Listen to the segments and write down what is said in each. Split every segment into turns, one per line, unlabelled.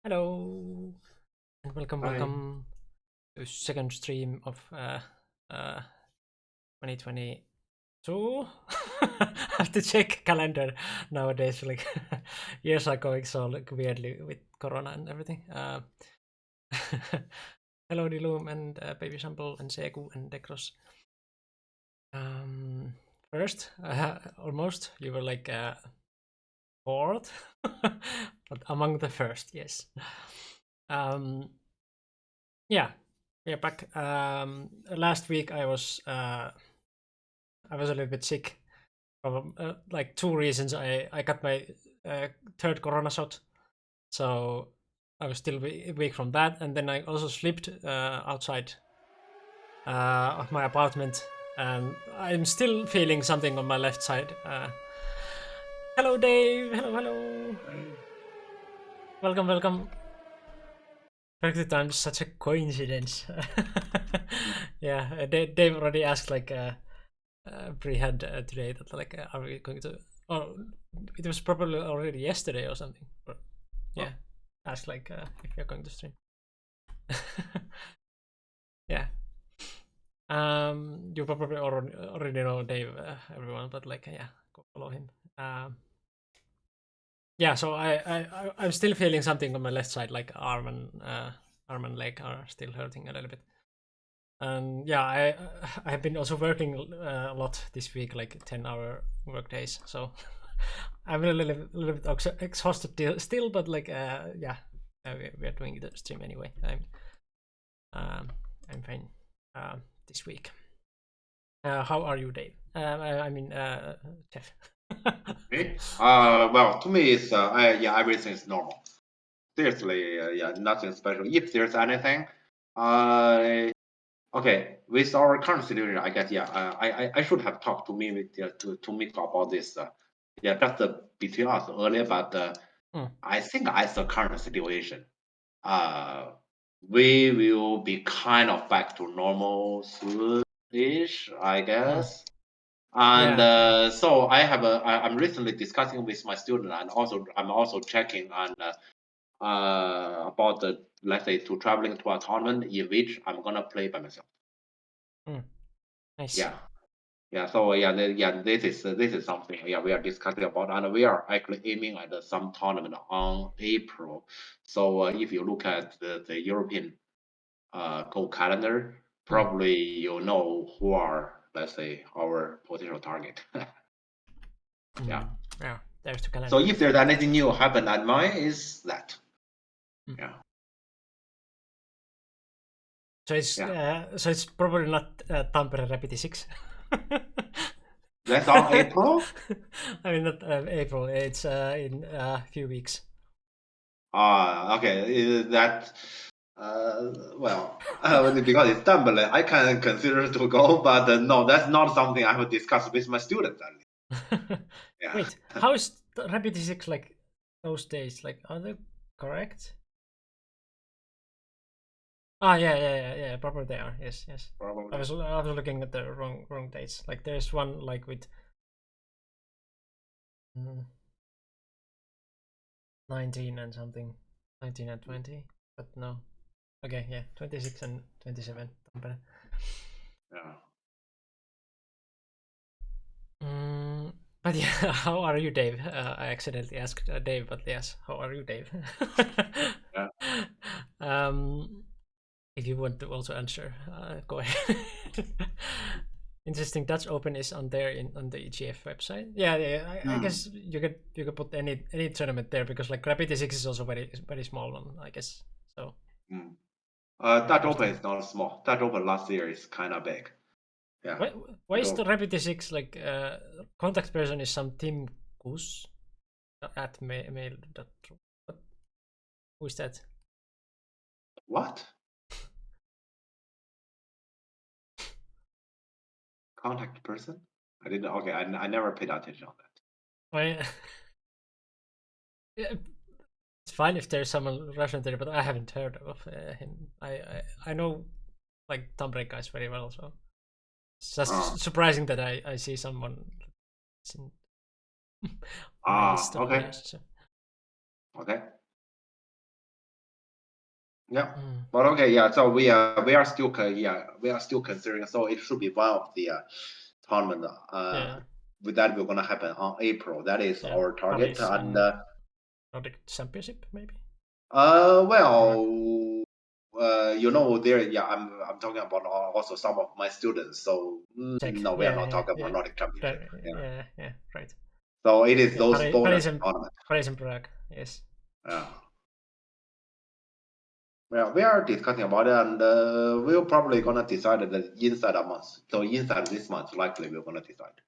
Hello and
Hi.
welcome to second stream of 2022. I have to check calendar nowadays. Like years are going so like weirdly with Corona and everything. Hello, Dilume and Baby Shamble and Seku and Dekros. Um, First, almost you were like fourth, but among the first, yes. Um, Yeah, yeah. Back last week, I was a little bit sick from like two reasons. I got my third corona shot, so I was still weak from that, and then I also slept outside of my apartment, and I'm still feeling something on my left side. Hello, Dave. Hello, hello. Welcome, welcome. Perfect time. Such a coincidence. Yeah, Dave already asked like. Pre-had today that like are we going to or it was probably already yesterday or something, but yeah,
Oh,
ask like if you're going to stream. Yeah, you probably already know Dave, everyone, but like yeah, go follow him. Yeah, so I'm still feeling something on my left side, like arm and leg are still hurting a little bit. And yeah, I have been also working a lot this week, like 10-hour work days. So I'm a little bit exhausted still, but like yeah, we are doing the stream anyway. Um, I'm fine this week. How are you, Dave? I mean, Jeff.
me? Well, to me, it's yeah, everything is normal. Seriously, yeah, nothing special. If there's anything, uh, okay, with our current situation, I guess, yeah, I should have talked to me with to Miko about this, yeah, just between us earlier, but
Hmm.
I think as the current situation, uh, we will be kind of back to normal soon-ish, I
Hmm.
guess. And
Yeah, yeah.
so I'm recently discussing with my student, and also I'm also checking on about the, let's say, to traveling to a tournament in which I'm gonna play by myself.
Hmm. Nice.
Yeah, yeah. So yeah, yeah. This is something, yeah, we are discussing about, and we are actually aiming at some tournament on April. So if you look at the European Go calendar,
Hmm.
probably you know who are, let's say, our potential target. Yeah.
Hmm. Yeah, there's the
So
calendar.
if there's anything new happen at mine, is that.
Hmm.
Yeah. Yeah.
So it's probably not Tampere Rapid 6.
That's on April?
I mean, not April. It's in a few weeks.
Okay. Is that well, because it's done, but I can consider to go, but no, that's not something I will discuss with my students at least. Yeah.
Wait, how is the Rapid 6 like those days? Like, are they correct? Ah, yeah, yeah, yeah, yeah. Probably they are. Yes, yes.
Probably.
I was looking at the wrong dates. Like, there's one like with 19 and something, 19 and 20, but no. Okay, yeah, 26 and 27. Tampere.
Yeah.
Mm, but yeah, how are you, Dave? I accidentally asked Dave, but yes, how are you, Dave?
Yeah.
um, if you want to also answer, go ahead. Interesting. Dutch Open is on there on the EGF website. Yeah, yeah. I
Hmm.
guess you could put any tournament there because like Rapid 6 is also very small one. I guess so.
Hmm.
Yeah,
Dutch
there's
Open
the.
is not small. Dutch Open last year is kind of big. Yeah.
Why
Dutch
is the
Open.
Rapid 6 like contact person is some Tim Goose at mail.ru. What? Who is that?
What? Contact person? I didn't. Okay. I never paid attention on that.
Why? Yeah, it's fine if there's someone Russian there, but I haven't heard of him. I know like Tom Brake guys very well, so it's
Uh,
just surprising that I see someone in my list of
okay.
players. So.
Okay. Yeah.
Mm.
But okay, yeah. So we are still considering. So it should be one of the tournament.
Yeah.
With that, we're gonna happen on April. That is
Yeah.
our target.
Paris
And
Nordic Championship, maybe.
well, there. Yeah, I'm talking about also some of my students. So
Check.
no, we are not talking about Nordic
That,
Championship. Yeah.
yeah. Right.
So it is
Yeah.
those bonus
Paris
tournaments.
and Prague. Yes.
Yeah. Well, we are discussing about it, and we're probably gonna decide that inside a month. So inside this month, likely we're gonna decide.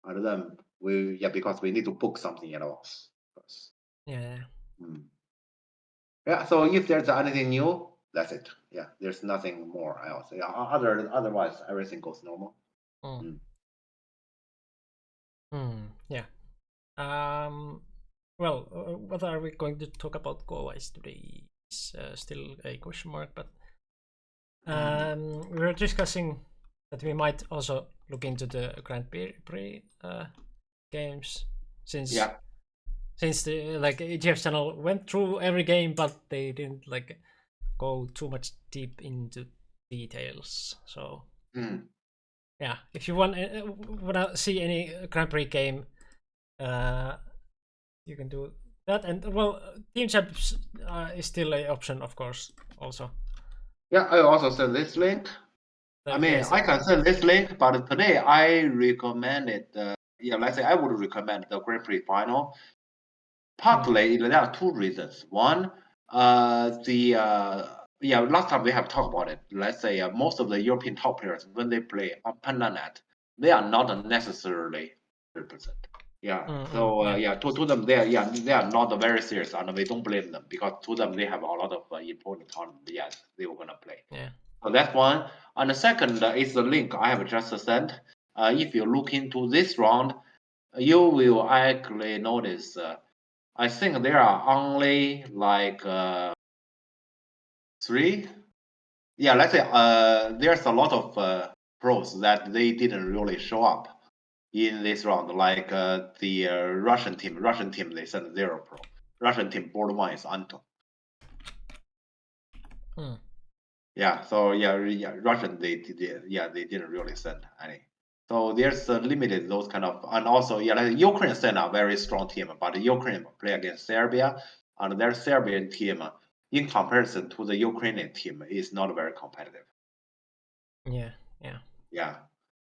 And then because we need to book something in advance first.
Yeah.
Yeah. So if there's anything new, that's it. Yeah. There's nothing more else. Yeah. Otherwise, everything goes normal.
Yeah. Well, what are we going to talk about goal-wise today is still a question mark, but we were discussing that we might also look into the Grand Prix games since the EGF channel went through every game, but they didn't go too much deep into details. So yeah, if you wanna see any Grand Prix game, you can do that. And well, Team Champs is still an option, of course, also.
Yeah, I also send this link. I mean, I can send this link, but today I recommended. Let's say I would recommend the Grand Prix final. Partly, there are two reasons. One, last time we have talked about it. Let's say most of the European top players, when they play on PandaNet, they are not necessarily 100%. Yeah. To them, they are not very serious, and we don't blame them because to them they have a lot of important tournaments. Yes, they were gonna play.
Yeah.
So that's one. And the second is the link I have just sent. If you look into this round, you will actually notice. I think there are only three. Yeah, let's say there's a lot of pros that they didn't really show up in this round. Like the Russian team they sent 0 pro. Russian team board 1 is Anton. Yeah, so Russian they didn't really send any. So there's limited those kind of, and also like Ukraine sent a very strong team, but Ukraine play against Serbia, and their Serbian team, in comparison to the Ukrainian team, is not very competitive. Yeah.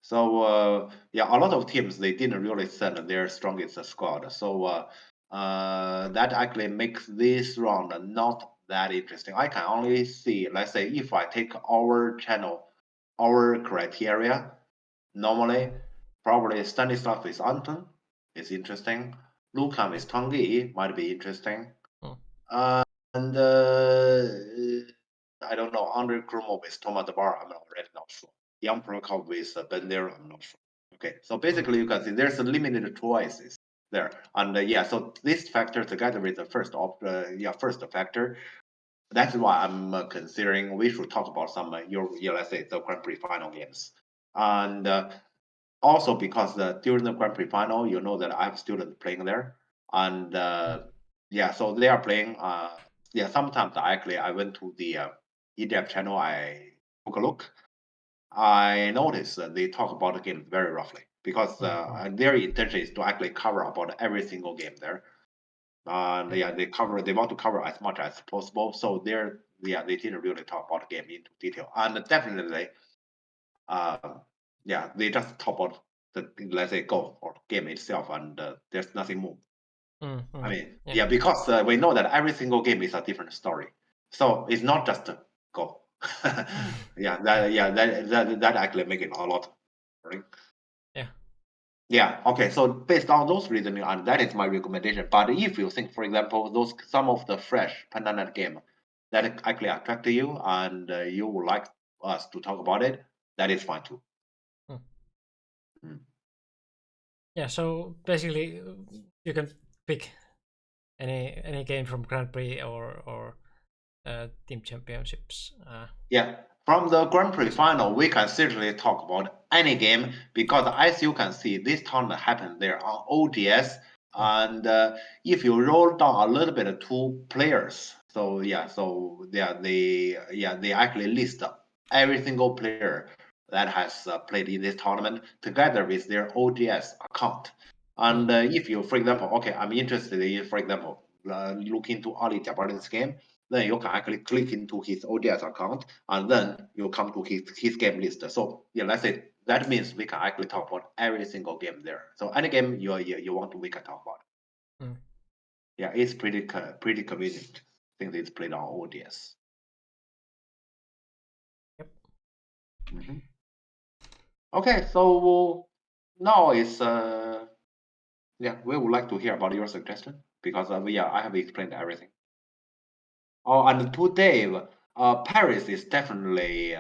So a lot of teams they didn't really send their strongest squad. So that actually makes this round not that interesting. I can only see, let's say, if I take our channel, our criteria, normally probably Stanislav is Anton is interesting. Lukan is Tanguy might be interesting. And I don't know, Andrei Krumov is Thomas Bar, I'm already not sure. Jan Prokop with Bender, I'm not sure. Okay, so basically you can see there's a limited choices there. And so this factor together with the first factor, that's why I'm considering we should talk about some let's say the Grand Prix final games. And also because during the Grand Prix final, you know that I have students playing there. And so they are playing. Sometimes actually I went to the EDF channel, I took a look. I noticed that they talk about the game very roughly because their intention is to actually cover about every single game there. And they want to cover as much as possible. So they didn't really talk about the game into detail. And definitely, they just talk about the, let's say, goal or game itself, and there's nothing more. I mean, because we know that every single game is a different story, so it's not just a goal. That actually make it a lot, right? Okay, so based on those reasoning, and that is my recommendation. But if you think, for example, some of the fresh PandaNet game that actually attract you and you would like us to talk about it, that is fine too.
Yeah, so basically you can pick any game from Grand Prix or Team Championships.
From the Grand Prix final, we can certainly talk about any game because as you can see, this tournament happened there on ODS, And if you roll down a little bit of 2 players, so they actually list every single player that has played in this tournament together with their ODS account. And if you, for example, okay, I'm interested in, for example, look into Ali Jabari's game, then you can actually click into his ODS account, and then you come to his game list. So yeah, let's say that means we can actually talk about every single game there. So any game you want to, we can talk about. Yeah, it's pretty convenient since it's played on ODS.
Yep.
Okay, so now it's we would like to hear about your suggestion because I have explained everything. Oh, and today, Paris is definitely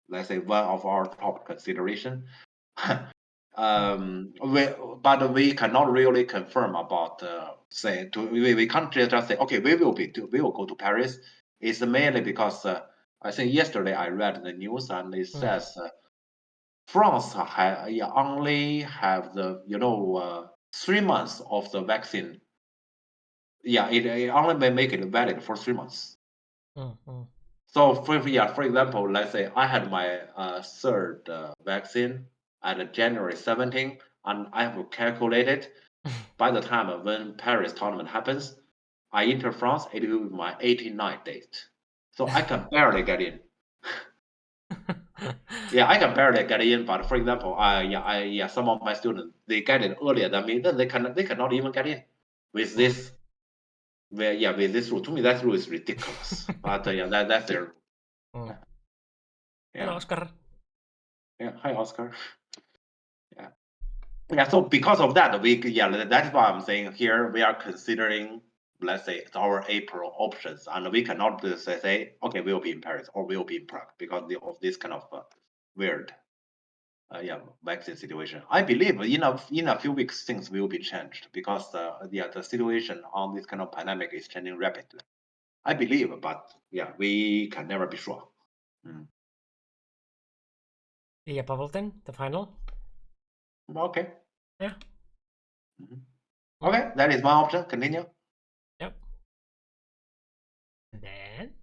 let's say one of our top consideration. But we cannot really confirm about we can't just say okay we will go to Paris. It's mainly because I think yesterday I read the news and it says France only have the 3 months of the vaccine. Yeah, it only may make it valid for 3 months. So for example, let's say I had my third vaccine at January 17, and I have calculated by the time when Paris tournament happens, I enter France, it will be my 89th date. So I can barely get in. Yeah, I can barely get in. But for example, some of my students they get it earlier than me, then they cannot even get in with this. With this rule. To me, that rule is ridiculous. But that's their rule.
Hello, Oscar.
Yeah, hi, Oscar. Yeah. So because of that, that's why I'm saying here we are considering, let's say, our April options, and we cannot just say, okay, we'll be in Paris or we'll be in Prague because of this kind of weird, vaccine situation. I believe in a few weeks things will be changed because the situation on this kind of pandemic is changing rapidly. I believe, but we can never be sure.
Yeah, Pavelton, the final.
Okay.
Yeah.
Okay, that is one option. Continue.
Yep. And then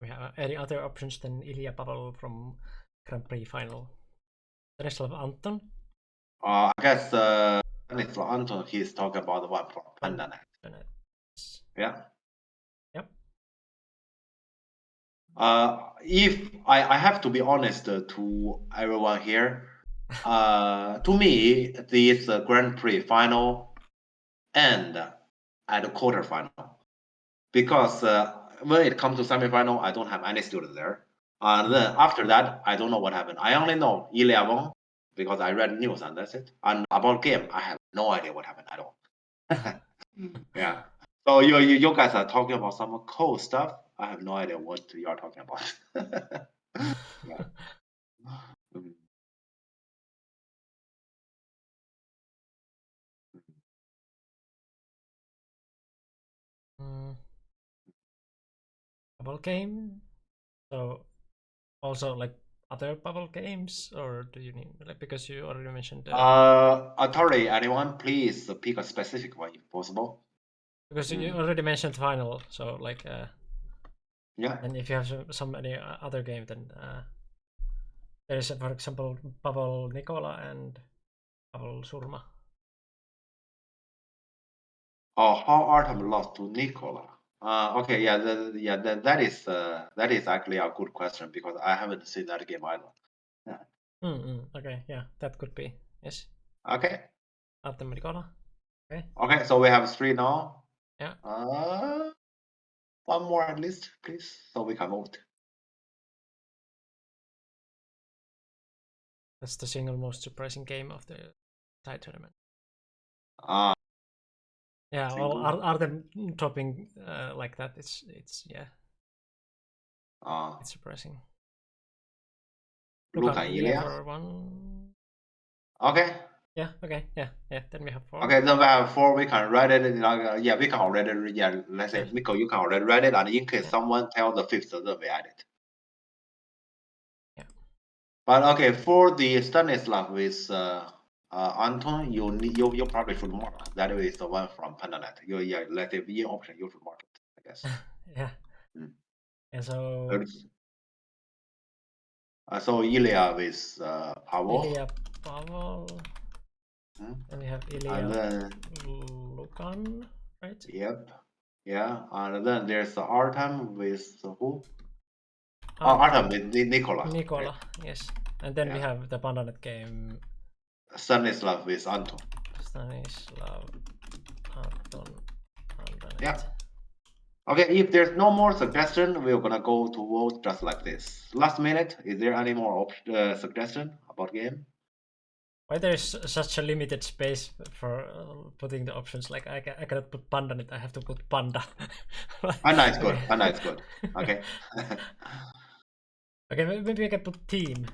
we have any other options than Ilya Pavel from Grand Prix final? Stanislav Anton.
I guess Stanislav Anton, he's talking about the one from PandaNet. Yeah.
Yep.
If I have to be honest to everyone here, to me, this Grand Prix final end at the quarterfinal because when it comes to semifinal, I don't have any students there. And then after that, I don't know what happened. I only know Ilya won because I read news and that's it. And about game, I have no idea what happened at all. Yeah. So you guys are talking about some cool stuff. I have no idea what you are talking about. Yeah.
Bubble game. So also like other bubble games, or do you need because you already mentioned?
Atari, anyone, please pick a specific one if possible.
Because you already mentioned final, so
yeah.
And if you have some any other game, then there is, for example, Pavel Nikola and Pavel Surma.
Oh, how Artem lost to Nikola. Okay, that is actually a good question because I haven't seen that game either. Yeah.
Okay, yeah, that could be, yes.
Okay.
Artem Nikola. Okay.
Okay, so we have 3 now.
Yeah.
One more at least, please, so we can vote.
That's the single most surprising game of the entire tournament. Yeah, well, Artem topping like that, it's yeah. It's surprising.
Luka Ilya
for 1.
Okay.
Yeah. Okay. Yeah. Then we have 4.
Okay. Then we have 4. We can write it. We can already. Let's say Miko, you can already write it, and in case someone tell the 5th, then we add it.
Yeah.
But okay, for the Stanislav with Anton, you probably should mark. That is the one from Pandanet. Yeah, let's say V option, you should mark it, I guess.
Yeah.
Mm.
And so
So Ilya with Pavel.
Ilya Pavel. And we have Ilya
And then
Lukan, right?
yep. Yeah. And then there's Artem with who? Artem with Nicola.
Nicola,
right?
yes. And then we have the Pandanet game.
Stanislav with Anton.
Stanislav, Anton, Pandanet.
Yeah. Okay, if there's no more suggestion, we're gonna go to vote just like this. Last minute, is there any more suggestion about game?
Why there's such a limited space for putting the options? Like I cannot put Pandanet, I have to put Panda.
Panda is good. Panda is good. Okay.
Okay, maybe I can put team.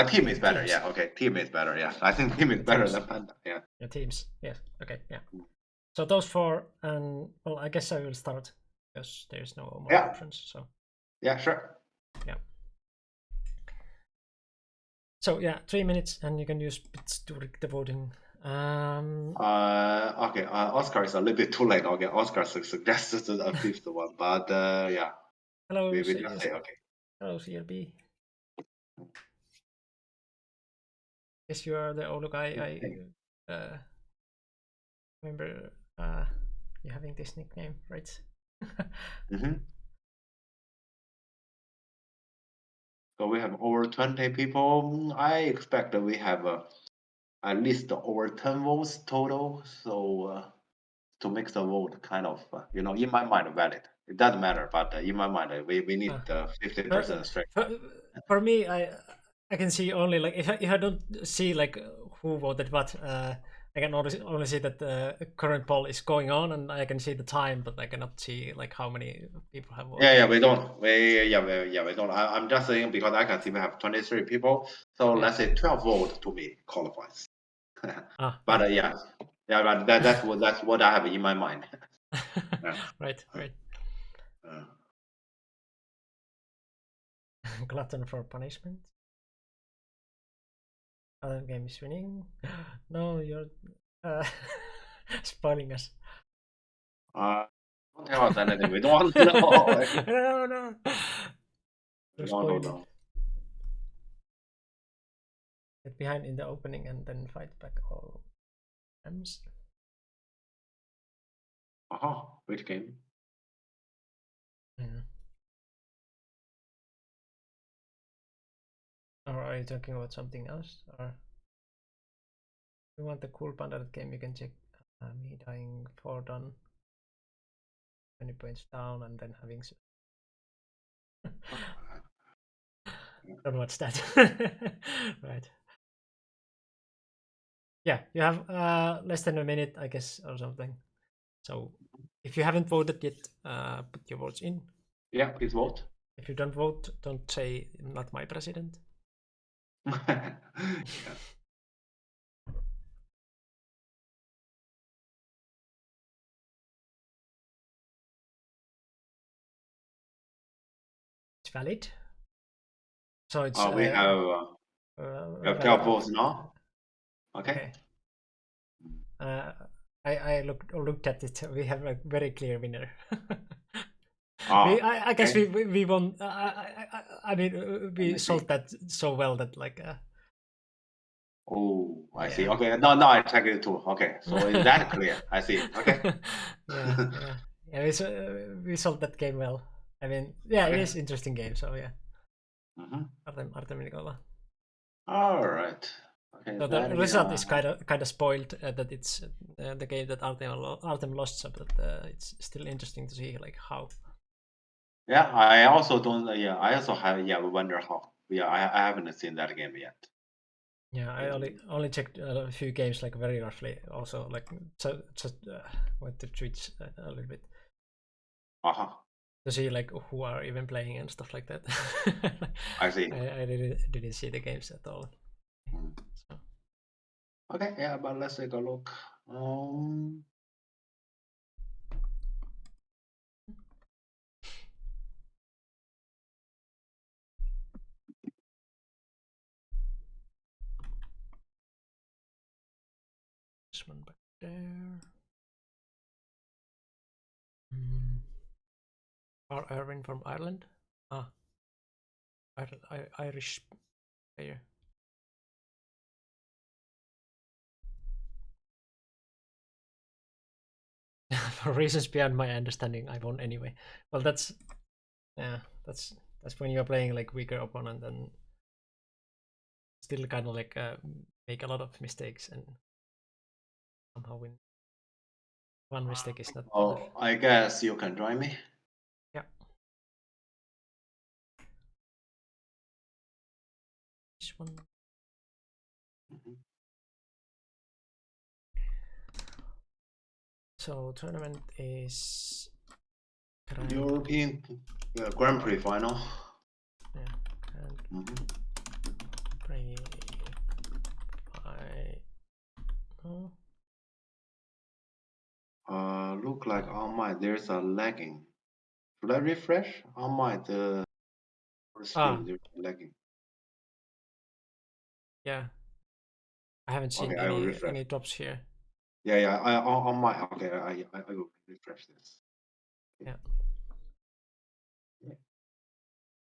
Team is better. Teams. Yeah. Okay. Team is better. Yeah. I think team is better than Panda. Yeah.
Yeah, teams. Yes. Okay. Yeah. So those four, and well, I guess I will start because there's no more options. So.
Yeah. Sure.
Yeah. So yeah, 3 minutes, and you can use bits to rig the voting.
Okay. Oscar is a little bit too late. Okay. Oscar suggested a fifth one, but yeah.
Hello.
We just say okay.
Hello, CLB. Yes, you are the old guy. I remember you having this nickname, right?
So we have over 20 people. I expect that we have at least over 10 votes total. So to make the vote kind of, in my mind, valid. It doesn't matter, but in my mind, we need 50% straight.
For me, I can see only like if I don't see like who voted what, I can only see that the current poll is going on, and I can see the time, but I cannot see like how many people have voted.
Yeah, we don't. We don't. I'm just saying because I can see we have 23 people, so let's say 12 votes to me qualifies. But yeah, but that's what I have in my mind.
Right. Glutton for punishment. Other game is winning. No, you're spoiling us.
Don't tell us anything. We don't know.
No.
No.
Get behind in the opening and then fight back all times.
Which game?
Or are you talking about something else? Or if you want the cool Pandanet game, you can check me dying 4 done, 20 points down, and then having. Don't watch that. Right. Yeah, you have less than a minute, I guess, or something. So if you haven't voted yet, put your votes in.
Yeah, please vote.
If you don't vote, don't say not my president.
Yeah.
It's valid. So it's
we have 12 votes now. Okay.
I looked at it. We have a very clear winner. I guess we won. I mean, we solved that so well that like.
Oh, I see. Okay, no, I checked it too. Okay, so is that clear? I see. Okay.
Yeah. We solved that game well. I mean, yeah, it is interesting game. So yeah. Artem Nicola.
All right. Okay.
So the result is kind of spoiled that it's the game that Artem lost, but it's still interesting to see like how.
Yeah, I also don't. I also have. Wonder how. I haven't seen that game yet.
Yeah, I only checked a few games like very roughly. Also, like just went to Twitch a little bit. To see like who are even playing and stuff like that.
I see.
I didn't see the games at all. So.
Okay, yeah, but let's take a look.
This one back there. Carl Irwin from Ireland. Irish player. For reasons beyond my understanding, I won anyway. Well, that's when you're playing like weaker opponent and still kind of like make a lot of mistakes and somehow win. One mistake is not enough.
Oh, I guess you can join me.
Yeah. This one. So tournament is
European Grand Prix final.
Yeah. Grand Prix final.
Look like on my there's a lagging. Should I refresh? On my the stream there's lagging.
Yeah. I haven't seen
Okay, I will refresh.
any drops here.
Yeah. On my okay. I will refresh this.
Yeah.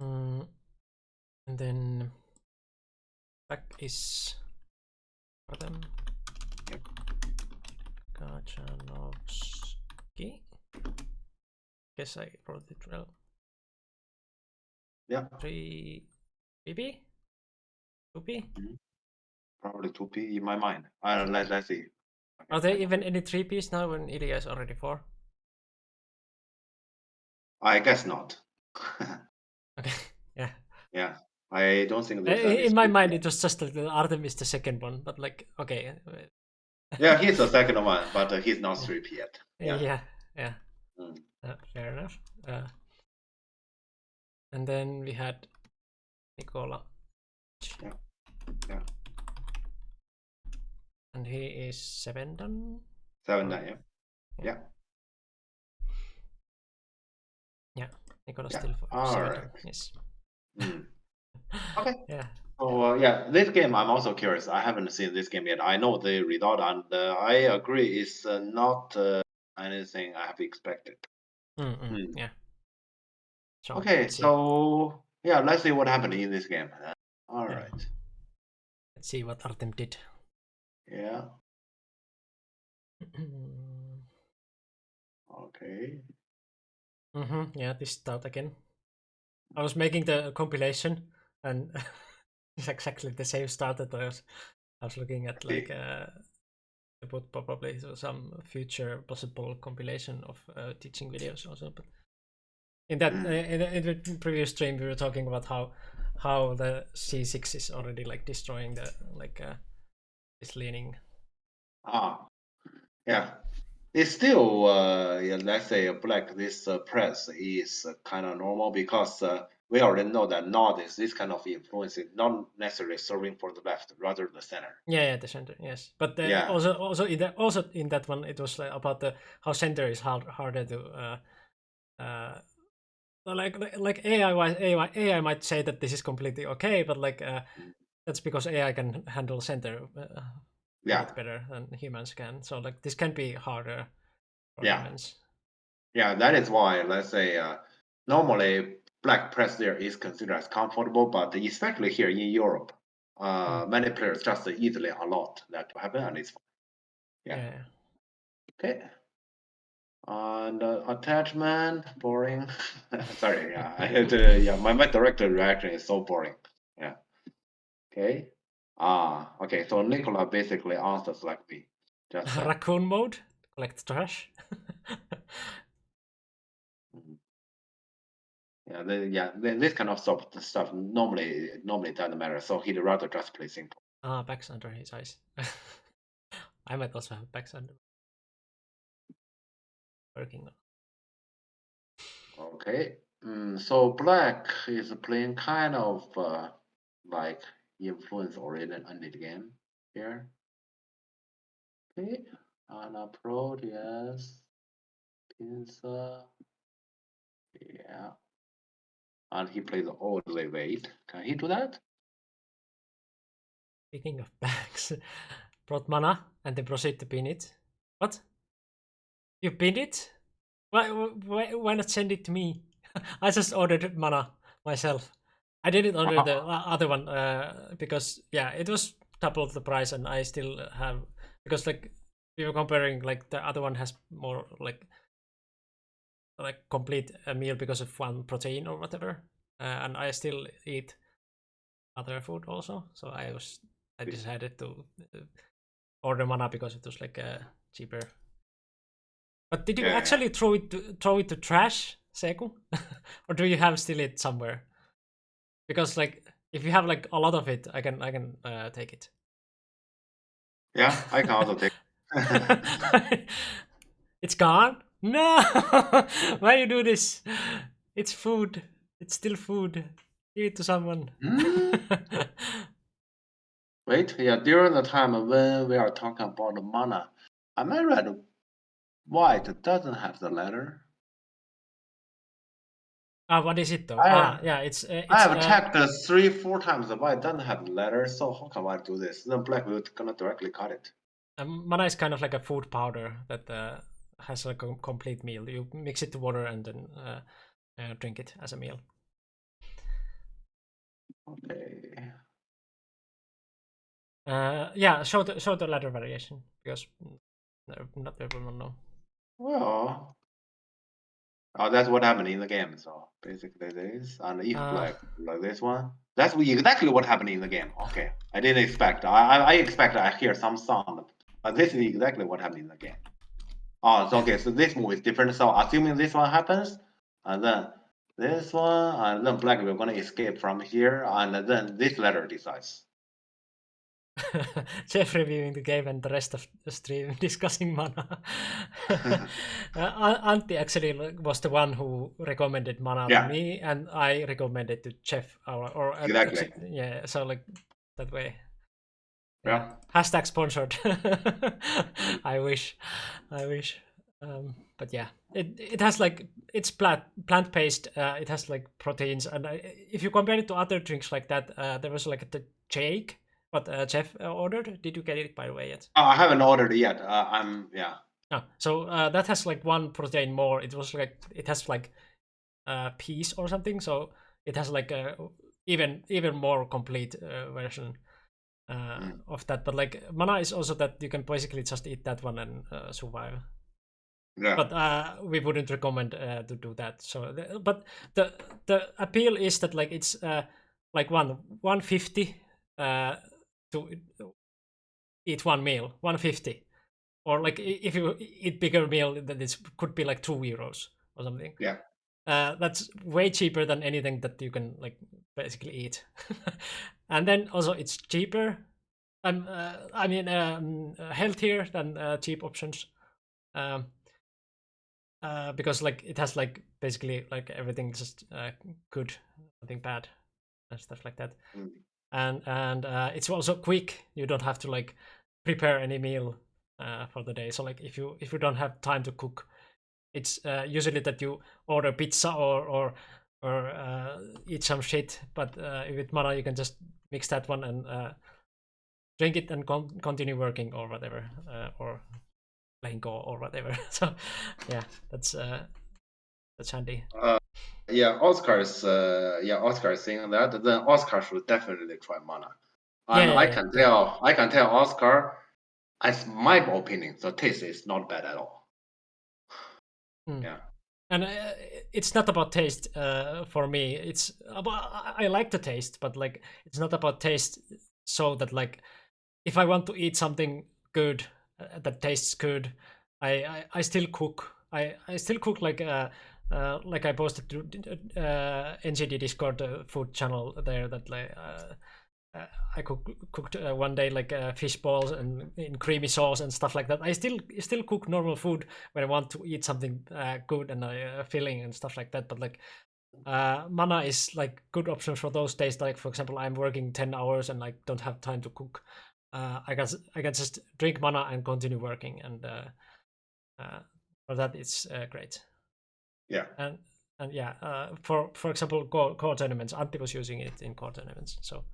And then back is Artem.
Yep.
Kachanovsky. Guess I wrote it well.
Yeah.
3B? 2B?
Probably 2P in my mind. Let's see.
Are there even any 3Ps now when Ilya is already 4?
I guess not.
Okay, yeah.
Yeah, I don't think there's any.
In my mind, it was just like Artem is the second one, but like, okay.
Yeah, he's the second one, but he's not 3P yet.
Yeah.
Mm.
Fair enough. And then we had Nikola.
Yeah.
And he is 7 dan?
7 dan, yeah.
Yeah, Nikola still 7
Alright.
Yes.
Okay.
Yeah.
So yeah, this game I'm also curious. I haven't seen this game yet. I know the result, and I agree it's not anything I have expected.
Yeah. So,
okay, so yeah, let's see what happened in this game. All right.
Let's see what Artem did.
Yeah. Okay.
Yeah, this start again. I was making the compilation, and it's exactly the same start that I was looking at, like to put probably some future possible compilation of teaching videos also. But in that in the previous stream, we were talking about how the C6 is already like destroying the this leaning.
Yeah. It's still, let's say, black. This press is kind of normal because we already know that node is this kind of influence is not necessarily serving for the left, rather the center.
Yeah, the center, yes. But also in that one, it was like about how center is harder to like AI might say that this is completely okay, but like that's because AI can handle center bit better than humans can. So like this can be harder for humans.
Yeah, that is why, let's say, normally black press there is considered as comfortable, but especially here in Europe, many players just easily allow that to happen, and it's fine. Yeah. Okay. And attachment, boring. Sorry, yeah, I had to, yeah, my director reaction is so boring. Yeah. Okay. Okay. So Nicola basically answers like me. Just
raccoon mode, collect trash.
This kind of stuff normally doesn't matter. So he'd rather just play simple.
Backs under his eyes. I might also have backs under. Working on.
Okay. So black is playing kind of like influence oriented game here. Okay. And approach, yes. Pincer. Yeah. And he plays all the weight. Can he do that?
Speaking of backs, brought mana and then proceed to pin it. What? You pinned it? Why not send it to me? I just ordered mana myself. I didn't order the other one because yeah, it was double the price, and I still have, because like we were comparing, like the other one has more like complete a meal because of one protein or whatever, and I still eat other food also, so I decided to order mana because it was like cheaper. But did you actually throw it to trash, Seku? Or do you have still it somewhere? Because like if you have like a lot of it, I can take it.
Yeah, I can also take it.
It's gone? No! Why you do this? It's food. It's still food. Give it to someone.
Wait, yeah, during the time when we are talking about the mana, am I right? White doesn't have the letter.
What is it though? Yeah, it's
I have checked 3-4 times. The white doesn't have the letter, so how can white do this? Then black will gonna directly cut it.
Mana is kind of like a food powder that has like a complete meal. You mix it to water and then drink it as a meal.
Okay.
Yeah, show the letter variation, because not everyone know.
Well, that's what happened in the game. So basically this, and if like this one, that's exactly what happened in the game. Okay, I didn't expect. I expect I hear some sound, but this is exactly what happened in the game. Oh, so okay, so this move is different. So assuming this one happens, and then this one, and then black we're gonna escape from here, and then this letter decides.
Jeff reviewing the game and the rest of the stream discussing mana. Antti actually was the one who recommended mana to me, and I recommended to Jeff.
Exactly.
Yeah, so like that way.
Yeah.
Hashtag sponsored. I wish. But yeah, it has like, it's plant based. It has like proteins, and if you compare it to other drinks like that, there was like the shake. What Jeff ordered? Did you get it by the way yet?
Oh, I haven't ordered it yet.
So that has like one protein more. It was like, it has like peas or something. So it has like a even more complete version of that. But like mana is also that you can basically just eat that one and survive.
Yeah.
But we wouldn't recommend to do that. So, but the appeal is that like it's like 150 to eat one meal, 150, or like if you eat bigger meal, then it could be like €2 or something.
Yeah.
That's way cheaper than anything that you can like basically eat. And then also it's cheaper. I mean healthier than cheap options. Because like it has like basically like everything just good, nothing bad, and stuff like that. And it's also quick. You don't have to like prepare any meal for the day. So like if you don't have time to cook, it's usually that you order pizza or eat some shit. But with mana you can just mix that one and drink it and continue working or whatever, or playing Go or whatever. So yeah, that's handy.
Oscar is saying that. Then Oscar should definitely try mana. And I can tell Oscar, as my opinion, the taste is not bad at all. Yeah.
And it's not about taste for me. It's about, I like the taste, but like it's not about taste. So that like if I want to eat something good that tastes good, I still cook. I still cook like I posted to NGD Discord food channel there that like I cooked one day like fish balls and in creamy sauce and stuff like that. I still cook normal food when I want to eat something good and filling and stuff like that. But like mana is like good option for those days. Like for example, I'm working 10 hours and I don't have time to cook. I can just drink mana and continue working, and for that it's great.
Yeah.
And yeah, for example, core tournaments, Antti was using it in core tournaments. So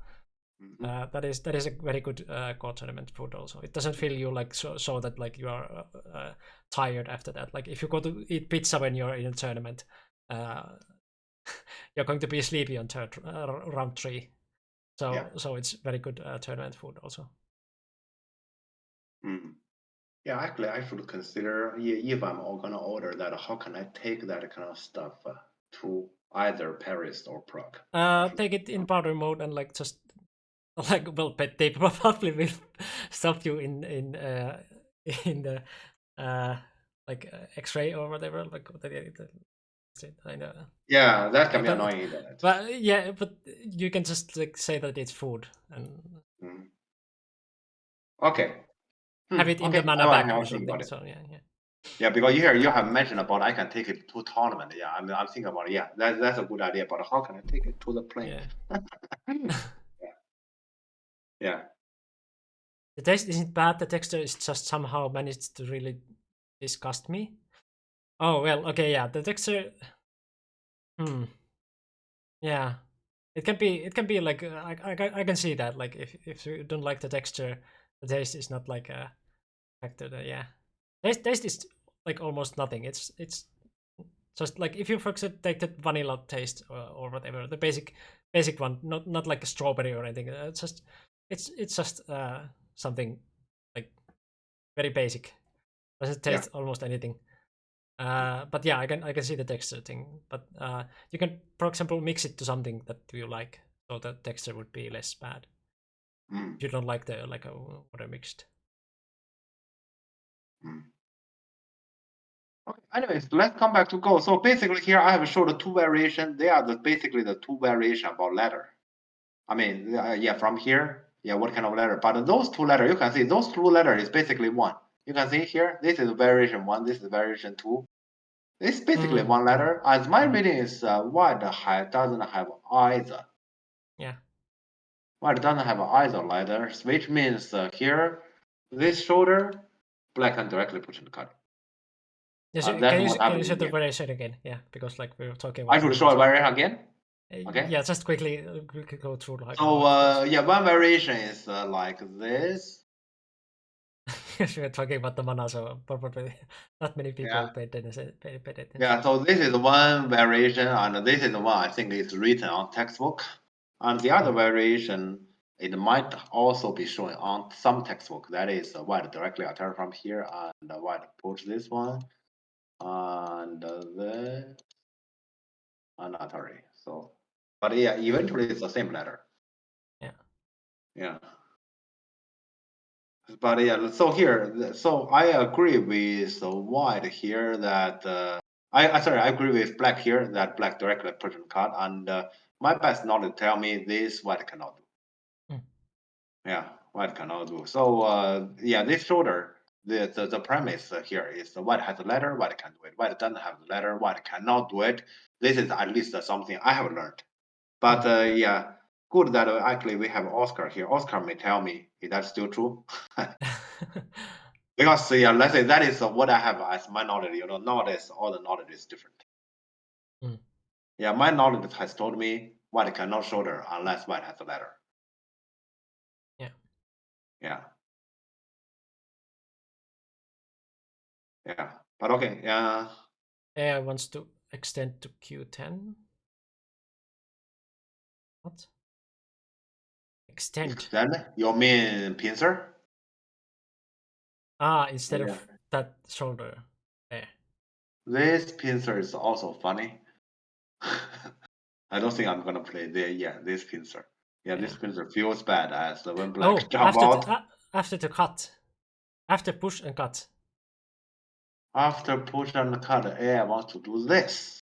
That is a very good core tournament food. Also, it doesn't feel you like so that like you are tired after that. Like if you go to eat pizza when you're in a tournament, you're going to be sleepy on round 3. So it's very good tournament food also.
Yeah, actually, I should consider if I'm gonna order that, how can I take that kind of stuff to either Paris or Prague?
Take it in powder mode and like just like well, but they probably will stop you in the like X-ray or whatever. Like I know.
Yeah, that can be annoying, isn't it?
But yeah, but you can just like say that it's food and
okay.
have it in the mana bag or something. So yeah.
Yeah, because here you have mentioned about I can take it to tournament. Yeah, I'm thinking about it. Yeah, that's a good idea. But how can I take it to the plane? Yeah.
The taste isn't bad. The texture is just somehow managed to really disgust me. Oh well, okay, yeah. The texture. Yeah, it can be like I can see that. Like if you don't like the texture, the taste is not like a factor. Yeah, taste is like almost nothing. It's just like if you for example take the vanilla taste or whatever, the basic one, not like a strawberry or anything. It's just something like very basic. Doesn't taste almost anything. But yeah, I can see the texture thing. But you can, for example, mix it to something that you like, so the texture would be less bad. If you don't like the water mixed.
Okay. Anyways, let's come back to Go. So basically, here I have showed 2 variations. They are basically the 2 variations about letter. I mean, yeah, from here, yeah, what kind of letter? But those 2 letters, you can see those 2 letters is basically one. You can see here, this is variation 1, this is variation 2. It's basically one letter. As my reading is white doesn't have either.
Yeah.
White doesn't have either letters, which means here, this shoulder, black can directly put in the card.
Can you show the variation again? Yeah, because like we were talking about.
I should show a variation again. Okay.
Yeah, just quickly go through. Like,
so yeah, one variation is like this.
We were talking about the mana, so probably not many people paid attention.
Yeah, so this is one variation, and this is the one I think is written on textbook. And the other variation, it might also be shown on some textbook. That is white directly attack from here, and white push this one, and this, and Atari. So, but yeah, eventually it's the same letter.
Yeah.
Yeah. But yeah, so here, so I agree with white here that I agree with black here that black directly put in card, and my best knowledge tell me this white cannot do. Yeah, white cannot do. So yeah, this shoulder, the premise here is the white has a letter, white can do it. White doesn't have the letter, white cannot do it. This is at least something I have learned. But yeah, good that actually we have Oscar here. Oscar may tell me is that still true? Because yeah, let's say that is what I have as my knowledge. You know, nowadays all the knowledge is different. Yeah, my knowledge has told me white cannot shoulder unless white has a letter.
Yeah.
Yeah. Yeah. But okay. Yeah.
AI wants to extend to Q10. What? Extend?
You mean pincer?
Instead of that shoulder. Yeah.
This pincer is also funny. I don't think I'm gonna play there. Yeah, this pincer. Yeah, this pincer feels bad as when black jump out.
After the cut. After push and cut.
After push and cut, AI wants to do this.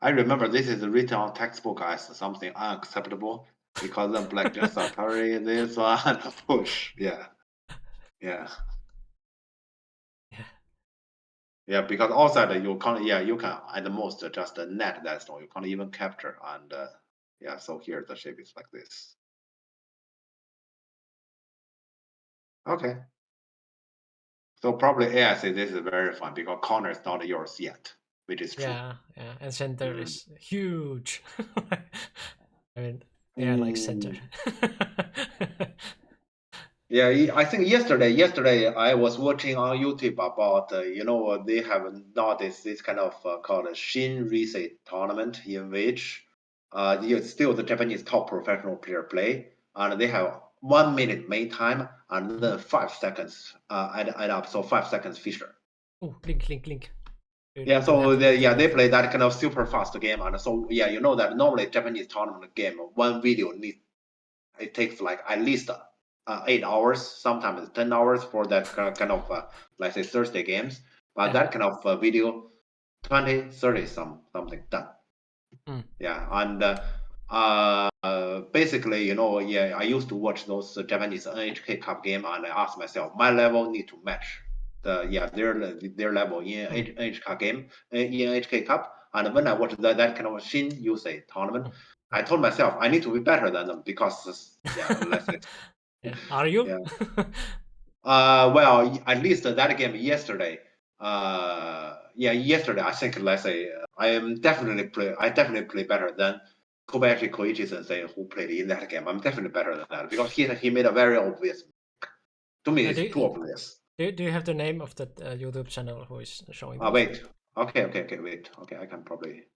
I remember this is written on textbook as something unacceptable because then black just Atari this one push. Yeah. Yeah. Yeah, because outside you can't. Yeah, you can at the most just net that stone. You can't even capture. And yeah, so here the shape is like this. Okay. So probably AI says this is very fun because corner is not yours yet, which is true.
Yeah, and center is huge. I mean, They are like center.
Yeah, I think yesterday I was watching on YouTube about they have nowadays this kind of called a Shin Risei tournament in which still the Japanese top professional player play, and they have 1 minute main time and then 5 seconds add up, so 5 seconds Fisher.
Oh, link.
Yeah, so they play that kind of super fast game, and so you know that normally Japanese tournament game, one video it takes like at least 8 hours, sometimes 10 hours for that kind of let's say Thursday games. But that kind of video, 20, 30 something done. Yeah, and basically, I used to watch those Japanese NHK Cup game, and I asked myself, my level need to match their level in NHK game in NHK Cup. And when I watched that kind of Shin Yusei tournament, I told myself I need to be better than them because let's say.
Are you?
Yeah. Well, at least that game yesterday. Yesterday I think let's say I definitely play better than Kobayashi Koichi Sensei who played in that game. I'm definitely better than that because he made a very obvious. To me, it's too obvious.
Do you have the name of that YouTube channel who is showing?
Wait. Okay. Wait. Okay, I can probably.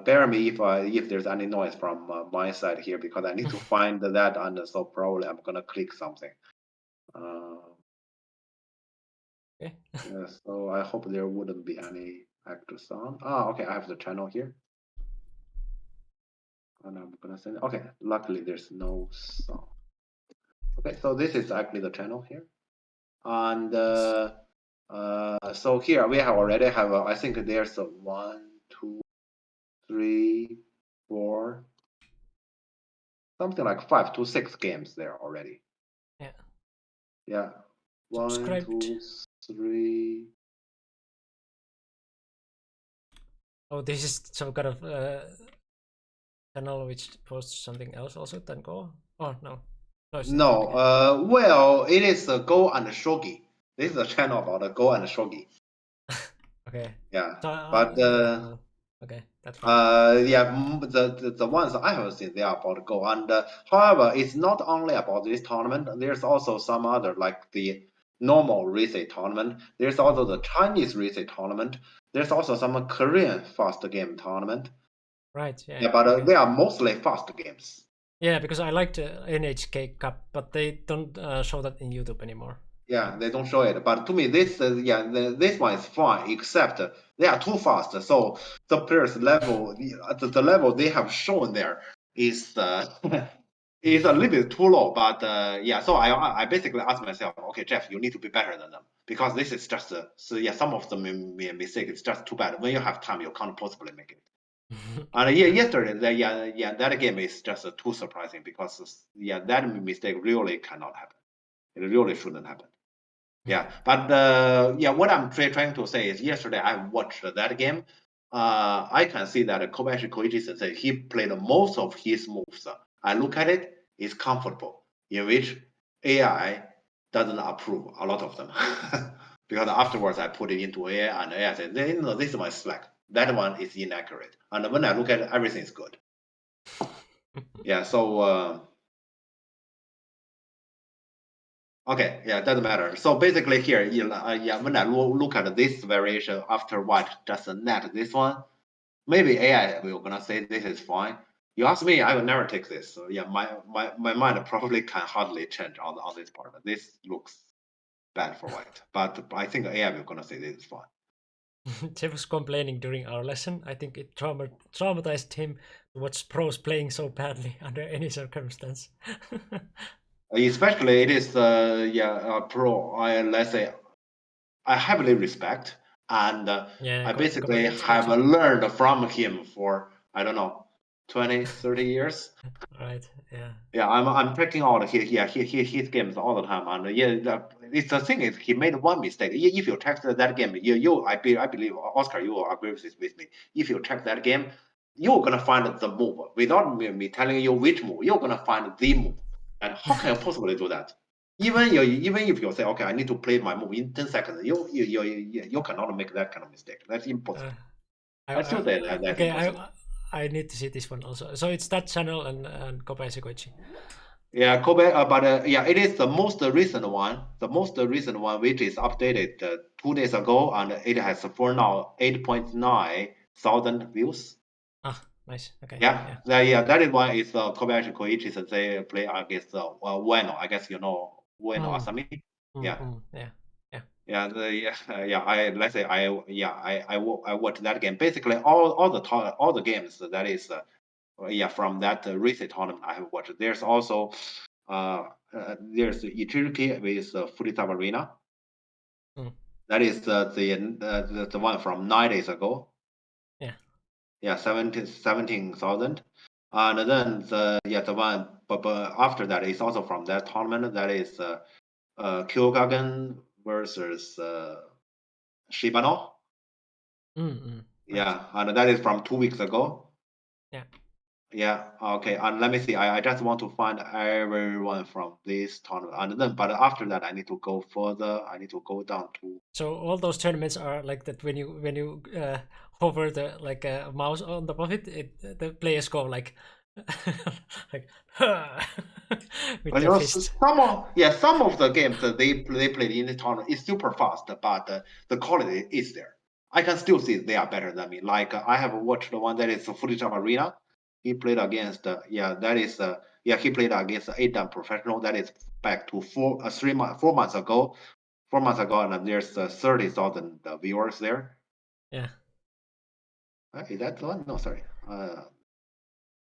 Bear me if there's any noise from my side here because I need to find that, and so probably I'm gonna click something.
Okay.
Yeah, so I hope there wouldn't be any extra sound. Okay, I have the channel here. And I'm gonna send it. Okay, luckily there's no sound. Okay, so this is actually the channel here. And so here we already have, I think there's a 1, 2, 3, 4, something like 5 to 6 games there already.
Yeah.
Yeah. 1, 2, 3.
Oh, this is some kind of channel which posts something else also than Go? Oh, no.
No, well, it is Go and Shogi. This is a channel about Go and Shogi.
Okay.
Yeah,
So,
but
okay, that's fine.
the ones I have seen, they are about Go. And however, it's not only about this tournament. There's also some other, like the normal Risei tournament. There's also the Chinese Risei tournament. There's also some Korean fast game tournament.
Right. Yeah.
Yeah, but they are mostly fast games.
Yeah, because I liked NHK Cup, but they don't show that in YouTube anymore.
Yeah, they don't show it. But to me, this this one is fine, except they are too fast. So the players level, the level they have shown there is is a little bit too low. But so I basically asked myself, okay, Jeff, you need to be better than them because this is just some of the mistake is just too bad. When you have time, you can't possibly make it. And yesterday, that game is just too surprising because that mistake really cannot happen. It really shouldn't happen. Yeah, but what I'm trying to say is yesterday I watched that game. I can see that Kobayashi Koichi Sensei, he played most of his moves. I look at it, it's comfortable, in which AI doesn't approve a lot of them. Because afterwards I put it into AI and AI said, no, this is my slack. That one is inaccurate. And when I look at it, everything is good. Yeah, so okay, yeah, doesn't matter. So basically here, when I look at this variation after white, just net this one, maybe AI will gonna say this is fine. You ask me, I will never take this. So yeah, my mind probably can hardly change on this part. This looks bad for white, but I think AI will gonna say this is fine.
Jeff was complaining during our lesson. I think it traumatized him to watch pros playing so badly under any circumstance.
Especially it is pro. Let's say I heavily respect, and I basically have learned from him for I don't know 20, 30 years.
Right. Yeah.
Yeah, I'm checking out his games all the time, and it's the thing is he made one mistake. If you check that game, I believe Oscar, you will agree with me. If you check that game, you're gonna find the move without me telling you which move. You're gonna find the move, and how can you possibly do that? Even if you say, okay, I need to play my move in 10 seconds, you cannot make that kind of mistake. That's impossible. I still say that that's impossible.
I need to see this one also. So it's that channel and Kobayashi Koichi.
Yeah, Kobe, but yeah, it is the most recent one. The most recent one, which is updated 2 days ago, and it has for now 8.9 thousand views.
Ah, nice. Okay.
Yeah, that is why it's Kobayashi Koichi. So they play against Ueno. I guess you know Ueno Asami. Yeah.
Yeah.
Yeah, let's say I watched that game. Basically, all the games that is from that recent tournament I have watched. There's also there's Ichiriki with Furitama Arena. That is the one from 9 days ago. Yeah, 17,000. And then the one but after that is also from that tournament. That is Kyogagen versus Shibano. Yeah, and that is from 2 weeks ago. Yeah, okay. And let me see. I just want to find everyone from this tournament, and then but after that, I need to go further. I need to go down to.
So all those tournaments are like that. When you hover the mouse on the profit, the players go like like with their fists.
Some of the games that they played in the tournament is super fast, but the quality is there. I can still see they are better than me. Like I have watched the one that is Furitama Arena. He played against he played against Adam Professional. That is back to 4 months ago. 4 months ago, and there's 30,000 viewers there.
Yeah.
Is that the one? No, sorry.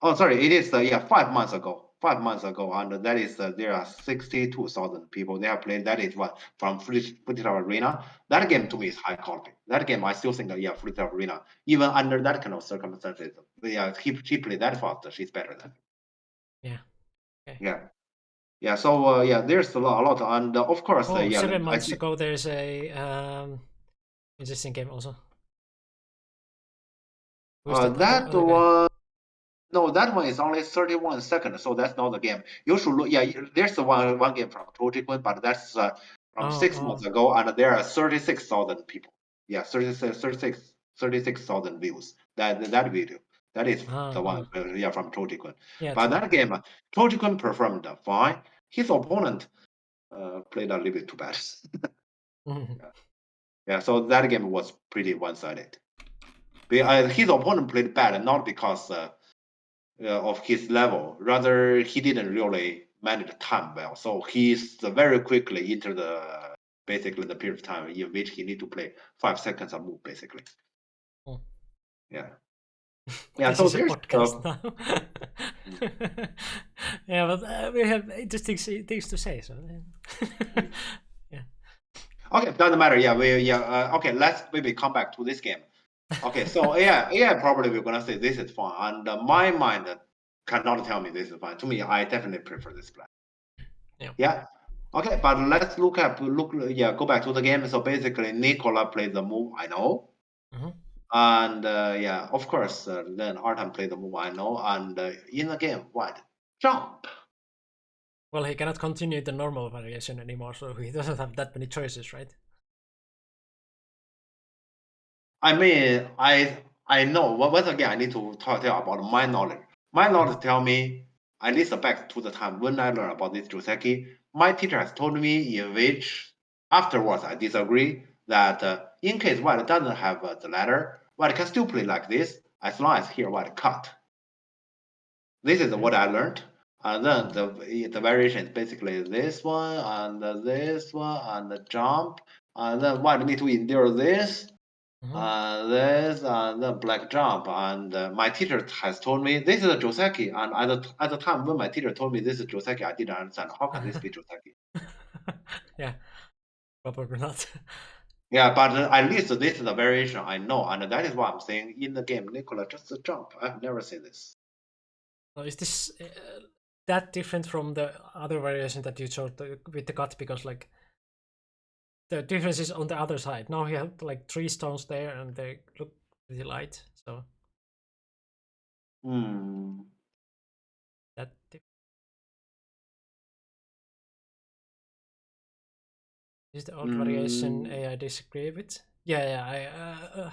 Oh, sorry. It is 5 months ago. 5 months ago, and that is there are 62,000 people. They have played. That is what from Furitama Arena. That game to me is high quality. That game I still think Furitama Arena, even under that kind of circumstances, he played that fast. She's better than.
Yeah. Okay.
Yeah. So there's a lot, and of course,
7 months ago, there's a interesting game also.
That one. No, that one is only 31 seconds, so that's not the game. You should look. Yeah, there's one game from Trojiquin, but that's from 6 months ago, and there are 36,000 people. Yeah, 36,000 views. That video. That is the one. From Trojiquin. But that game, Trojiquin performed fine. His opponent played a little bit too bad. Yeah, so that game was pretty one-sided. His opponent played bad, not because of his level. Rather, he didn't really manage the time well. So he's very quickly into basically the period of time in which he need to play 5 seconds a move, basically. Yeah. Yeah.
This
so
is a
there's
podcast now. Yeah, but we have interesting things to say. So. Yeah.
Okay, doesn't matter. Yeah, okay, let's maybe come back to this game. Okay, so AI probably we're gonna say this is fun, and my mind cannot tell me this is fun. To me, I definitely prefer this plan. Yeah. Okay, but let's go back to the game. So basically, Nicola played the move I know, and of course, then Artem played the move I know, and in the game, what jump?
Well, he cannot continue the normal variation anymore, so he doesn't have that many choices, right?
I mean, I know. Once again, I need to tell about my knowledge. My knowledge tell me, at least back to the time when I learned about this Joseki, my teacher has told me in which afterwards I disagree that in case white doesn't have the ladder, white can still play like this as long as here white cut. This is what I learned. And then the variation is basically this one and this one and the jump. And then white need to endure this. There's the black jump, and my teacher has told me this is a Joseki. And at the time when my teacher told me this is Joseki, I didn't understand how can this be Joseki.
Yeah, probably not.
Yeah, but at least this is a variation I know, and that is what I'm saying in the game. Nicola, just a jump. I've never seen this.
Is this that different from the other variation that you showed with the cut? Because like the difference is on the other side. Now you have like 3 stones there, and they look pretty light. So. That. Is the old variation AI disagree with? Yeah.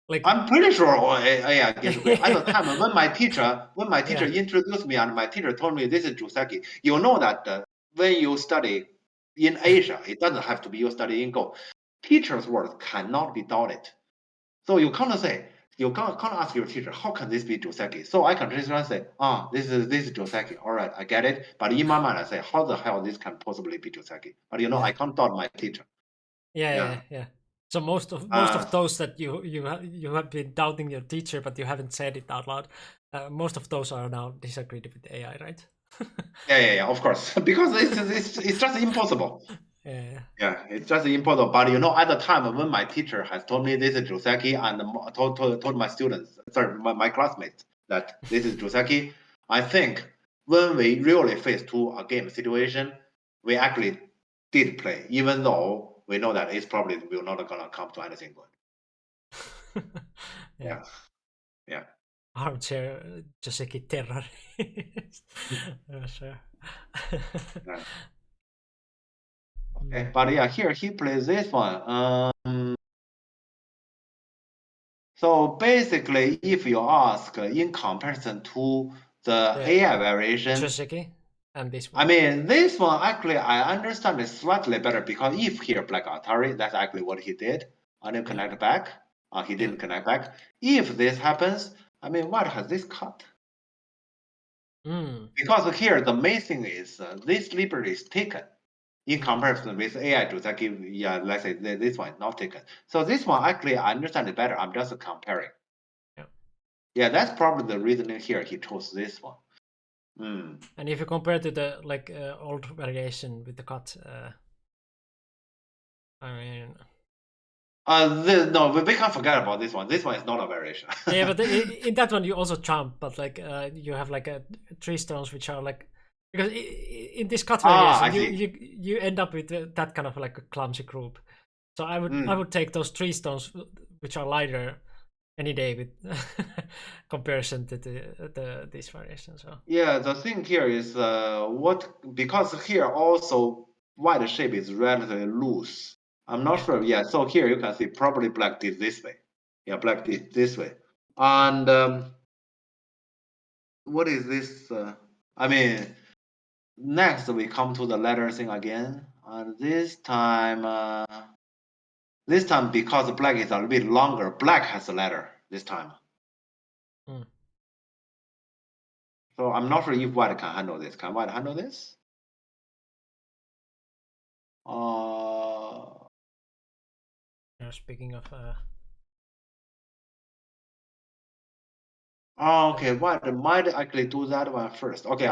Like
I'm pretty sure AI gets away. At the time when my teacher
Yeah.
introduced me and my teacher told me this is Juseki, you know that when you study in Asia, it doesn't have to be you study in Go. Teacher's words cannot be doubted. So you can't say, you can't ask your teacher, how can this be Joseki? So I can just say, this is Joseki. All right, I get it. But in my mind, I say, how the hell this can possibly be Joseki? But
Yeah.
I can't doubt my teacher.
Yeah. So most of those that you have been doubting your teacher, but you haven't said it out loud. Most of those are now disagreed with AI, right?
Yeah, of course, because it's just impossible.
Yeah.
Yeah, it's just impossible. But at the time when my teacher has told me this is Joseki and told my students, sorry, my classmates that this is Joseki, I think when we really face to a game situation, we actually did play, even though we know that it's probably will not gonna come to anything good.
Yeah.
Yeah.
Armchair Joseki terror. Sure.
Yeah. Okay, but yeah, here he plays this one. So basically, if you ask in comparison to the AI variation,
Joseki and this one.
I mean, this one actually I understand it slightly better because if here Black Atari, that's actually what he did, and then connect back. He didn't connect back. If this happens, I mean, what has this cut? Because here the main thing is this liberty is taken in comparison with AI Joseki. Yeah, let's say this one is not taken. So this one actually I understand it better. I'm just comparing. Yeah, that's probably the reasoning here. He chose this one.
And if you compare to the old variation with the cut, I mean,
no, we can't forget about this one. This one is not a variation.
yeah, but in that one you also jump, but you have a 3 stones which are because in this cut variation you end up with that kind of a clumsy group. So I would take those 3 stones which are lighter any day with comparison to this variation. So
yeah, the thing here is because here also white shape is relatively loose. I'm not sure. Yeah, so here you can see probably black did this way. Yeah, black did this way. And what is this? I mean, next we come to the letter thing again, and this time because black is a little bit longer, black has a letter this time. So I'm not sure if white can handle this. Can white handle this?
Speaking of
okay, white might actually do that one first. Okay,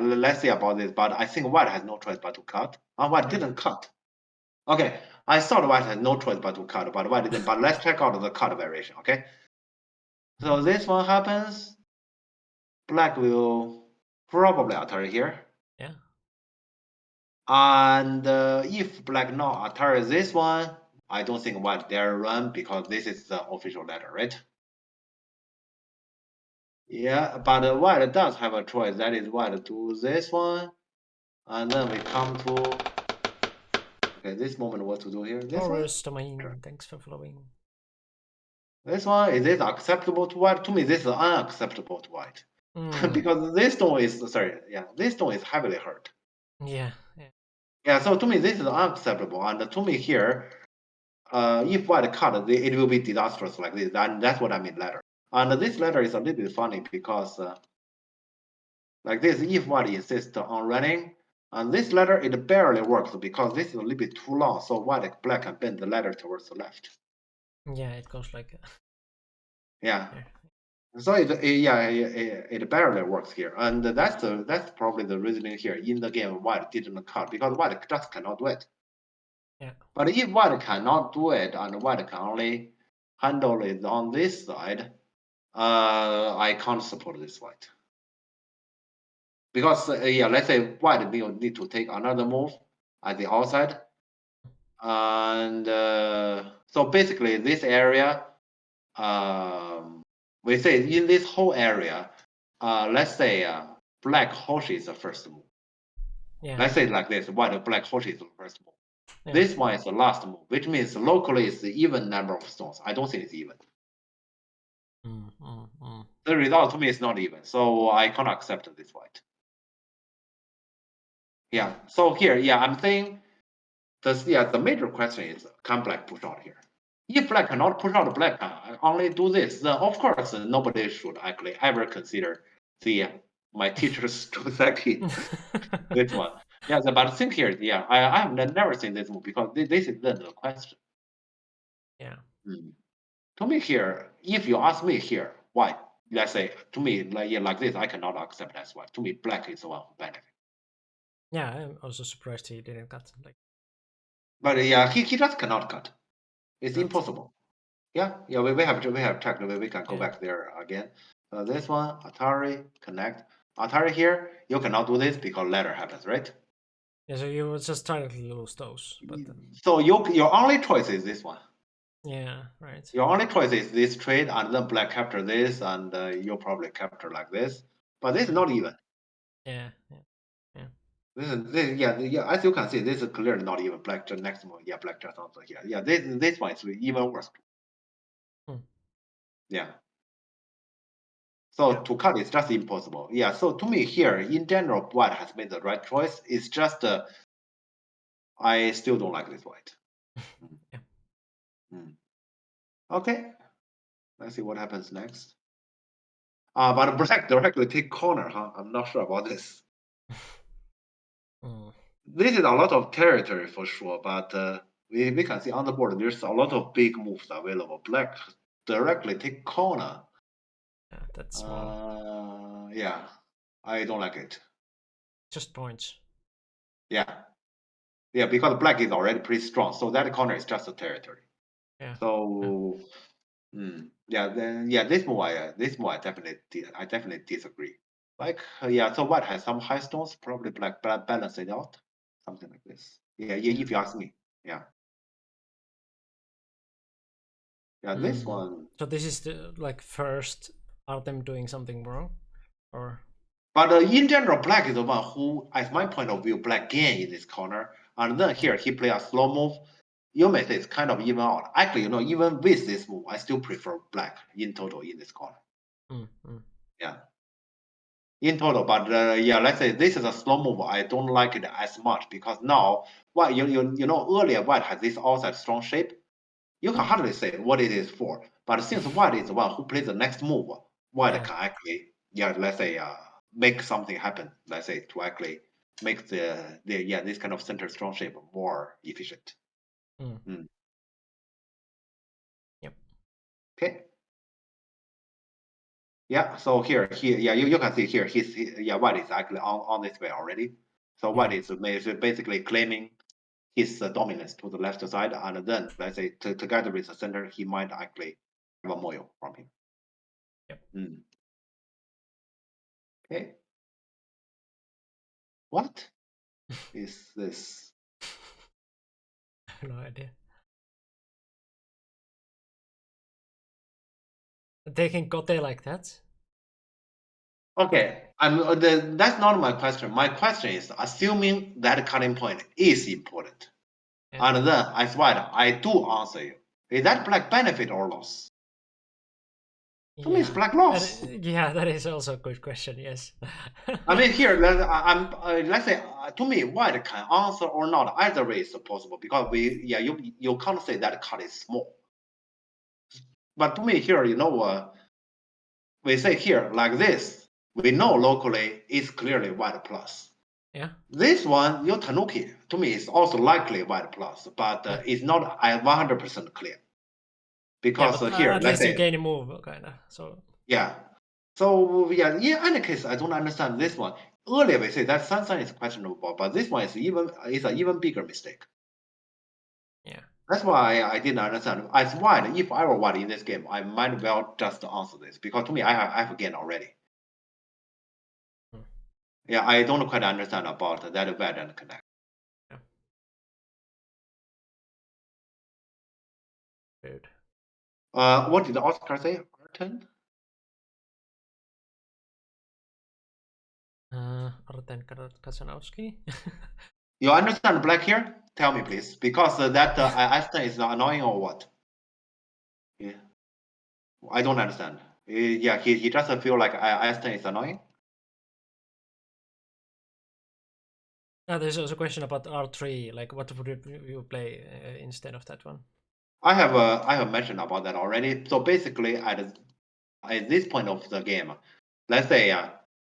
let's see about this. But I think white has no choice but to cut. White didn't cut. Okay, I thought white had no choice but to cut, but white didn't. But let's check out the cut variation. Okay, so this one happens. Black will probably alter here.
Yeah.
And if black not alter this one, I don't think white dare run because this is the official letter, right? Yeah, but white does have a choice. That is white do this one, and then we come to this moment. What to do here? This
Horus Domain, thanks for following.
This one is this acceptable to white? To me, this is unacceptable to white because this stone is this stone is heavily hurt. Yeah. So to me, this is unacceptable, and to me here, if white cut, it will be disastrous like this, and that's what I mean later. And this letter is a little bit funny because, like this, if white insists on running, and this letter, it barely works because this is a little bit too long, so black can bend the letter towards the left.
Yeah, it goes like.
Yeah. So it barely works here, and that's probably the reasoning here. In the game, white didn't cut because white just cannot do it.
Yeah.
But if white cannot do it, and white can only handle it on this side, I can't support this white. Because let's say white will need to take another move at the outside, and so basically this area, we say in this whole area, let's say black Hoshi is the first move.
Yeah.
Let's say like this: white black Hoshi is the first move. Yeah. This one is the last move, which means locally it's the even number of stones. I don't think it's even. The result to me is not even, so I can't accept this white. Yeah, so here, yeah, I'm saying the major question is, can black push out here? If black cannot push out black, only do this, then of course nobody should actually ever consider my teacher's Joseki this one. Yeah, but think here, yeah, I have never seen this move because this is the question.
Yeah.
To me here, if you ask me here, why? Let's say to me, like this, I cannot accept as well. To me, black is the one who benefit.
Yeah, I'm also surprised he didn't cut. Like,
but yeah, he just cannot cut. It's
Not.
impossible. Yeah, we have checked. We can go back there again. This one, Atari connect. Atari here, you cannot do this because ladder happens, right?
Yeah, so you were just trying to lose those, but
So your only choice is this one.
yeah, right.
Your only choice is this trade, and then black capture this, and you'll probably capture like this. But this is not even.
Yeah.
This, yeah. As you can see, this is clearly not even black. The next one, yeah, black just also here. Yeah, this one is even worse. Yeah. So to cut is just impossible. Yeah. So to me here, in general, white has made the right choice. It's just I still don't like this white. Okay. Let's see what happens next. But black directly take corner, huh? I'm not sure about this. This is a lot of territory for sure, but we can see on the board there's a lot of big moves available. Black directly take corner.
Yeah, that's small.
Yeah, I don't like it.
Just points.
Yeah, because black is already pretty strong, so that corner is just a territory.
Yeah.
So, this move I definitely disagree. Like, so white has some high stones, probably black balance it out, something like this. Yeah, if you ask me, yeah. Yeah, this one.
So this is the first. Are them doing something wrong, or?
But in general, black is the one who, as my point of view, black gain in this corner, and then here he play a slow move. You may say it's kind of even out. Actually, even with this move, I still prefer black in total in this corner. Yeah, in total. But let's say this is a slow move. I don't like it as much because now, white, earlier white had this outside strong shape. You can hardly say what it is for. But since white is the one who plays the next move, white can actually, let's say, make something happen. Let's say to actually make this kind of center strong shape more efficient.
Yep.
Okay. Yeah. So here, you can see here, white is actually on this way already. So white is basically claiming his dominance to the left side, and then let's say together with the center, he might actually have a moil from him.
Yep.
Okay. What is this?
I have no idea. Taking Kote like that?
Okay, that's not my question. My question is, assuming that cutting point is important, and then as white, I do answer you. Is that black benefit or loss? To me, it's black loss.
That is also a good question. Yes.
I mean, here, let's say, to me, white can answer or not. Either way is possible because you can't say that cut is small. But to me, here, we say here like this. We know locally it's clearly white plus.
Yeah.
This one, your Tanuki, to me, is also likely white plus, but it's not 100% clear. Because here,
at
let's
least
say,
you gain a move, kind of. So.
Yeah. So in any case, I don't understand this one. Earlier we say that Sansan is questionable, but this one is an even bigger mistake.
Yeah.
That's why I didn't understand. As white, if I were white in this game, I might well just answer this because to me, I have gained already. Yeah, I don't quite understand about that wed and connect.
Good.
What did Oscar say? Arten?
Arten Kazanowski.
You understand black here? Tell me, please, because that Aston is annoying or what? Yeah, I don't understand. Yeah, he doesn't feel like S10 is annoying.
There's also a question about R3. Like, what would you play instead of that one?
I have mentioned about that already. So basically, at this point of the game, let's say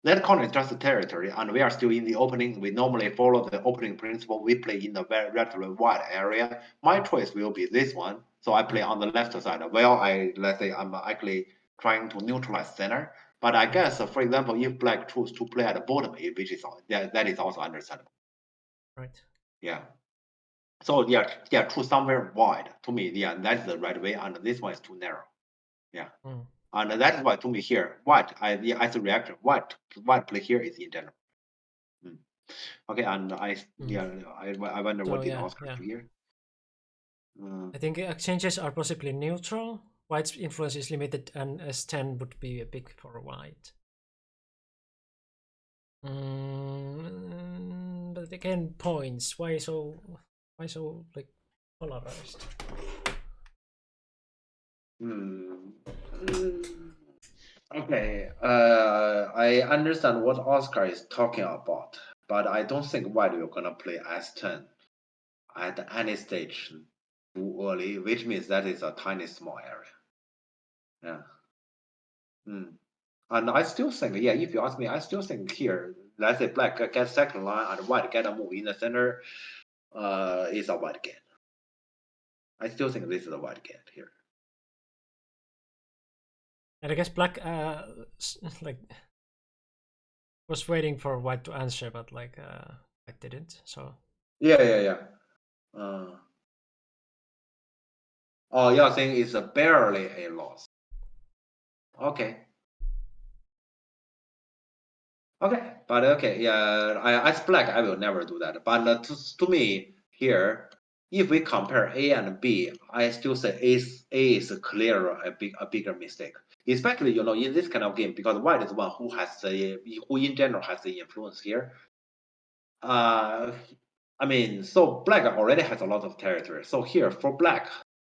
that corner is just a territory, and we are still in the opening. We normally follow the opening principle. We play in the very relatively wide area. My choice will be this one. So I play on the left side. Well, let's say I'm actually trying to neutralize center. But I guess, for example, if black choose to play at the bottom, which is that is also understandable.
Right.
Yeah. So yeah, choose somewhere wide. To me, yeah, that's the right way, and this one is too narrow. Yeah. And that is why to me here, as a reactor, what play here is in general. Okay, and I wonder
So,
what did
yeah,
Oscar
yeah.
do here.
I think exchanges are possibly neutral. White's influence is limited, and S10 would be a big for white. But again, points. Why so like polarized?
Okay, I understand what Oscar is talking about, but I don't think white will gonna play S10 at any stage too early, which means that is a tiny small area. Yeah. And I still think, yeah, if you ask me, I still think here, let's say black get second line and white get a move in the center, is a white get. I still think this is a white get here.
And I guess black like was waiting for white to answer, but like I didn't. So
Yeah. Oh, you're saying it's barely a loss. Okay. Okay, but okay, yeah, as black, I will never do that. But to me here, if we compare A and B, I still say A is clearer a bigger mistake, especially in this kind of game because white is one who in general has the influence here. I mean, so black already has a lot of territory. So here for black,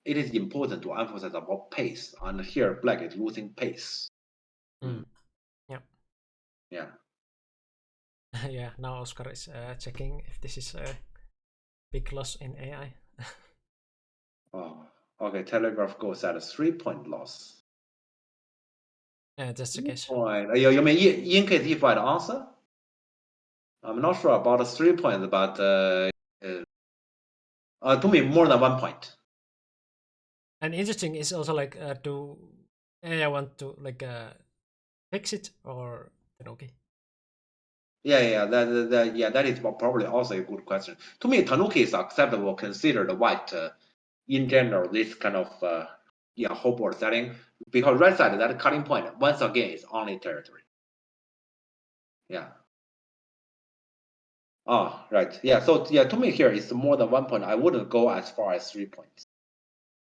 it is important to emphasize about pace, and here black is losing pace.
yeah.
Yeah.
Yeah, now Oscar is checking if this is a big loss in AI.
Oh, okay. Telegraph goes at a 3-point loss.
Just a guess.
You mean in case if I answer? I'm not sure about the 3 points, but to me more than 1 point.
And interesting is also like, do AI want to like fix it or okay?
Yeah. That is probably also a good question. To me, Tanuki is acceptable, considered white in general. This kind of whole board setting because red side that cutting point once again is only territory. Yeah. Oh, right. Yeah. So yeah, to me here it's more than 1 point. I wouldn't go as far as 3 points.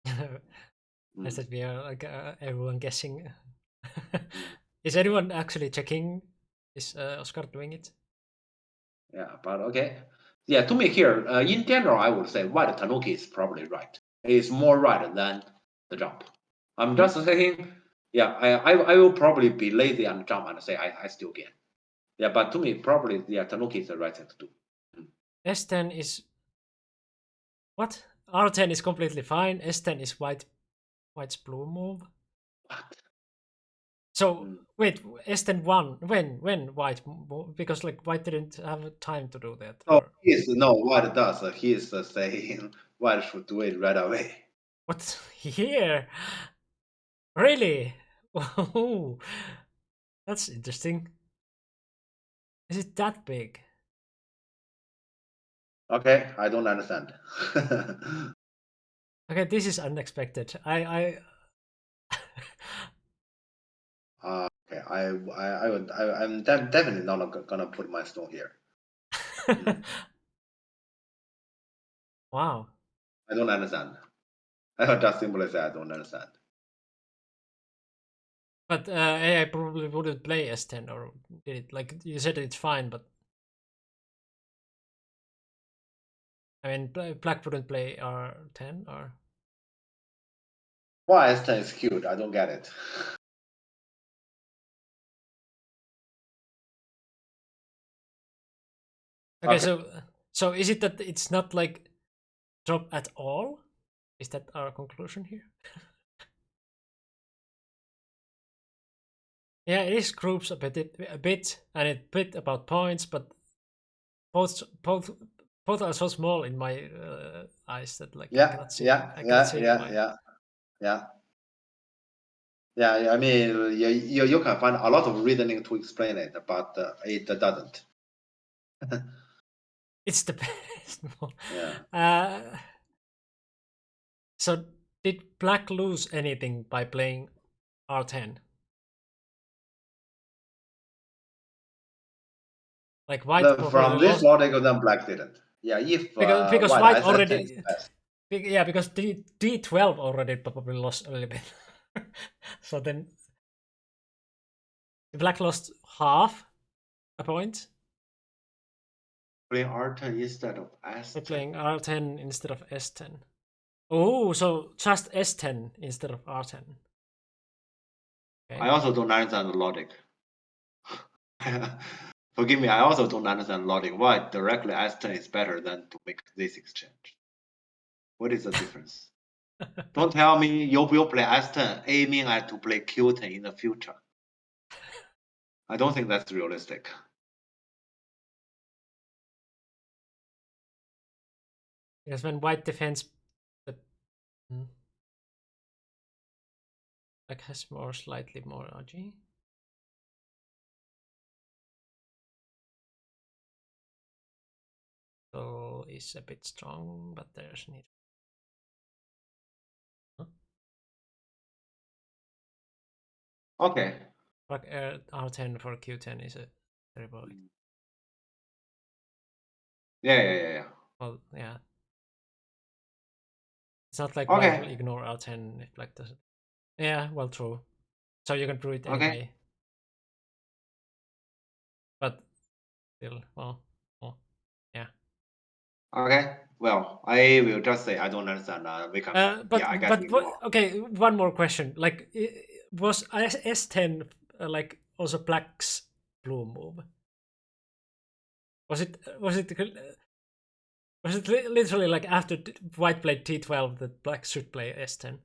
I said we are like everyone guessing. Is anyone actually checking? Is Oscar doing it?
Yeah, but okay. Yeah, to me here, in general, I would say white Tanuki is probably right. It's more right than the jump. I'm just saying, yeah, I will probably be lazy on jump and say I still get. Yeah, but to me, probably, yeah, Tanuki is the right thing to do.
S10 is what? R10 is completely fine. S10 is white's blue move.
What?
So wait, S10 won when white because like white didn't have time to do that.
No,
Or
what does he is saying white should do it right away.
what's here? Really? Oh, that's interesting. Is it that big?
Okay, I don't understand.
Okay, this is unexpected. I
Okay, I'm definitely not gonna put my stone here.
Wow.
I don't understand. I would just simply say I don't understand.
But AI probably wouldn't play S10 or did it? Like you said, it's fine, but I mean, Black wouldn't play R10 or.
Why S10 is cute? I don't get it.
Okay,
Okay.
so is it that it's not like drop at all? Is that our conclusion here? Yeah, it is groups a bit, and it bit about points, but both are so small in my eyes that like I
Yeah,
cannot see.
yeah,
I cannot
yeah,
see
yeah,
why.
yeah, yeah. Yeah, I mean, you can find a lot of reasoning to explain it, but it doesn't.
It's the best.
Yeah.
So did Black lose anything by playing R10? Like White probably
From this
lost
logic, then Black didn't. Yeah, if
because
White
White
SS10 is
already
best.
yeah, because D12 already probably lost a little bit. So then Black lost half a point
Playing R10 instead of
by
S10.
playing R10 instead of S10. Oh, so just S10 instead of R10. Okay.
I also don't understand the logic. Forgive me, I also don't understand logic. Why directly S10 is better than to make this exchange? What is the difference? Don't tell me you will play S10 aiming at to play Q10 in the future. I don't think that's realistic.
Because when White defends, but Black has slightly more RG. So is a bit strong, but there's need. Huh?
Okay.
Like R10 for Q10 is a terrible.
Yeah.
Well, yeah. It's not like White will
Okay.
ignore R10 if Black doesn't. Yeah, well, true. So you can do it
Okay.
anyway. But still, well, yeah.
Okay. Well, I will just say I don't understand. We can. Yeah, I guess ignore.
Okay. One more question. Like, was S10 like also Black's blue move? Was it literally like after White played T12 that Black should play S10?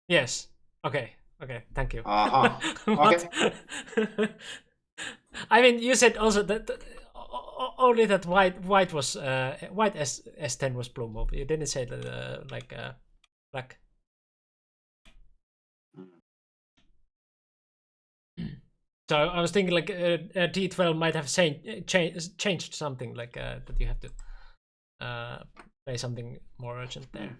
Yes. Okay. Okay. Thank you.
Okay.
I mean, you said also that only that White was White S10 was blue move. You didn't say that like Black. So I was thinking like D12 might have changed something like that you have to play something more urgent there.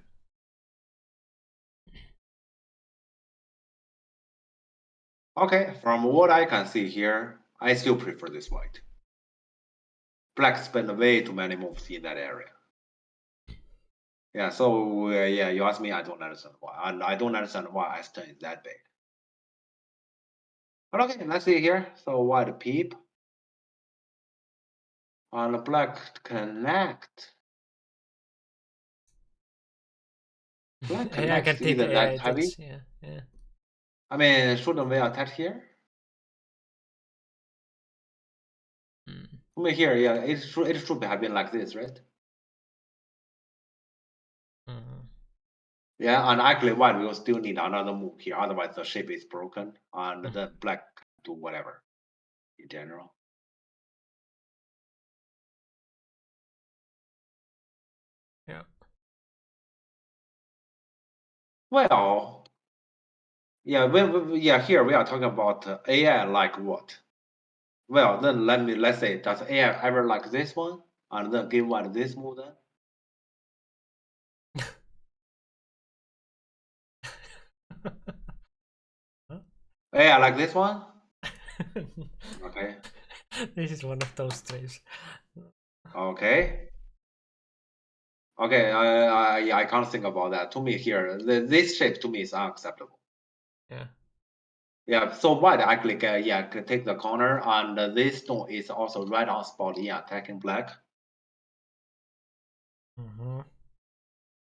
Okay. From what I can see here, I still prefer this White. Black spent way too many moves in that area. Yeah. So yeah, you ask me, I don't understand why, and I don't understand why S10 is that big. But okay, let's see here. So White peep. On the Black connect. Black
Yeah, I can
connect
think.
isn't
Yeah,
that heavy.
yeah.
I mean, shouldn't we attack here? I mean, here, yeah, it should have been like this, right? Yeah, and actually, White will still need another move here. Otherwise, the shape is broken, and then Black can do whatever in general.
Yeah.
Well, yeah, here we are talking about AI like what? Well, then let's say, does AI ever like this one, and then give White this move then? AI like this one? Okay.
This is one of those streams.
Okay. Okay, I can't think about that. To me here, this shape to me is unacceptable.
Yeah.
Yeah, so White actually can take the corner, and this stone is also right on spot, attacking Black.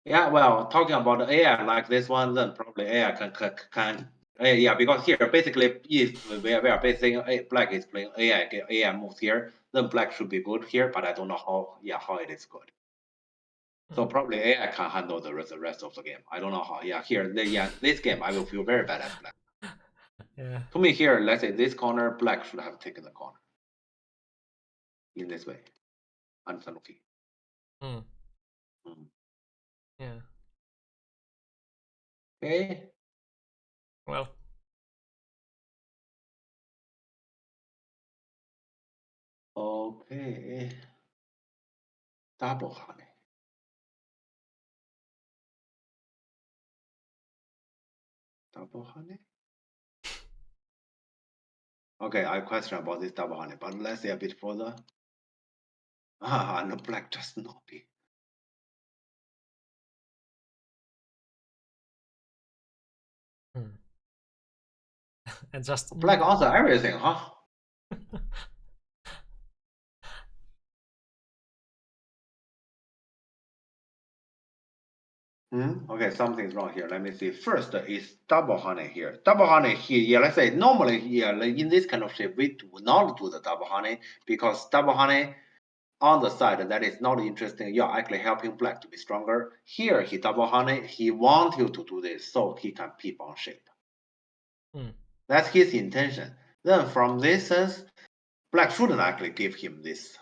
Yeah, well, talking about AI like this one, then probably AI can Yeah, because here basically if we are basing black is playing AI moves here, then black should be good here, but I don't know how it is good. So probably AI can handle the rest of the game. I don't know how. Yeah, here this game I will feel very bad at black.
Yeah.
To me here, let's say this corner, black should have taken the corner in this way. And Sanuki.
Yeah.
Okay.
Well.
Okay. Double honey. Double honey. Okay, I question about this double honey, but let's see a bit further. And black just not be.
And just
Black answer everything, huh? Okay, something's wrong here. Let me see. First is double honey here. Double honey here, yeah, let's say normally here in this kind of shape, we do not do the double honey because double honey on the side that is not interesting. You're actually helping black to be stronger. Here he double honey, he wants you to do this so he can peep on shape. That's his intention. Then from this sense, black shouldn't actually give him this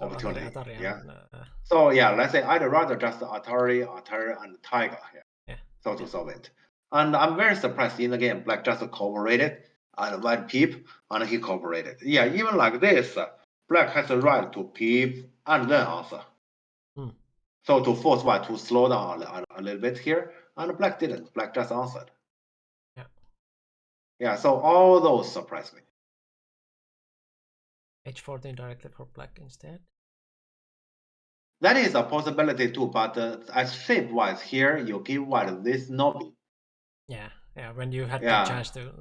opportunity. So yeah, let's say I'd rather just Atari, and Tiger here. So to solve it. And I'm very surprised in the game, black just cooperated and white peep, and he cooperated. Yeah, even like this, black has the right to peep and then answer. So to force white to slow down a little bit here, and black didn't. Black just answered. Yeah, so all those surprised me.
H14 directly for black instead.
That is a possibility too, but as shape-wise here, you give white this nobby.
Yeah, when you had the chance to,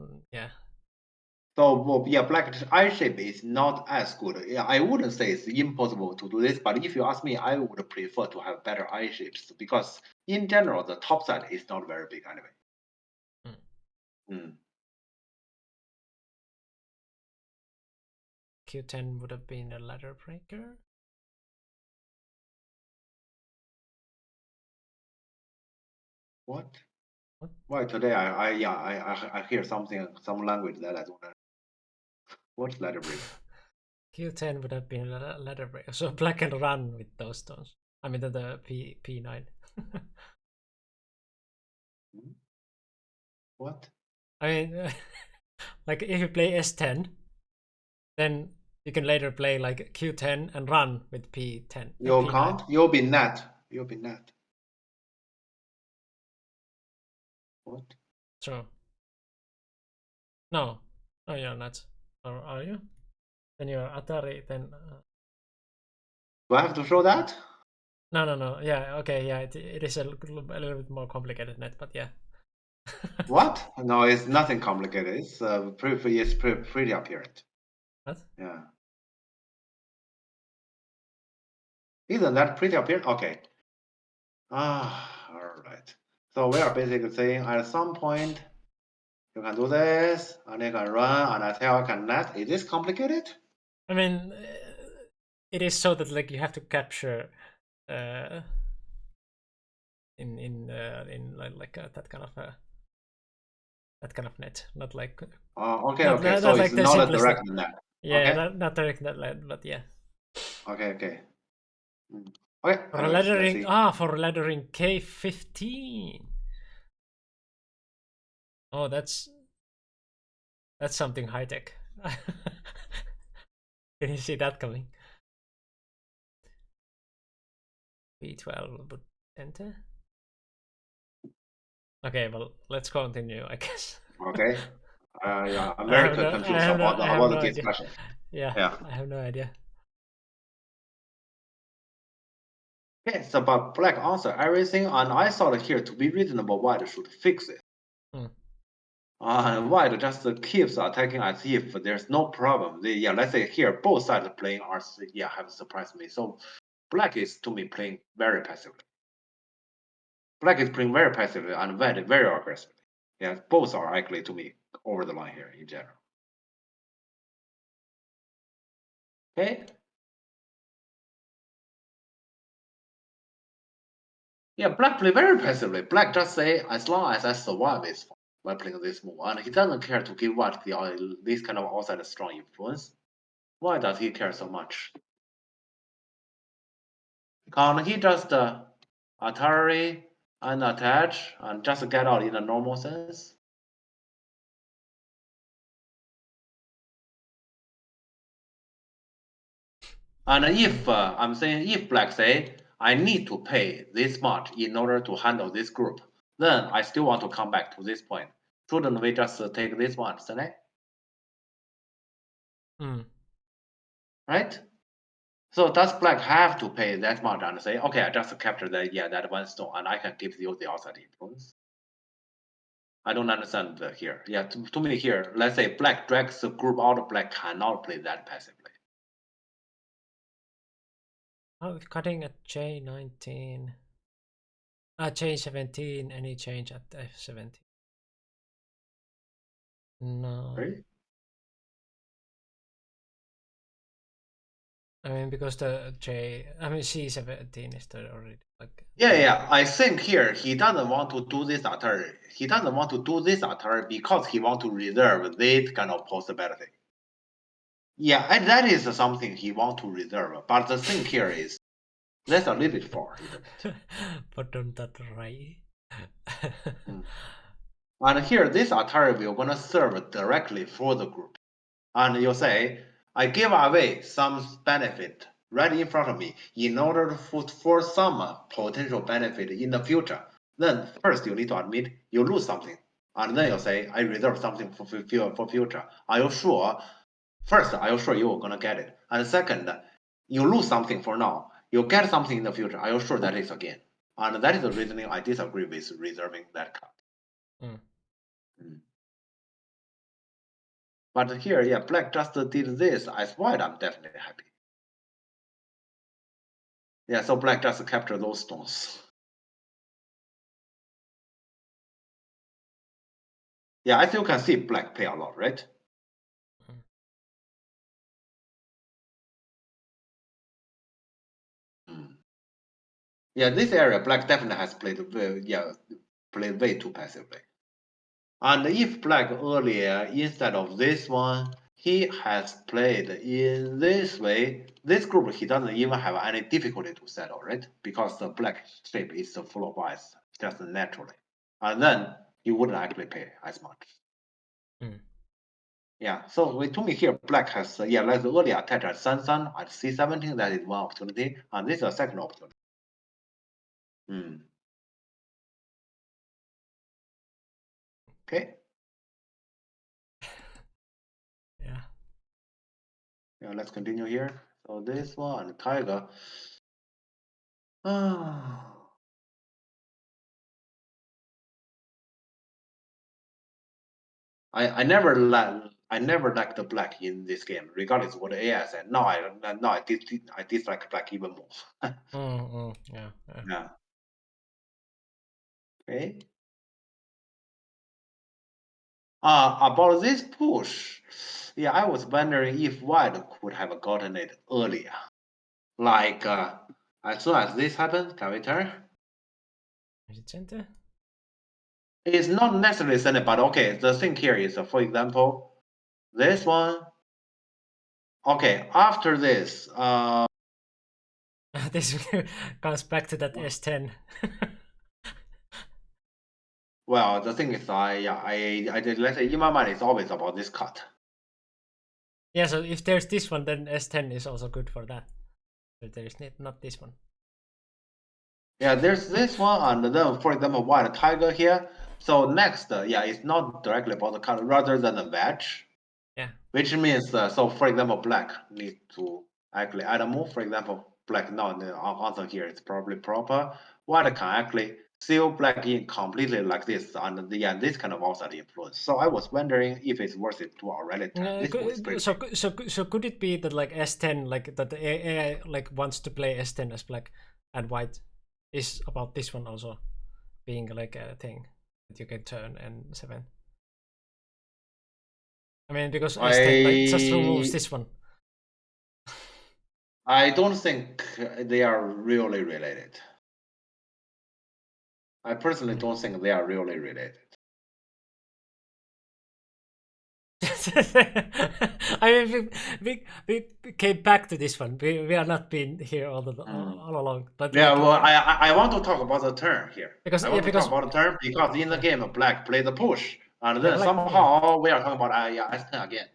So well, yeah, black eye shape is not as good. Yeah, I wouldn't say it's impossible to do this, but if you ask me, I would prefer to have better eye shapes because in general, the top side is not very big anyway.
Q10 would have been a ladder breaker.
What? Why today I hear something, some language that I don't know. What's ladder breaker?
Q10 would have been a ladder breaker. So black can run with those stones. I mean the P9.
What?
I mean, like if you play S10, then you can later play like Q10 and run with P10.
You can't. You'll be net. You'll be net. What?
True. No, you're not. Or are you? Then you're Atari. Then.
Do I have to show that?
No. Yeah. Okay. Yeah. It is a little bit more complicated net, but yeah.
What? No, it's nothing complicated. It's pretty apparent.
What?
Yeah. Isn't that pretty apparent? Okay. All right. So we are basically saying at some point you can do this, and you can run, and I tell you can net. Is this complicated?
I mean, it is so that like you have to capture in like that kind of net, not like.
Okay. So it's not a direct net.
Yeah,
okay.
not direct net, but yeah.
Okay. Okay.
For laddering, for laddering K15. Oh, that's something high tech. Can you see that coming? B12 would enter. Okay, well, let's continue, I guess.
Okay. Yeah, I'm very confused about the discussion.
Yeah, I have no idea.
Okay, so but black answer everything, and I thought here to be reasonable, white should fix it. White just keeps attacking as if there's no problem. Let's say here both sides playing are have surprised me. So black is to me playing very passively. Black is playing very passively and white very aggressively. Yeah, both are actually to me over the line here in general. Okay. Yeah, black play very passively. Black just say, as long as I survive is fine by playing this move, and he doesn't care to give white this kind of outside strong influence. Why does he care so much? Can't he just Atari and attach and just get out in a normal sense? And if I'm saying if black say I need to pay this much in order to handle this group, then I still want to come back to this point. Shouldn't we just take this one, Sene? Right? So does black have to pay that much and say, okay, I just captured that one stone and I can give you the outside influence? I don't understand here. Yeah, to me here, let's say black drags the group out, black cannot play that passively.
Oh, cutting at J19. J17, any change at F17? No.
Right?
I mean, because the C17 is there already. Like.
Yeah. I think here he doesn't want to do this attack. He doesn't want to do this attack because he wants to reserve this kind of possibility. Yeah, and that is something he wants to reserve. But the thing here is, that's a little bit far.
But don't that right?
And here, this attack will gonna serve directly for the group. And you say, I give away some benefit right in front of me in order for some potential benefit in the future. Then first you need to admit you lose something. And then you say, I reserve something for future. Are you sure? First, are you sure you're gonna get it? And second, you lose something for now. You get something in the future. Are you sure that is again? And that is the reasoning I disagree with reserving that card. But here, yeah, black just did this as white. I'm definitely happy. Yeah, so black just captured those stones. Yeah, I still can see black play a lot, right? Yeah, this area black definitely has played way too passively. And if black earlier instead of this one, he has played in this way, this group he doesn't even have any difficulty to settle, right? Because the black shape is full of ice just naturally. And then you wouldn't actually pay as much. Yeah, so to me here, black has, like earlier attack at Sun at C17, that is one opportunity, and this is a second opportunity. Okay. Yeah, let's continue here. So this one, tiger. I never liked the black in this game, regardless of what AI said. Now I dislike black even more. Yeah. Okay. About this push, yeah, I was wondering if white could have gotten it earlier. Like as soon as this happens, can we turn? It's not necessarily sent, but okay, the thing here is, for example, this one. Okay, after this,
this comes back to that S10.
Well, the thing is, let's say in my mind, it's always about this cut.
Yeah, so if there's this one, then S10 is also good for that. But there's not this one.
Yeah, there's this one, and then, for example, white tiger here. So next, it's not directly about the cut, rather than the match.
Yeah.
Which means, so for example, black needs to actually add a move. For example, black now the answer here is probably proper. White can actually seal black in completely like this, and this kind of outside influence. So I was wondering if it's worth it to already turn.
So could it be that like S10, like that the AI like wants to play S10 as black and white is about this one also being like a thing? that you can turn N7. I mean, because S10 like just removes this one.
I don't think they are really related. I personally don't think they are really related.
I mean, we came back to this one. We are not been here all along. But
Yeah,
like,
well, I want to talk about the turn here.
Because
I want to talk about the turn because in the game, Black played the push, and then somehow we are talking about S10 again.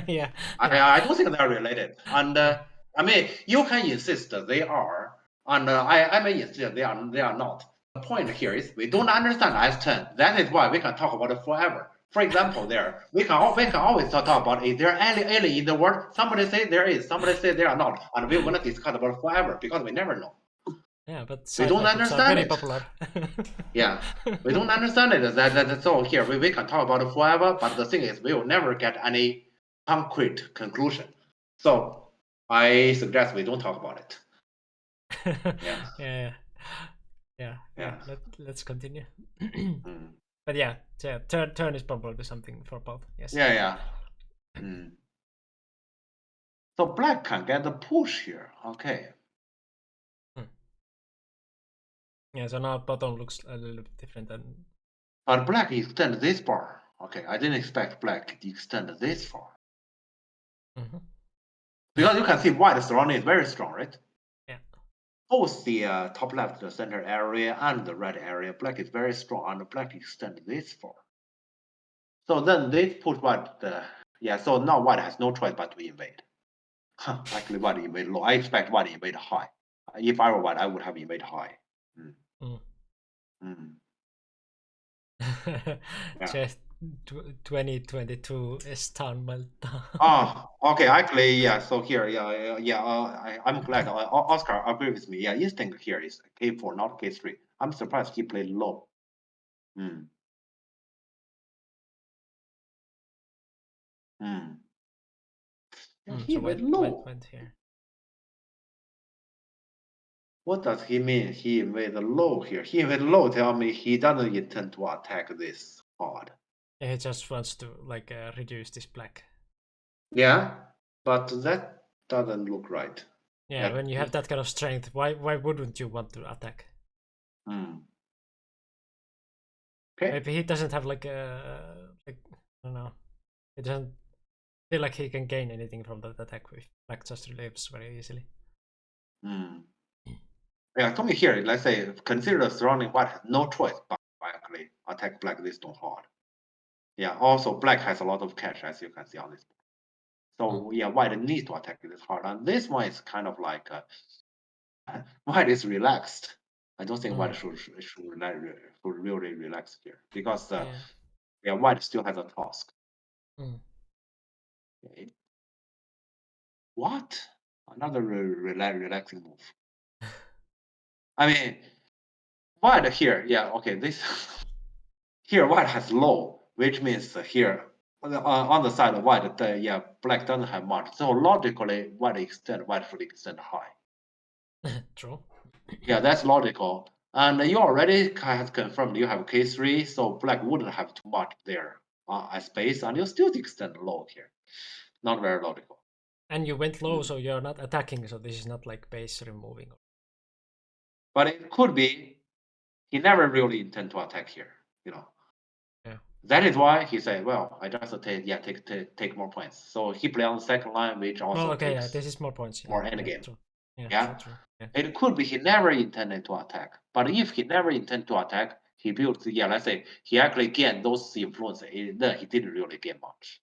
Yeah.
I don't think they are related. And I mean, you can insist that they are, and I may insist they are not. The point here is we don't understand S10. That is why we can talk about it forever. For example, there we can always talk about is there any alien in the world? Somebody say there is, somebody say there are not, and we're gonna discuss about it forever because we never know.
Yeah, but
we don't understand
very
it.
Popular.
Yeah, we don't understand it. That's all here. We can talk about it forever, but the thing is, we will never get any concrete conclusion. So I suggest we don't talk about it.
Yeah. Let's continue. But yeah, turn is probably something for both. Yes.
Yeah. So Black can get the push here. Okay.
Yeah. So now bottom looks a little bit different than.
But Black extend this far. Okay, I didn't expect Black to extend this far. Because you can see white surrounding is very strong, right?
Yeah.
Both the top left, the center area, and the red area, Black is very strong, and Black extend this far. So then this put white. So now white has no choice but to invade. Actually, white invade low. I expect white invade high. If I were white, I would have invade high.
Just 2022 is town meltdown.
Okay. Actually, yeah. So here, I'm glad Oscar agreed with me. Yeah, instinct here is K4, not K3. I'm surprised he played low. He went low.
Went here.
What does he mean? He went low here. He went low. Tell me he doesn't intend to attack this hard.
Yeah, he just wants to like reduce this Black.
Yeah, but that doesn't look right.
Yeah, when you have that kind of strength, why wouldn't you want to attack?
Okay.
Maybe he doesn't have like I don't know. He doesn't feel like he can gain anything from that attack if Black just lives very easily.
Yeah, come here. Let's say consider the surrounding white has no choice but actually attack Black this too hard. Yeah. Also, Black has a lot of cash, as you can see on this. So yeah, white needs to attack this hard, and this one is kind of like white is relaxed. I don't think white should really relax here because white still has a task. Okay. What? Another relaxing move. I mean, white here, okay, this here white has low, which means here on the side of white, Black doesn't have much. So logically, white should extend high.
True.
Yeah, that's logical. And you already have confirmed you have K3, so Black wouldn't have too much there as space, and you still extend low here. Not very logical.
And you went low, so you're not attacking, so this is not like base removing.
But it could be he never really intend to attack here, Yeah. That is why he said, well, I just take more points. So he play on the second line, which also takes
this is more points.
More endgame.
True.
True. It could be he never intended to attack. But if he never intended to attack, he built, let's say he actually gained those influences, then he didn't really gain much.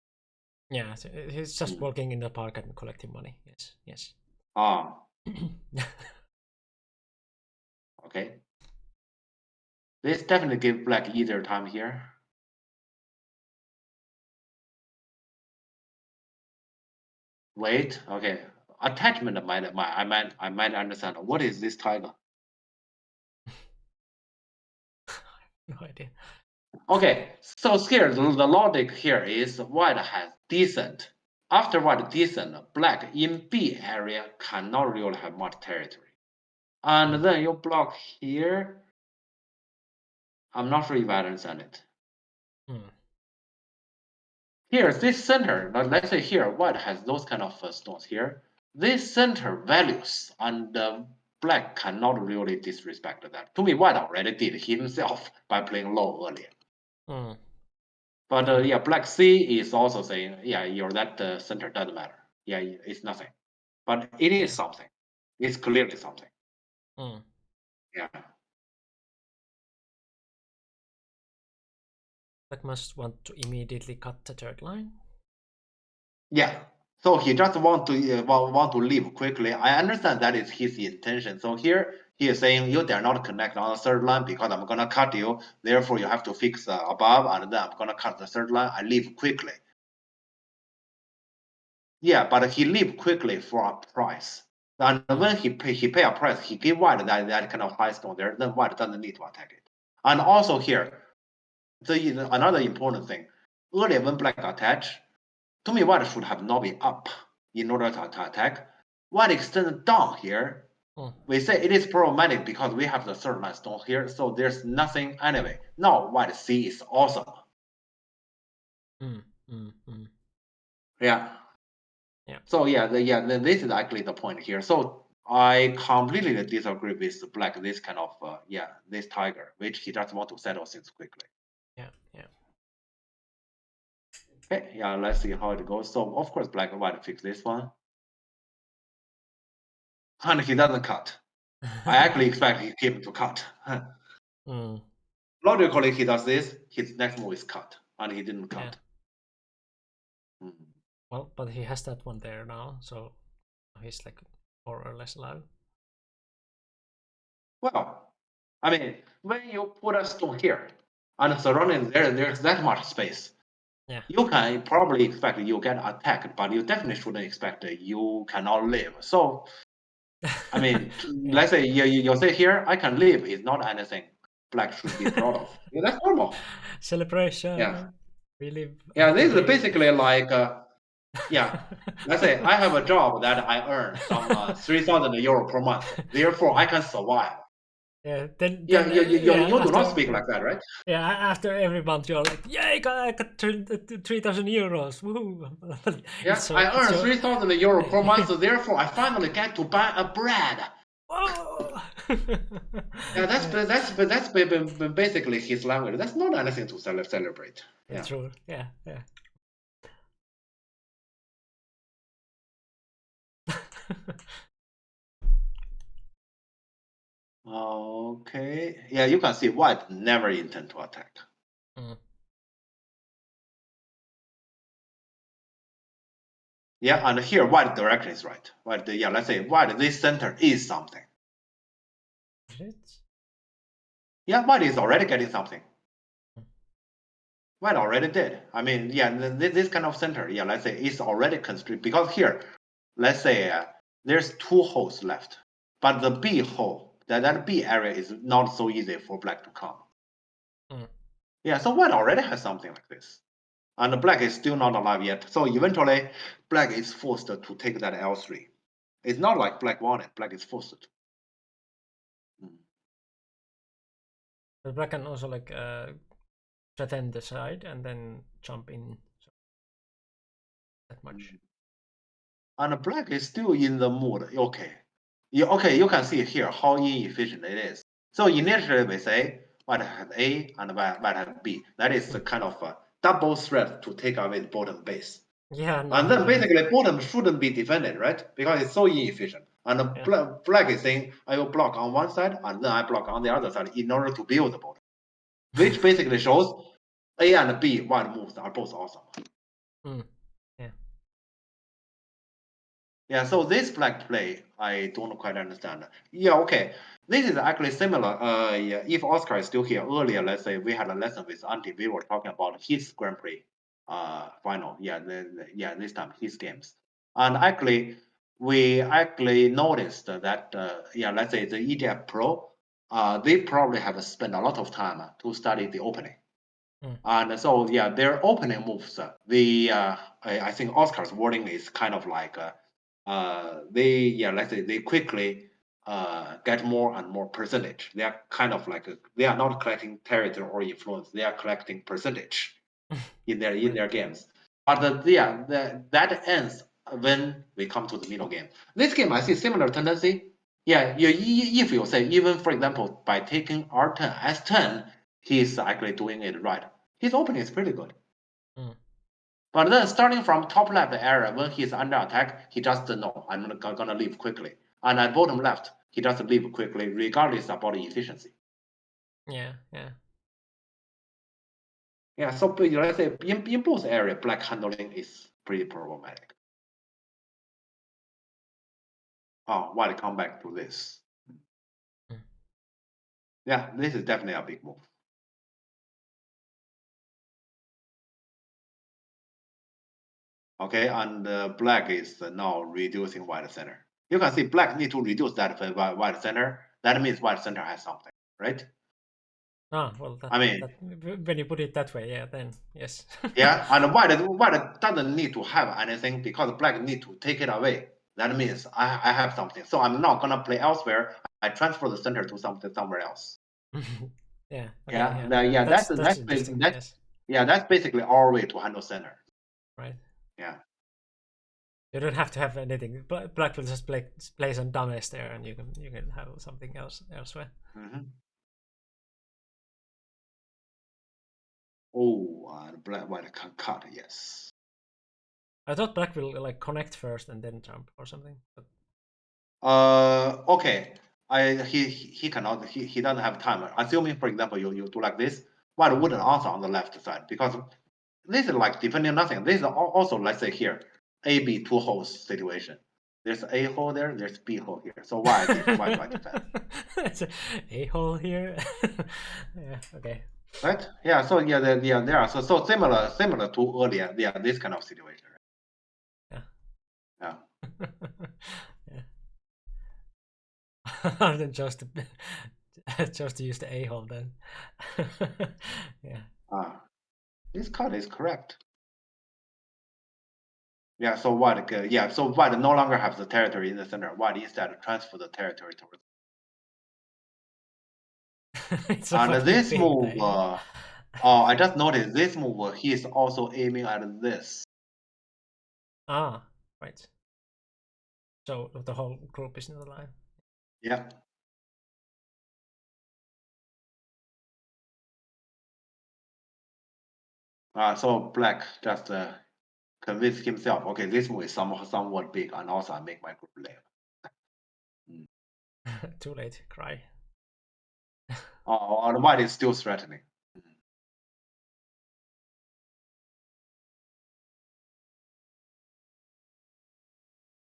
Yeah, so he's just working in the park and collecting money. Yes.
Okay. This definitely give Black easier time here. Wait, okay. Attachment I might understand. What is this tiger?
No idea.
Okay, so here the logic here is white has decent. After white decent, Black in B area cannot really have much territory. And then you block here. I'm not sure if I understand it.
Hmm.
Here, this center, let's say here, white has those kind of stones here. This center values and black cannot really disrespect that. To me, white already did himself by playing low earlier.
Hmm.
But
Yeah.
yeah, black C is also saying, yeah, your that center doesn't matter. Yeah, it's nothing. But it is
Yeah.
something. It's clearly something.
Hmm.
Yeah.
Black must want to immediately cut the third line.
Yeah. So he just want to leave quickly. I understand that is his intention. So here he is saying you dare not connect on the third line because I'm gonna cut you. Therefore, you have to fix above, and then I'm gonna cut the third line. I leave quickly. Yeah, but he leave quickly for a price. And when he pay a price, he give white that kind of high stone there. Then white doesn't need to attack it. And also here, another important thing. Earlier when black attach, to me, white should have not been up in order to attack. White extended down here. We say it is problematic because we have the third line stone here, so there's nothing anyway. Now white C is awesome. Yeah.
Yeah.
So yeah, this is actually the point here. So I completely disagree with black. This kind of this tiger, which he just want to settle things quickly.
Yeah. Yeah.
Okay, yeah, let's see how it goes. So of course, black and white fix this one, and he doesn't cut. I actually expect him to cut. Logically, he does this. His next move is cut, and he didn't cut.
Yeah. Well, but he has that one there now, so he's like more or less alive.
Well, I mean, when you put a stone here and surrounding there's that much space.
Yeah.
You can probably expect you get attacked, but you definitely shouldn't expect you cannot live. So, I mean, let's say you say here, I can live is not anything black should be proud of. Yeah, that's normal.
Celebration.
Yeah.
We live.
Yeah, this is basically like, yeah. Let's say I have a job that I earn some 3,000 euro per month. Therefore, I can survive.
Yeah, then
You do
after,
not speak like that, right?
Yeah, after every month you're like, yay, I got 3,000 euros. Woohoo!
Yeah, I earn 3,000 euro per month, so therefore I finally get to buy a bread.
Whoa!
Yeah, that's basically his language. That's not anything to celebrate.
That's true. Yeah, yeah.
Okay. Yeah, you can see white never intend to attack. Yeah, and here white direction is right. White, yeah, let's say white this center is something. Yeah, white is already getting something. White already did. I mean, yeah, this kind of center, yeah, let's say it's already constricted because here, let's say there's 2 holes left, but the B hole, that B area is not so easy for black to come. Yeah, so white already has something like this. And black is still not alive yet. So eventually, black is forced to take that L3. It's not like black wanted. Black is forced to.
But black can also like threaten the side and then jump in. That much.
And black is still in the mood. Okay. You can see here how inefficient it is. So initially we say white has A and white has B. That is the kind of a double threat to take away the bottom base.
Yeah. No,
and then basically bottom shouldn't be defended, right? Because it's so inefficient. And black is saying, I will block on one side and then I block on the other side in order to build the bottom. Which basically shows A and B white moves are both awesome. Yeah, so this black play, I don't quite understand. Yeah, okay. This is actually similar. Yeah, if Oscar is still here earlier, let's say we had a lesson with Auntie, we were talking about his Grand Prix final. Yeah, this time his games. And actually, we actually noticed that, yeah, let's say the EDF Pro, they probably have spent a lot of time to study the opening. And so, yeah, their opening moves, I think Oscar's wording is kind of like, let's say they quickly get more and more percentage. They are kind of like they are not collecting territory or influence. They are collecting percentage in their games. But that ends when we come to the middle game. This game, I see similar tendency. Yeah, if you say, even for example, by taking R10, S10, he's actually doing it right. His opening is pretty good. But then starting from top left area, when he's under attack, he just no, I'm gonna leave quickly. And at bottom left, he just leave quickly, regardless about the efficiency.
Yeah.
Yeah, so let's say in both areas, black handling is pretty problematic. Oh, while come back to this. Yeah, this is definitely a big move. Okay, and black is now reducing white center. You can see black need to reduce that white center. That means white center has something, right?
Ah, well,
I mean,
when you put it that way, yeah, then yes.
yeah, and white doesn't need to have anything because black need to take it away. That means I have something, so I'm not gonna play elsewhere. I transfer the center to somewhere else.
Yeah. Okay,
yeah. That's
interesting. Yes.
Yeah, that's basically our way to handle center.
Right.
Yeah.
You don't have to have anything. Black will just play some dummies there, and you can have something else elsewhere.
Oh, black white can cut. Yes.
I thought black will like connect first and then jump or something. But...
Okay. He cannot. He doesn't have time. Assuming, for example, you do like this, white wouldn't answer on the left side because this is like defending nothing. This is also, let's say here, A, B, two holes situation. There's A hole there, there's B hole here. So why defend?
It's A hole here. Yeah, okay.
Right? Yeah, so there are so similar to earlier, this kind of situation.
Yeah.
Yeah.
Yeah. Then just to use the A hole then. Yeah.
This card is correct. Yeah, so white no longer has the territory in the center. White instead transfer the territory towards. And this move, I just noticed this move. He is also aiming at this.
Ah, right. So the whole group is in the line.
Yeah. So black just convinced himself. Okay, this move is somewhat big, and also I make my group live.
Too late, cry.
And white is still threatening.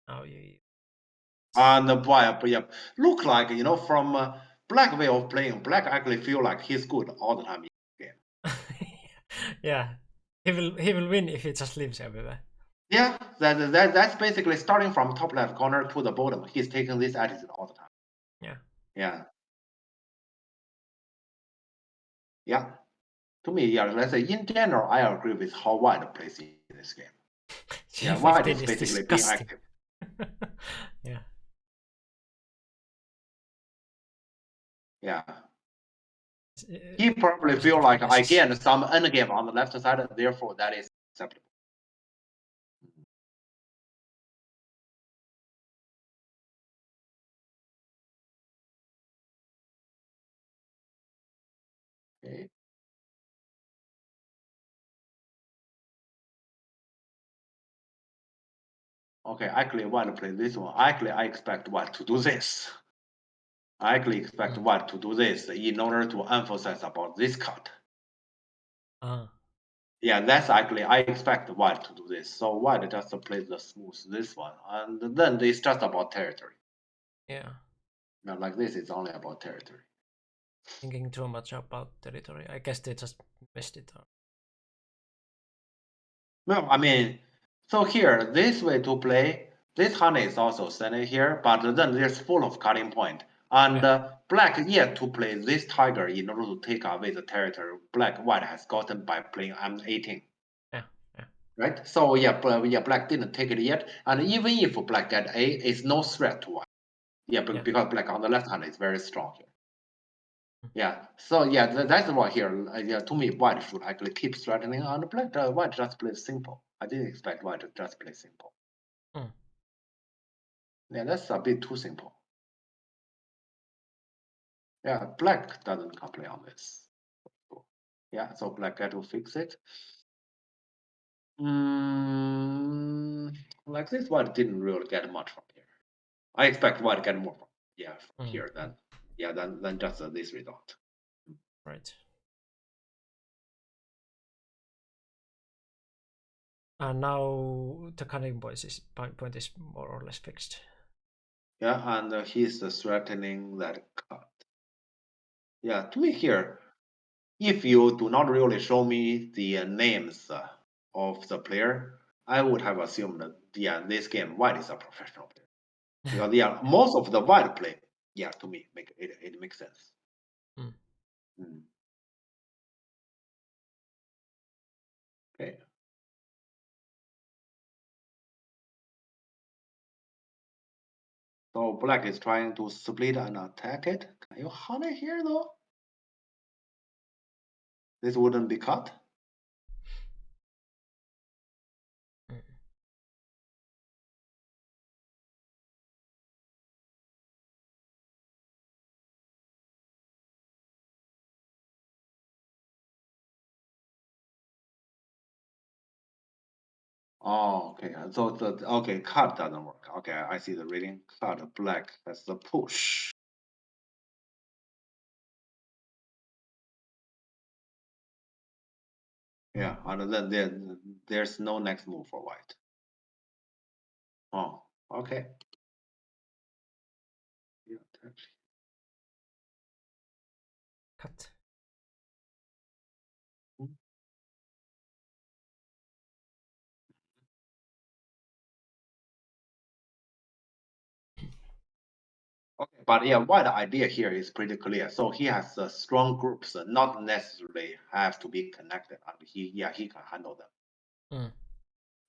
Oh, you.
And yeah, look like from black way of playing, black actually feel like he's good all the time in the game.
Yeah, he will win if he just lives everywhere.
Yeah, that's basically starting from top left corner to the bottom. He's taking this attitude all the time.
Yeah.
Yeah. Yeah. To me, yeah, let's say in general, I agree with how white plays in this game. Yeah, white is basically being active.
Yeah.
Yeah. He probably feel like I gained some endgame on the left side, therefore that is acceptable. Okay. Okay, actually, white play this one. Actually, I expect white to do this. I actually expect white to do this in order to emphasize about this cut. Yeah, that's actually, I expect white to do this. So white just plays the smooth this one, and then it's just about territory.
Yeah.
Now, like this, it's only about territory.
Thinking too much about territory. I guess they just missed it.
Well, I mean, so here, this way to play, this honey is also standing here, but then there's full of cutting point. And black yet to play this tiger in order to take away the territory white has gotten by playing M18.
Yeah.
Right? So yeah, black didn't take it yet. And even if black get A, it's no threat to white. Yeah,
Yeah.
because black on the left hand is very strong here.
Mm.
Yeah, so yeah, that's why here. Yeah, to me, white should actually keep threatening, and black white just plays simple. I didn't expect white to just play simple.
Mm.
Yeah, that's a bit too simple. Yeah, black doesn't complain on this. Yeah, so black got to fix it. Like this, white didn't really get much from here. I expect white to get more from here than just this result.
Right. And now the cunning point is more or less fixed.
Yeah, and he's threatening that cut. Yeah, to me here, if you do not really show me the names of the player, I would have assumed that this game white is a professional player because most of the white play to me it makes sense.
Mm.
Okay. So black is trying to split and attack it. Can you hunt it here though? This wouldn't be cut.
Mm.
Oh, okay. So the cut doesn't work. Okay, I see the reading. Cut black. That's the push. Yeah, and then there's no next move for white. Oh, okay. Yeah,
Cut.
Okay, but yeah, white idea here is pretty clear. So he has strong groups, not necessarily have to be connected, and he can handle them.
Mm.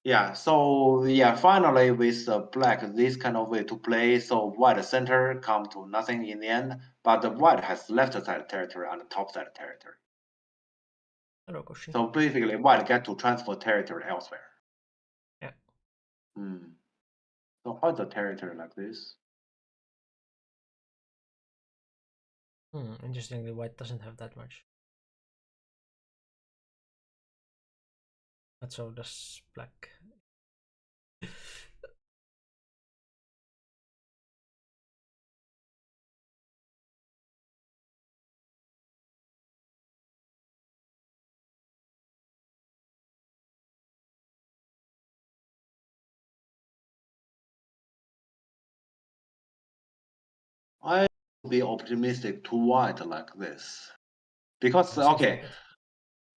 Yeah, so finally with black this kind of way to play, so white center come to nothing in the end, but the white has left side territory and top side territory.
Hello, Koshi.
So basically, white get to transfer territory elsewhere.
Yeah.
So how's the territory like this?
Interestingly, white doesn't have that much. But so does black.
I would be optimistic to white like this. Because
Seems like it.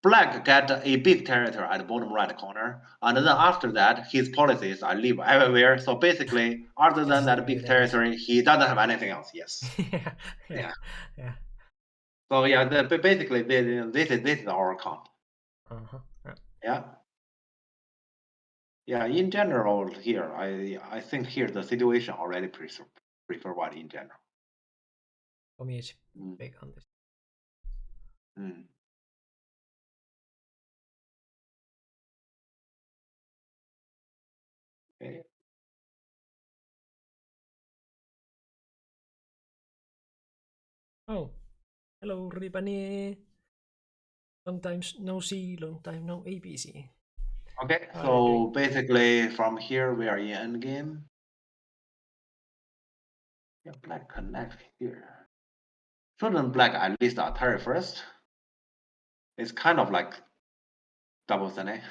black get a big territory at the bottom right corner, and then after that, his policies are live everywhere. So basically, other than that big territory, he doesn't have anything else. Yes.
Yeah.
So basically, this is our count.
Uh-huh.
Yeah. Yeah. In general, here I think here the situation already prefer white in general.
For me, it's big on this.
Okay.
Oh, hello, Ribani. Long time no see, long time no ABC.
Okay,
How are you
so
doing?
basically from here we are in endgame. Yeah, black connect here. Shouldn't black at least attack first? It's kind of like double Sene.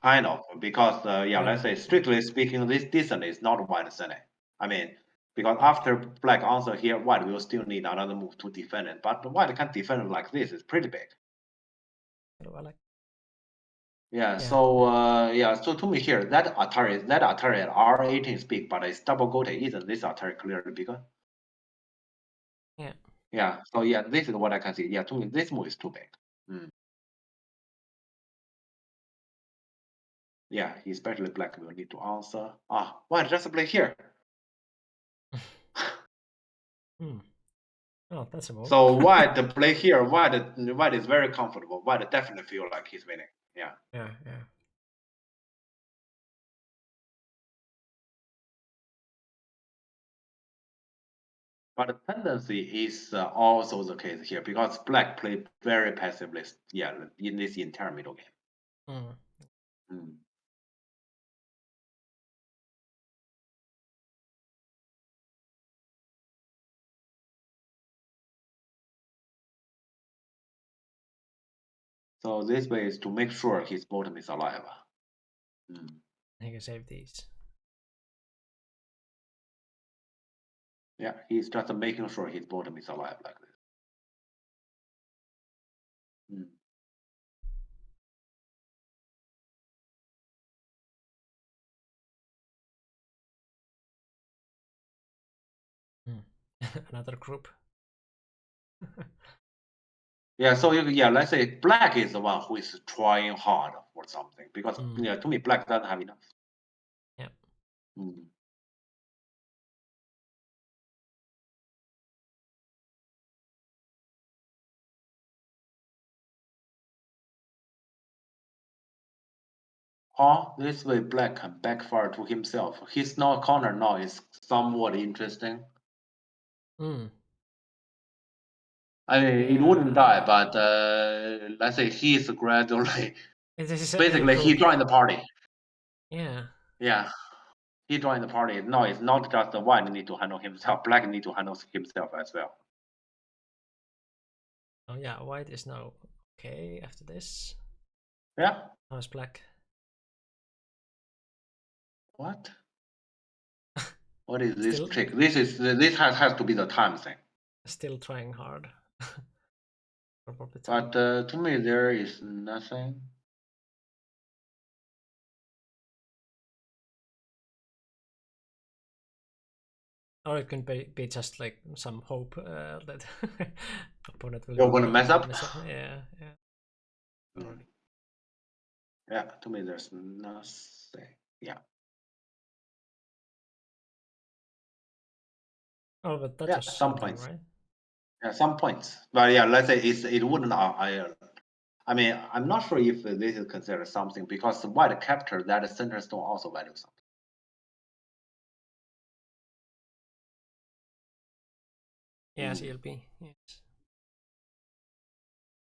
Kind of, because let's say strictly speaking, this distance is not white Sene. I mean, because after black answer here, white will still need another move to defend it. But white can't defend it like this. It's pretty big. Yeah, so so to me here, that Atari at R18 is big, but it's double goated. Isn't this Atari clearly bigger?
Yeah.
Yeah, so this is what I can see. Yeah, to me, this move is too big. Yeah, especially black will need to answer. Why just play here?
Oh, that's a move.
So white play here. White is very comfortable. White definitely feel like he's winning. Yeah.
Yeah, yeah.
But the tendency is also the case here because black play very passively. Yeah, in this entire middle game. Mm. So this way is to make sure his bottom is alive.
He can save these.
Yeah, he's just making sure his bottom is alive like this.
Another group.
Yeah, so let's say black is the one who is trying hard for something because to me black doesn't have enough.
Yeah.
This way black can backfire to himself. His now corner now is somewhat interesting. I mean, it wouldn't die, but let's say he is gradually. Basically, he joined the party.
Yeah.
Yeah, he joined the party. No, it's not just the white need to handle himself. Black need to handle himself as well.
Oh yeah, white is now okay after this.
Yeah.
Now it's black.
What? What is this trick? This has to be the time thing.
Still trying hard.
But to me, there is nothing.
Or it can be just like some hope that opponent will.
You're gonna mess up.
Yeah, yeah.
Yeah, to me, there's nothing. Yeah.
Oh, but that was
some points,
right?
Yeah, some points. But yeah, let's say it wouldn't. I mean, I'm not sure if this is considered something because the white capture that center stone also value something.
Yeah, CLB. Yes.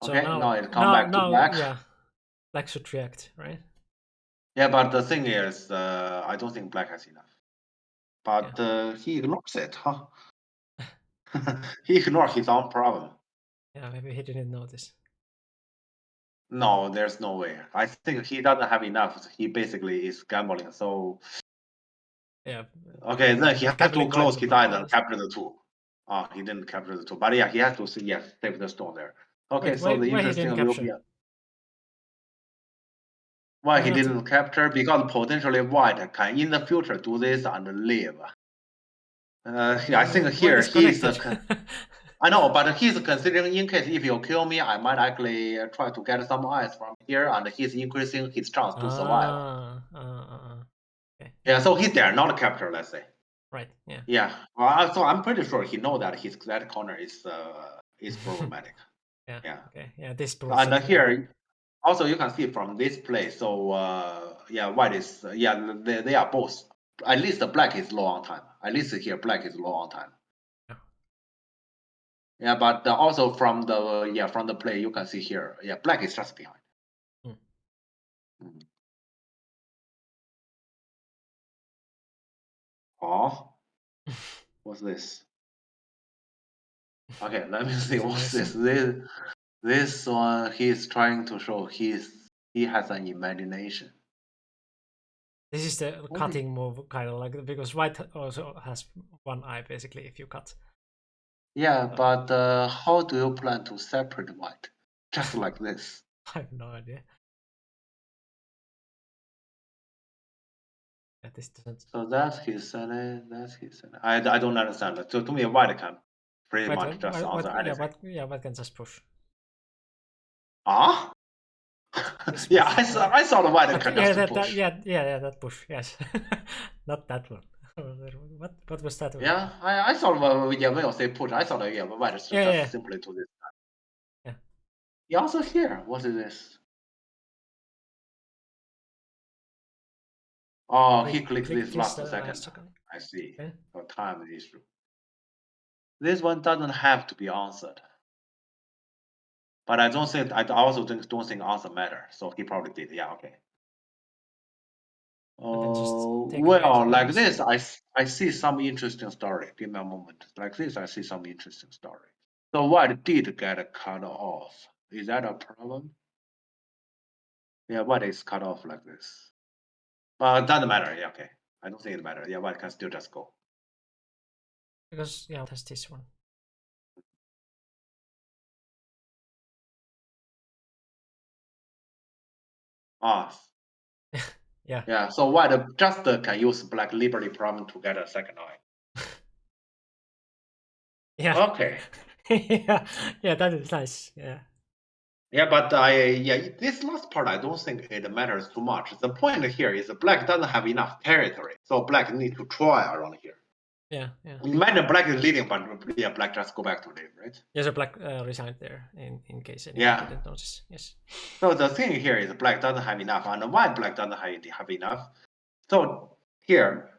Okay,
so
now it come back to black.
Yeah, black should react, right?
Yeah, but the thing is, I don't think black has enough. But he ignores it, huh? He ignored his own problem.
Yeah, maybe he didn't notice.
No, there's no way. I think he doesn't have enough. He basically is gambling. So
yeah.
Okay, then he has to close his eyes and capture the two. He didn't capture the two, but yeah, he has to see. Yes, save the stone there. Okay,
Wait,
so the interesting will be why he didn't capture because potentially white can in the future do this and live. I think here he's. I know, but he's considering in case if you kill me, I might actually try to get some eyes from here, and he's increasing his chance to survive.
Okay.
Yeah, so he dare not capture, let's say.
Right. Yeah.
Yeah. Well, so I'm pretty sure he know that that corner is problematic.
Yeah.
Yeah.
Okay. Yeah. This.
And here, also you can see from this play. So yeah, white is they are both. At least the black is low on time. At least here black is low on time. Yeah, but also from the play you can see here, black is just behind. Oh, what's this? Okay, let me see. What's this? This one he's trying to show he has an imagination.
This is the cutting move, kind of like, because white also has one eye basically if you cut.
Yeah, but how do you plan to separate white? Just like this?
I have no idea. Yeah, this doesn't.
So that's his Senate. That's his Senate. I don't understand. So to me, white can pretty much just answer anything.
White can just push.
Ah. Yeah, I saw the white can just push.
Yeah, that push. Yes, not that one. What was that?
Yeah, I thought when you say push, I thought white is
Yeah,
just
yeah.
simply to this.
Yeah.
Yeah, also here, what is this? Oh, he clicked this last second. I see.
Okay.
So time issue. This one doesn't have to be answered. But I don't think, I also don't think answer matter. So he probably did. Yeah, okay.
And then just take away
Well,
some
like
others.
this, I see some interesting story. Give me a moment. Like this, I see some interesting story. So white did get cut off. Is that a problem? Yeah, white is cut off like this. It doesn't matter. Yeah, okay. I don't think it matters. Yeah, white can still just go.
Because yeah, that's this one.
Ah,
Yeah.
yeah. So white just can use black liberty problem to get a second eye.
Yeah.
Okay.
yeah, that is nice. Yeah.
Yeah, but this last part I don't think it matters too much. The point here is black doesn't have enough territory, so black need to try around here.
Yeah.
Imagine black is leading, but yeah, black just go back to lead, right?
Yeah, so black resigned there in case anyone
Yeah.
didn't notice. Yes.
So the thing here is black doesn't have enough, and why black doesn't have enough? So here,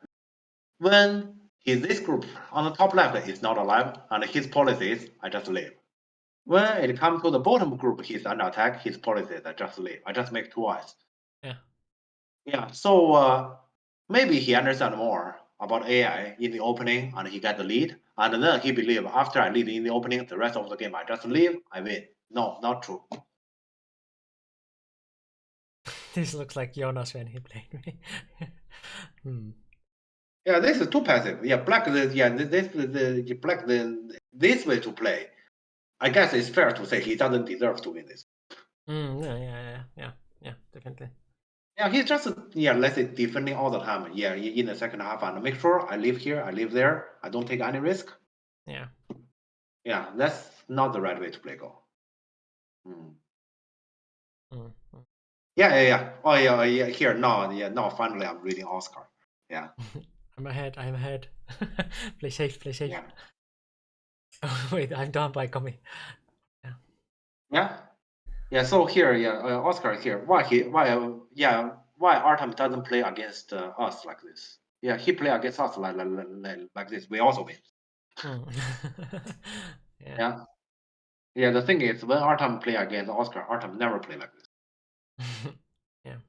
when this group on the top left is not alive, and his policy is I just leave. When it comes to the bottom group, he's under attack. His policy is I just leave. I just make 2 eyes.
Yeah.
Yeah. So maybe he understands more about AI in the opening, and he got the lead, and then he believe after I lead in the opening, the rest of the game I just leave, I win. No, not true.
This looks like Jonas when he played me.
Yeah, this is too passive. Yeah, black. This way to play. I guess it's fair to say he doesn't deserve to win this.
Yeah, definitely.
Yeah, he's just let's say defending all the time. Yeah, in the second half, and make sure I live here, I live there, I don't take any risk.
Yeah.
Yeah, that's not the right way to play Go. Yeah. Oh yeah. Here now finally I'm reading Oscar. Yeah.
I'm ahead. Play safe.
Yeah.
Oh, wait, I'm down by Kami.
Yeah. So here, Oscar here. Why Artem doesn't play against us like this? Yeah, he play against us like this. We also win.
Yeah.
Yeah. The thing is, when Artem play against Oscar, Artem never play like this.
Yeah.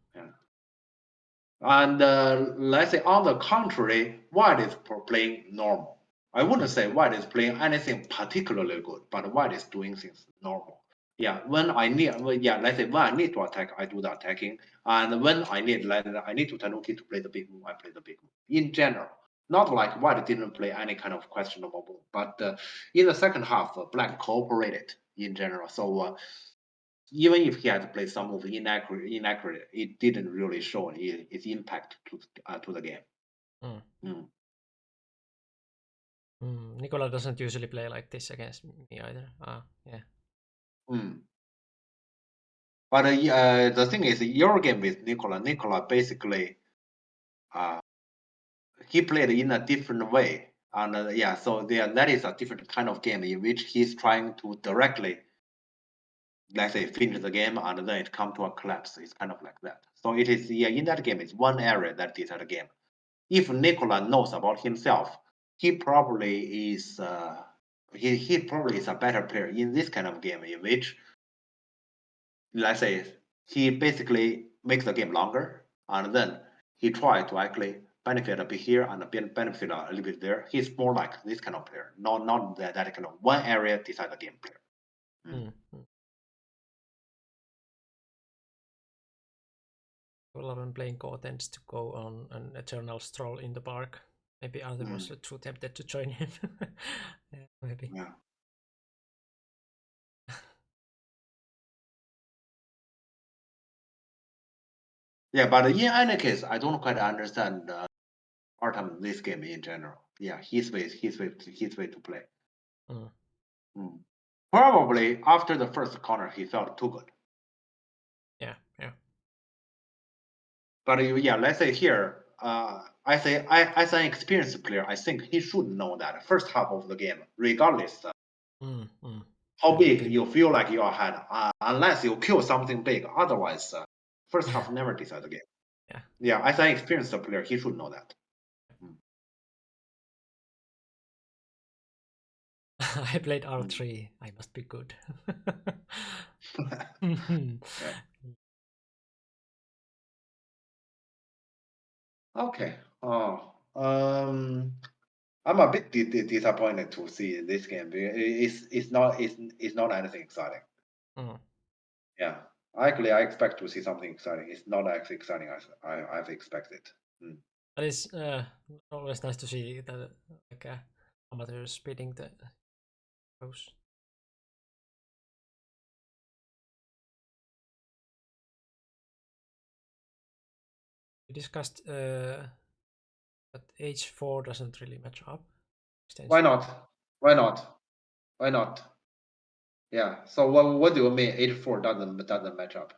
And let's say on the contrary, White is playing normal. I wouldn't say White is playing anything particularly good, but White is doing things normal. Yeah, let's say when I need to attack, I do the attacking, and when I need to Tanuki to play the big move, I play the big move. In general, not like White didn't play any kind of questionable move, but in the second half, Black cooperated in general. So even if he had played some move inaccurate, it didn't really show its impact to the game.
Nicola doesn't usually play like this against me either. Yeah.
But the thing is, your game with Nicola basically, he played in a different way. And so that is a different kind of game in which he's trying to directly, let's say, finish the game and then it come to a collapse. It's kind of like that. So it is, in that game, it's one area that is the game. If Nicola knows about himself, he probably is he probably is a better player in this kind of game in which, let's say, he basically makes the game longer and then he tries to actually benefit a bit here and benefit a little bit there. He's more like this kind of player, not that kind of one area decide the game player.
When playing Go tends to go on an eternal stroll in the park. Maybe Arthur was too tempted to join him. Yeah, maybe.
Yeah, but in any case, I don't quite understand Artem this game in general. Yeah, his way to play. Probably after the first corner, he felt too good.
Yeah.
But let's say here, I say, as an experienced player, I think he should know that first half of the game, regardless how big you feel like you are ahead, unless you kill something big. Otherwise, first half never decide the game. Yeah, as an experienced player, he should know that.
I played R3. I must be good.
Yeah. Okay. I'm a bit disappointed to see this game. It's not anything exciting. Yeah, actually, I expect to see something exciting. It's not as exciting as I've expected.
But it's always nice to see that like amateurs beating the pros. We discussed that H4 doesn't really match up.
Why not? Why not? Why not? Yeah. So what do you mean H4 doesn't match up?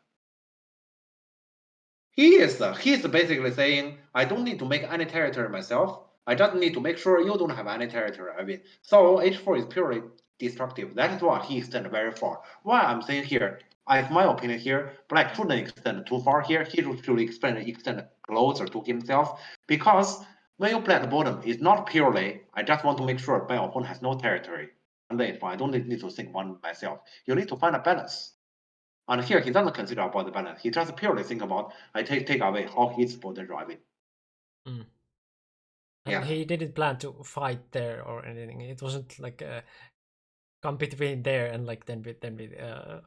He's basically saying I don't need to make any territory myself. I just need to make sure you don't have any territory. I mean, so H4 is purely destructive. That is why he extended very far. Why I'm saying here, in my opinion here, Black shouldn't extend too far here. He should extend closer to himself, because when you play at the bottom, it's not purely I just want to make sure my opponent has no territory. And then I don't need to think one myself. You need to find a balance. And here he doesn't consider about the balance. He just purely think about I take away how his potential I win.
And he didn't plan to fight there or anything. It wasn't like come between there and like then we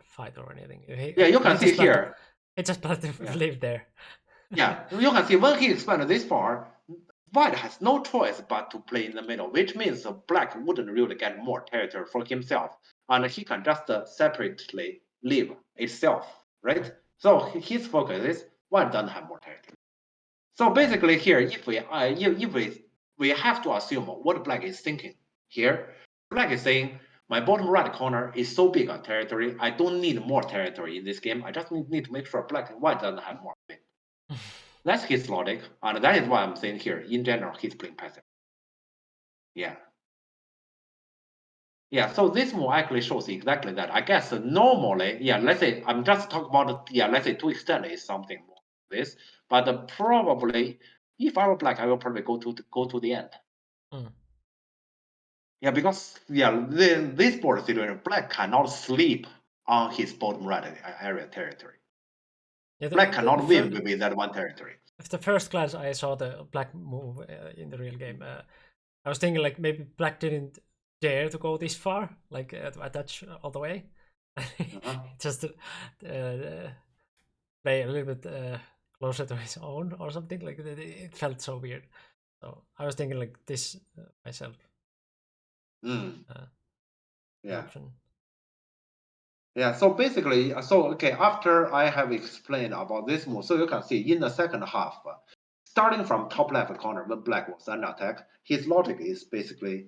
fight or anything.
You can see here.
He just planned to live there.
Yeah, you can see when he expanded this far, White has no choice but to play in the middle, which means Black wouldn't really get more territory for himself, and he can just separately live itself, right? So his focus is White doesn't have more territory. So basically here, if we have to assume what Black is thinking here, Black is saying my bottom right corner is so big on territory, I don't need more territory in this game. I just need to make sure Black and White doesn't have more. That's his logic, and that is why I'm saying here, in general, he's playing passive. Yeah. Yeah, so this move actually shows exactly that. I guess normally, yeah, let's say I'm just talking about, yeah, let's say to extend is something more this, but probably if I were Black, I will probably go to the end. Yeah, because yeah, this board situation, Black cannot sleep on his bottom right area territory. Yeah, Black cannot win with that one territory.
At the first glance I saw the Black move in the real game, I was thinking like maybe Black didn't dare to go this far, like to attach all the way. Just to play a little bit closer to his own or something. Like it felt so weird. So I was thinking like this myself.
Yeah.
Option.
Yeah, so basically, okay, after I have explained about this move, so you can see in the second half, starting from top left corner when Black was under attack, his logic is basically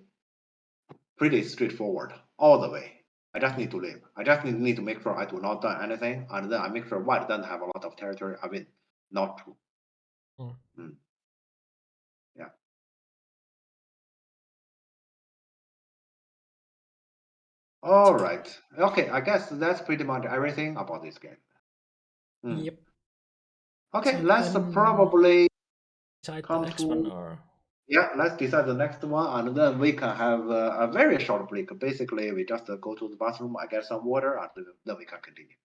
pretty straightforward all the way. I just need to live. I just need to make sure I do not do anything, and then I make sure White doesn't have a lot of territory. I win. Not true. Yeah. All right. Okay, I guess that's pretty much everything about this game.
Yep.
Okay, so let's probably
come the next one, or
yeah, let's decide the next one, and then we can have a very short break. Basically, we just go to the bathroom, I get some water, and then we can continue.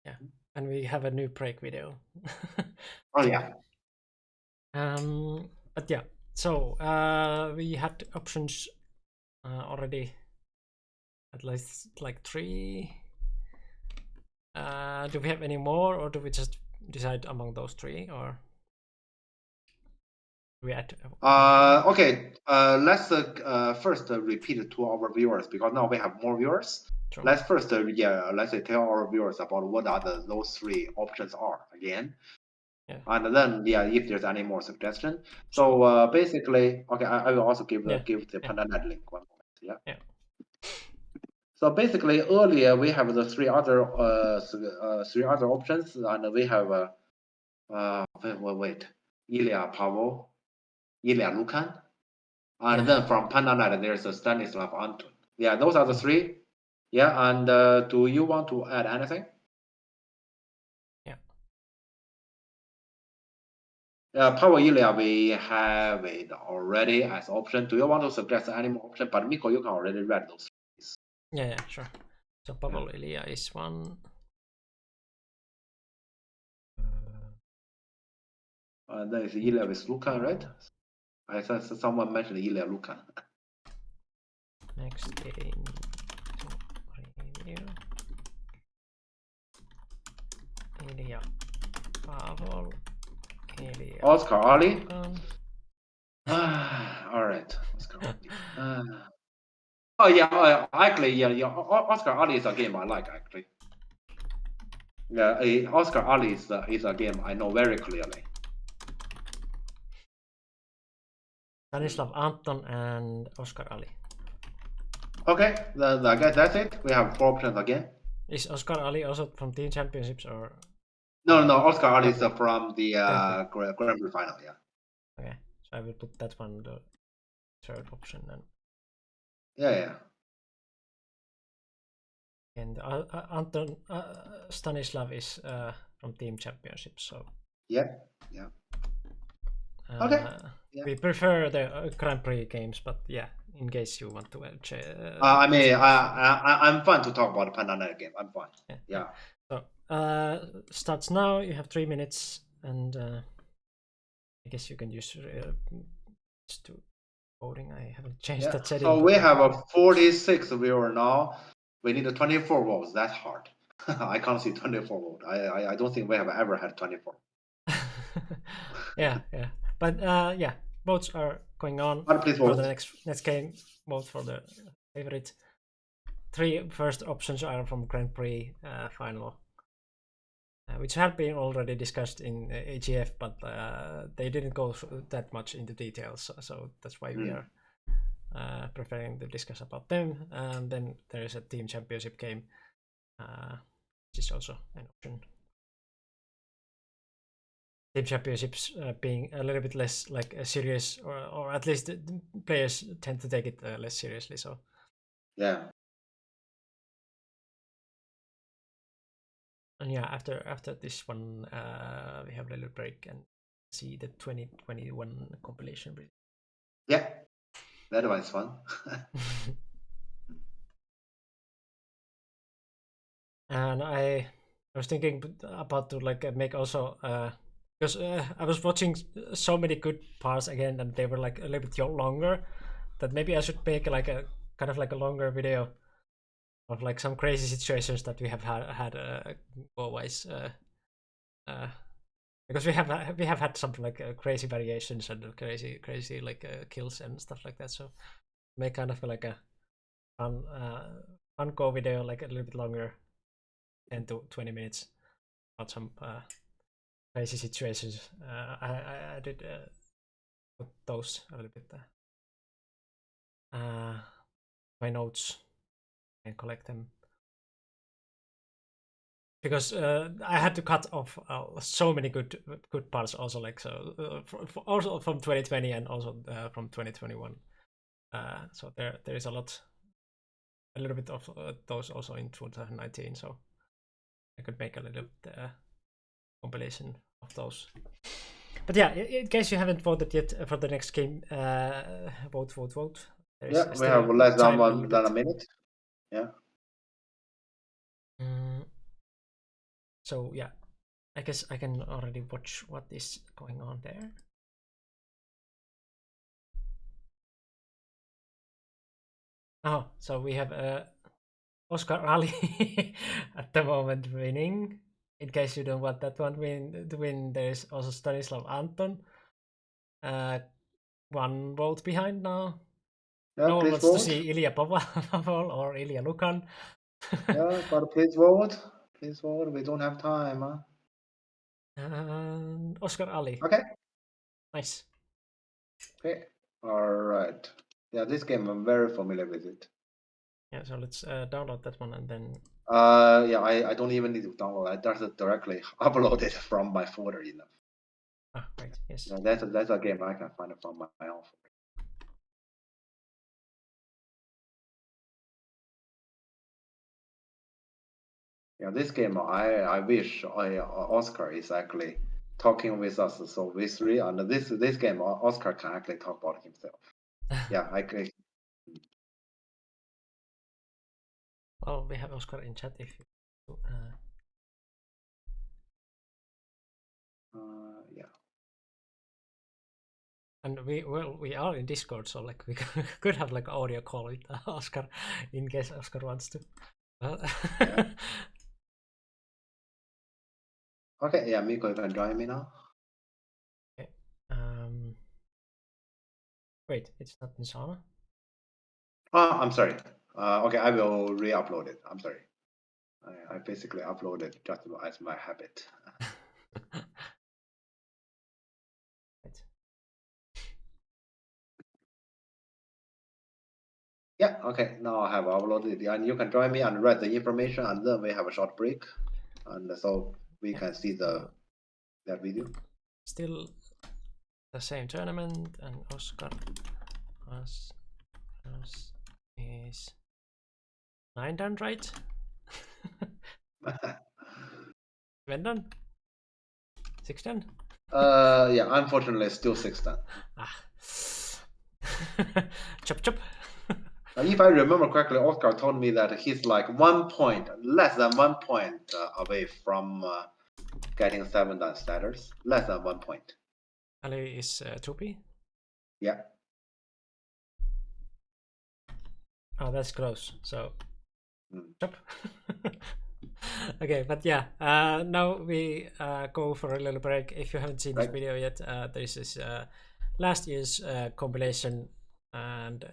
Yeah, and we have a new break video.
Oh yeah.
But yeah, so we had options already at least like 3. Do we have any more, or do we just decide among those 3, or we add?
Okay. Let's first repeat it to our viewers, because now we have more viewers. True. Let's first let's tell our viewers about what those 3 options are again. Yeah. And then if there's any more suggestion. So basically, okay, I will also give the PandaNet link 1 moment. Yeah. So basically, earlier we have the 3 other options, and we have wait, Ilya, Pavel, Ilya Lukan. And
Yeah.
then from PandaNet, there's a Stanislav Anton. Yeah, those are the three. Yeah, and do you want to add anything?
Yeah.
Power Ilya, we have it already as option. Do you want to suggest any more option? But Miko, you can already read those.
Yeah, sure. So Pavel Ilya is one.
Then it's Ilya with Lukan, right? I thought someone mentioned Ilya Lukan.
Next game to review. Ilya Pavel. Ilya
Oscar Ali.
Lukan.
All right, Oscar Ali. Oh yeah, actually, yeah. Oscar Ali is a game I like actually. Yeah, Oscar Ali is a game I know very clearly.
Stanislav Anton and Oscar Ali.
Okay, then I guess that's it. We have 4 options again.
Is Oscar Ali also from Team Championships or?
No, Oscar Ali is
Okay.
from the Grand Prix final. Yeah.
Okay, so I will put that one the third option then.
Yeah.
And Anton Stanislav is from Team Championships, so.
Yeah. Okay. Yeah.
We prefer the Grand Prix games, but yeah, in case you want to.
I mean, I'm fine to talk about the PandaNet game. I'm fine. Yeah.
So starts now. You have 3 minutes, and I guess you can use to voting. I haven't changed that setting.
So we have a 46 viewer now. We need a 24 votes. That's hard. I can't see 24 votes. I don't think we have ever had 24.
yeah. But yeah, votes are going on
Please
for
vote.
the next game. Vote for the favorite. 3 first options are from Grand Prix final, which had been already discussed in AGF, but they didn't go that much into details. So that's why we are preferring to discuss about them. And then there is a Team Championship game, which is also an option. Team Championships being a little bit less like serious, or at least the players tend to take it less seriously. So
yeah.
And yeah, after this one, we have a little break and see the 2021 compilation.
Yeah, that was fun.
And I was thinking about to like make also because I was watching so many good parts again, and they were like a little bit longer. That maybe I should make like a kind of like a longer video of like some crazy situations that we have had always. Because we have had some like crazy variations and crazy like kills and stuff like that. So make kind of like a fun go video, like a little bit longer, 10 to 20 minutes, about some crazy situations. I did put those a little bit my notes and collect them. Because I had to cut off so many good parts also, like so also from 2020 and also from 2021. So there is a little bit of those also in 2019. So I could make a little compilation of those. But yeah, in case you haven't voted yet for the next game, vote.
Yeah, we have less than a minute. Yeah.
So yeah, I guess I can already watch what is going on there. Oh, so we have Oscar Ali at the moment winning. In case you don't want that one to win, there is also Stanislav Anton. 1 vote behind now.
Yeah,
no one
wants
to see Ilya Pavel or Ilya Lukan.
Yeah, but please vote. Please vote. We don't have time. Huh?
And Oscar Ali.
Okay.
Nice.
Okay. All right. Yeah, this game I'm very familiar with it.
Yeah, so let's download that one and then.
Yeah, I don't even need to download. I just directly upload it from my folder enough.
Ah, right. Yes.
Yeah, that's a game I can find it from my own. Yeah, this game I wish Oscar is actually talking with us. So we three, and this game Oscar can actually talk about himself. Yeah, I agree.
Well, we have Oscar in chat if you.
Yeah.
And we are in Discord, so like we could have like audio call with Oscar in case Oscar wants to.
Yeah. Okay, yeah, Miko, you can join me now.
Okay. Wait, it's not Nisana.
Oh, I'm sorry. Okay, I will re-upload it. I'm sorry. I basically uploaded just as my habit.
Right.
Yeah, okay, now I have uploaded it, and you can join me and read the information, and then we have a short break, and so we can see that video.
Still the same tournament, and Oscar has is 9 done, right? When done? 6 done?
Yeah, unfortunately, still 6 done.
Ah. Chop chop.
If I remember correctly, Oscar told me that he's like 1 point, less than 1 point away from getting 7 done status. Less than 1 point.
Ali is 2p?
Yeah.
Oh, that's close. So, chop. Okay, but yeah, now we go for a little break. If you haven't seen this video yet, this is last year's compilation, and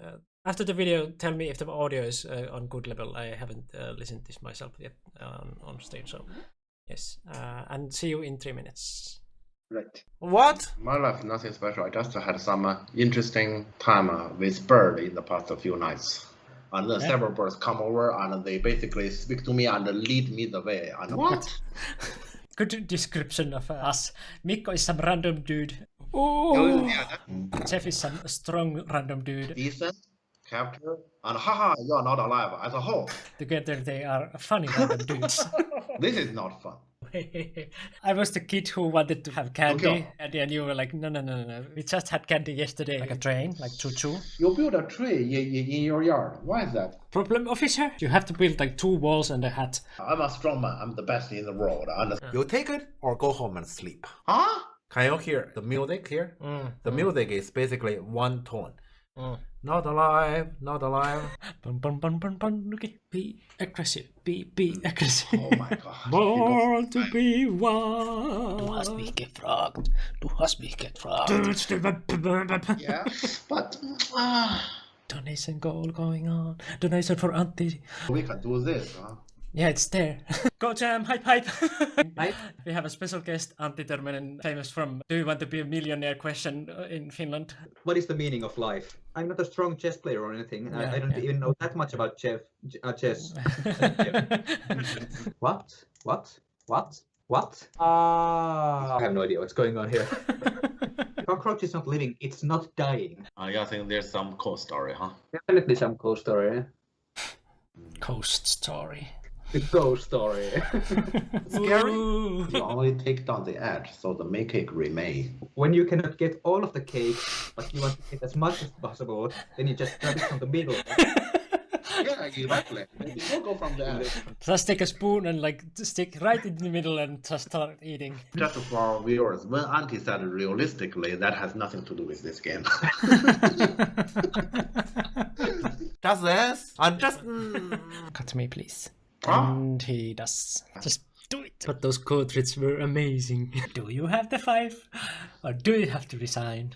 after the video, tell me if the audio is on good level. I haven't listened to this myself yet on stage, so yes, and see you in 3 minutes.
Right.
What?
My life, nothing special. I just had some interesting time with bird in the past few nights. And then several birds come over and they basically speak to me and lead me the way. And what?
Good description of us. Mikko is some random dude. Oh, Jeff is some strong random dude.
Decent, capture, and haha, you're not alive as a whole.
Together they are funny random dudes.
This is not fun.
I was the kid who wanted to have candy,
Okay.
and then you were like, no. We just had candy yesterday. Like a train, like choo-choo.
You build a tree in your yard. Why is that?
Problem, officer? You have to build like 2 walls and a hat.
I'm a strong man. I'm the best in the world. And
You take it or go home and sleep.
huh?
Can you hear the music here? The music is basically one tone. Not alive, not alive.
Okay. Be aggressive. Be aggressive.
Oh my god.
Born to be one.
Du hast mich gefragt. Du hast mich gefragt.
Yeah, but
Donation goal going on. Donation for Antti.
we can do this, huh?
Yeah, it's there. Go Jam, hype. We have a special guest, Antti Törmänen, famous from Do You Want to Be a Millionaire question in Finland.
What is the meaning of life? I'm not a strong chess player or anything.
Yeah,
I don't even know that much about chess. What? I have no idea what's going on here. Cockroach is not living, it's not dying.
I think there's some cool story, huh?
Definitely some ghost story.
Coast story.
The ghost story.
Scary?
You only take down the edge, so the main cake remain.
When you cannot get all of the cake, but you want to get as much as possible, then you just grab it from the middle.
Yeah, exactly. Don't go from the edge.
Just take a spoon and like stick right in the middle and just start eating.
Just for our viewers, when Auntie said realistically, that has nothing to do with this game.
Just this? And just...
Cut me, please.
Huh?
And he does. Just do it. But those cartridges were amazing. Do you have the 5? Or do you have to resign?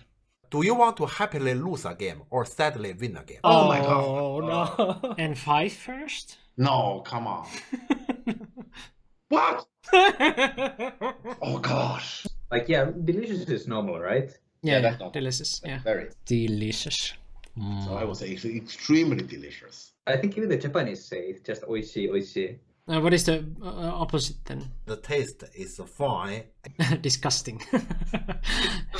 Do you want to happily lose a game or sadly win a game?
Oh my god.
Oh no. And 5 first?
No, come on. What? Oh gosh.
Like, yeah, delicious is normal, right?
Yeah,
that's not-
delicious. Yeah.
Very.
Delicious.
So I would say it's extremely delicious.
I think even the Japanese say it's just oishi, oishi.
What is the opposite then?
The taste is fine.
Disgusting.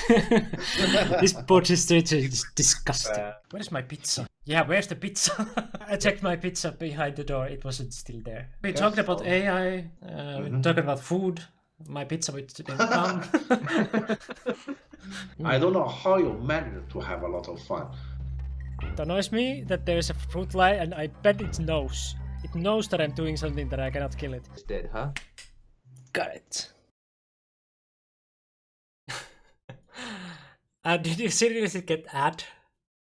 This Portage Street is disgusting. Where's my pizza? Yeah, where's the pizza? I checked my pizza behind the door. It wasn't still there. We talked about AI. We talked about food. My pizza didn't come.
I don't know how you managed to have a lot of fun.
It annoys me that there's a fruit fly and I bet it knows. It knows that I'm doing something that I cannot kill it.
It's dead, huh?
Got it.
Did you seriously get ad?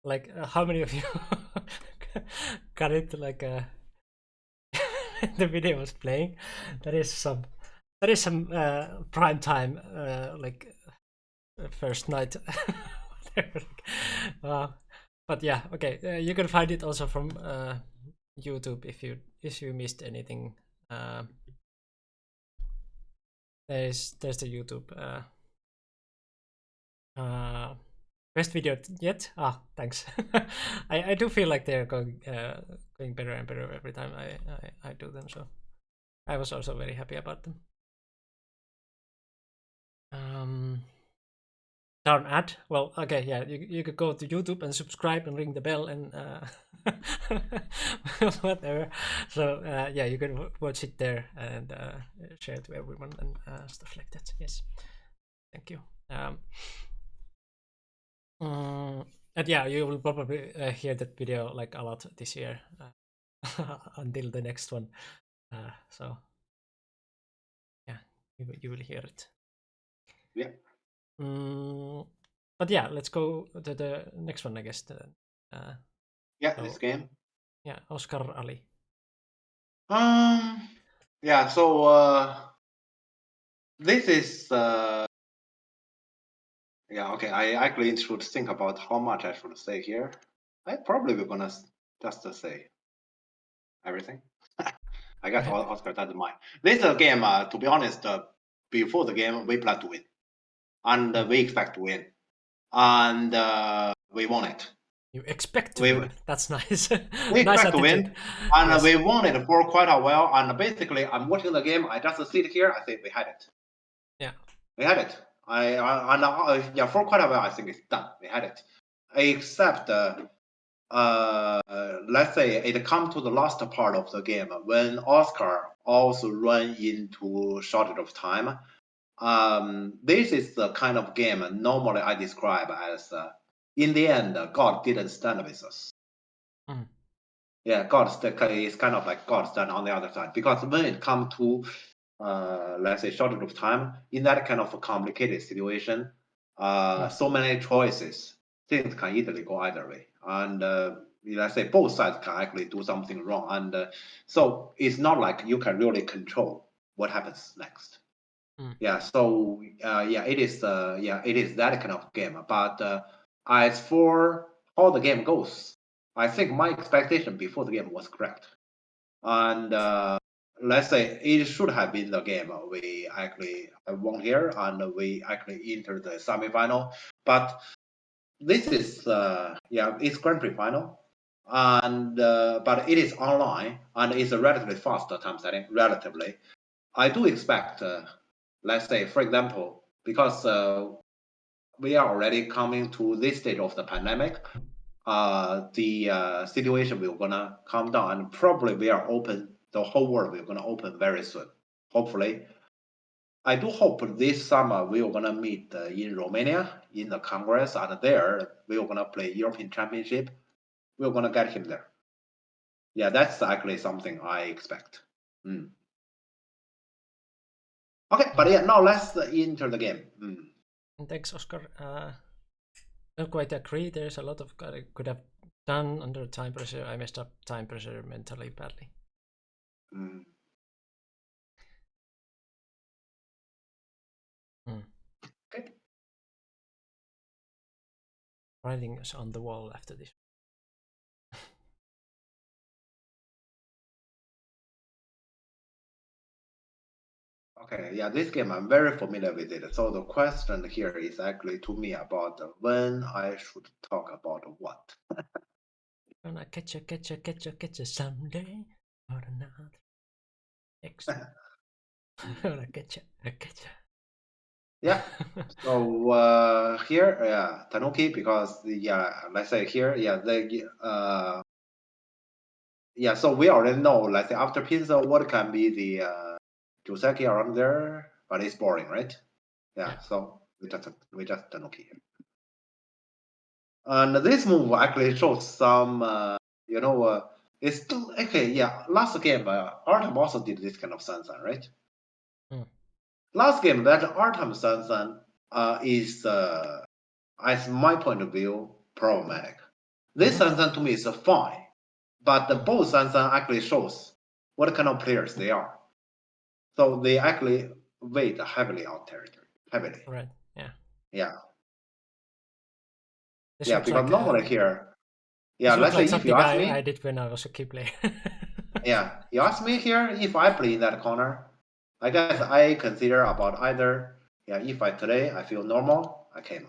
Like, how many of you got it? Like, the video was playing. That is some prime time, like first night. But yeah, okay. You can find it also from YouTube if you missed anything. There's the YouTube. Best video yet? Ah, thanks. I do feel like they're going better and better every time I do them, so I was also very happy about them. Darn ad. Well, okay, yeah, you could go to YouTube and subscribe and ring the bell and whatever. So yeah, you can watch it there and share it to everyone and stuff like that. Yes, thank you. And yeah, you will probably hear that video like a lot this year until the next one. So yeah, you will hear it.
Yeah.
But yeah, let's go to the next one, I guess.
Yeah, this game.
Yeah, Oscar Ali.
Yeah, so this is yeah, okay. I actually should think about how much I should say here. I probably will gonna just say everything. I guess Oscar doesn't mind. This is a game, to be honest, before the game, we plan to win. And we expect to win. And we won it.
You expect to win. That's nice.
We
nice
expect to win.
attitude.
And
Yes.
we won it for quite a while. And basically, I'm watching the game. I just sit here. I think we had it.
Yeah.
We had it. Yeah, for quite a while, I think it's done. We had it. Except, let's say it come to the last part of the game when Oscar also run into shortage of time. This is the kind of game normally I describe as, in the end, God didn't stand with us.
Mm.
Yeah, God is kind of like God stand on the other side, because when it comes to let's say shortage of time in that kind of a complicated situation, so many choices, things can easily go either way, and let's say both sides can actually do something wrong, and so it's not like you can really control what happens next. Yeah, so yeah, it is that kind of game. But as for how the game goes, I think my expectation before the game was correct, and let's say it should have been the game we actually won here, and we actually entered the semi-final. But this is yeah, it's Grand Prix final, and but it is online and it's a relatively fast time setting. Relatively, I do expect, let's say, for example, because we are already coming to this stage of the pandemic, the situation will gonna calm down, and probably we are open. The whole world will gonna open very soon. Hopefully, I do hope this summer we are gonna meet in Romania in the Congress, and there we are gonna play European Championship. We're gonna get him there. Yeah, that's actually something I expect. Okay, but yeah, now let's enter the game.
Thanks, Oscar. Don't quite agree. There's a lot of I could have done under time pressure. I messed up time pressure mentally badly.
Okay.
Writing is on the wall after this.
Okay, yeah, this game I'm very familiar with it. So the question here is actually to me about when I should talk about what.
Gonna catch you someday or not. X. I get you.
Yeah. So here, yeah, Tanuki, because let's say here, yeah. So we already know, let's say after Pincer, what can be the Joseki around there, but it's boring, right? Yeah. So we just Tanuki here. And this move actually shows some, it's still okay. Yeah, last game, Artem also did this kind of Sansan, right? Last game, that Artem Sansan is, as my point of view, problematic. This Sansan to me is fine, but both Sansan actually shows what kind of players they are. So they actually weight heavily on territory, heavily.
Right. Yeah.
Yeah.
This
Yeah,
looks
because
like,
normally here, yeah,
this
let's
looks
say
like
if you
something
ask me,
I did when I was a key player.
yeah, you ask me here if I play in that corner, I guess I consider about either, yeah, if today I feel normal, I came.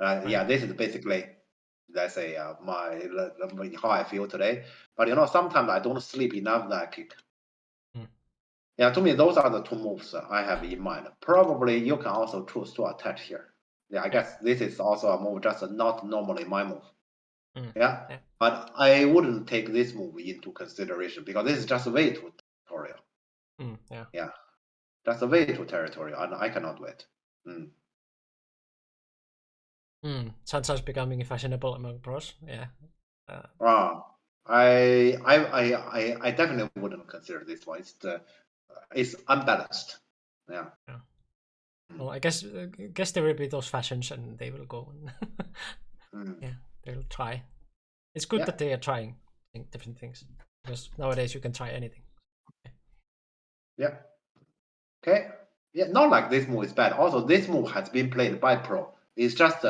Yeah, this is basically, let's say, my how I feel today. But sometimes I don't sleep enough that I kick. Yeah, to me, those are the two moves I have in mind. Probably you can also choose to attach here. Yeah, I guess this is also a move, just not normally my move. Yeah, but I wouldn't take this move into consideration because this is just way too territorial. Yeah, just way too territorial, and I cannot do it.
Sansa's becoming fashionable among pros. Yeah.
I definitely wouldn't consider this one. It's unbalanced. Yeah.
Well, I guess there will be those fashions, and they will go. Yeah, they will try. It's good that they are trying different things because nowadays you can try anything.
Yeah. Okay. Yeah, not like this move is bad. Also, this move has been played by pro. It's just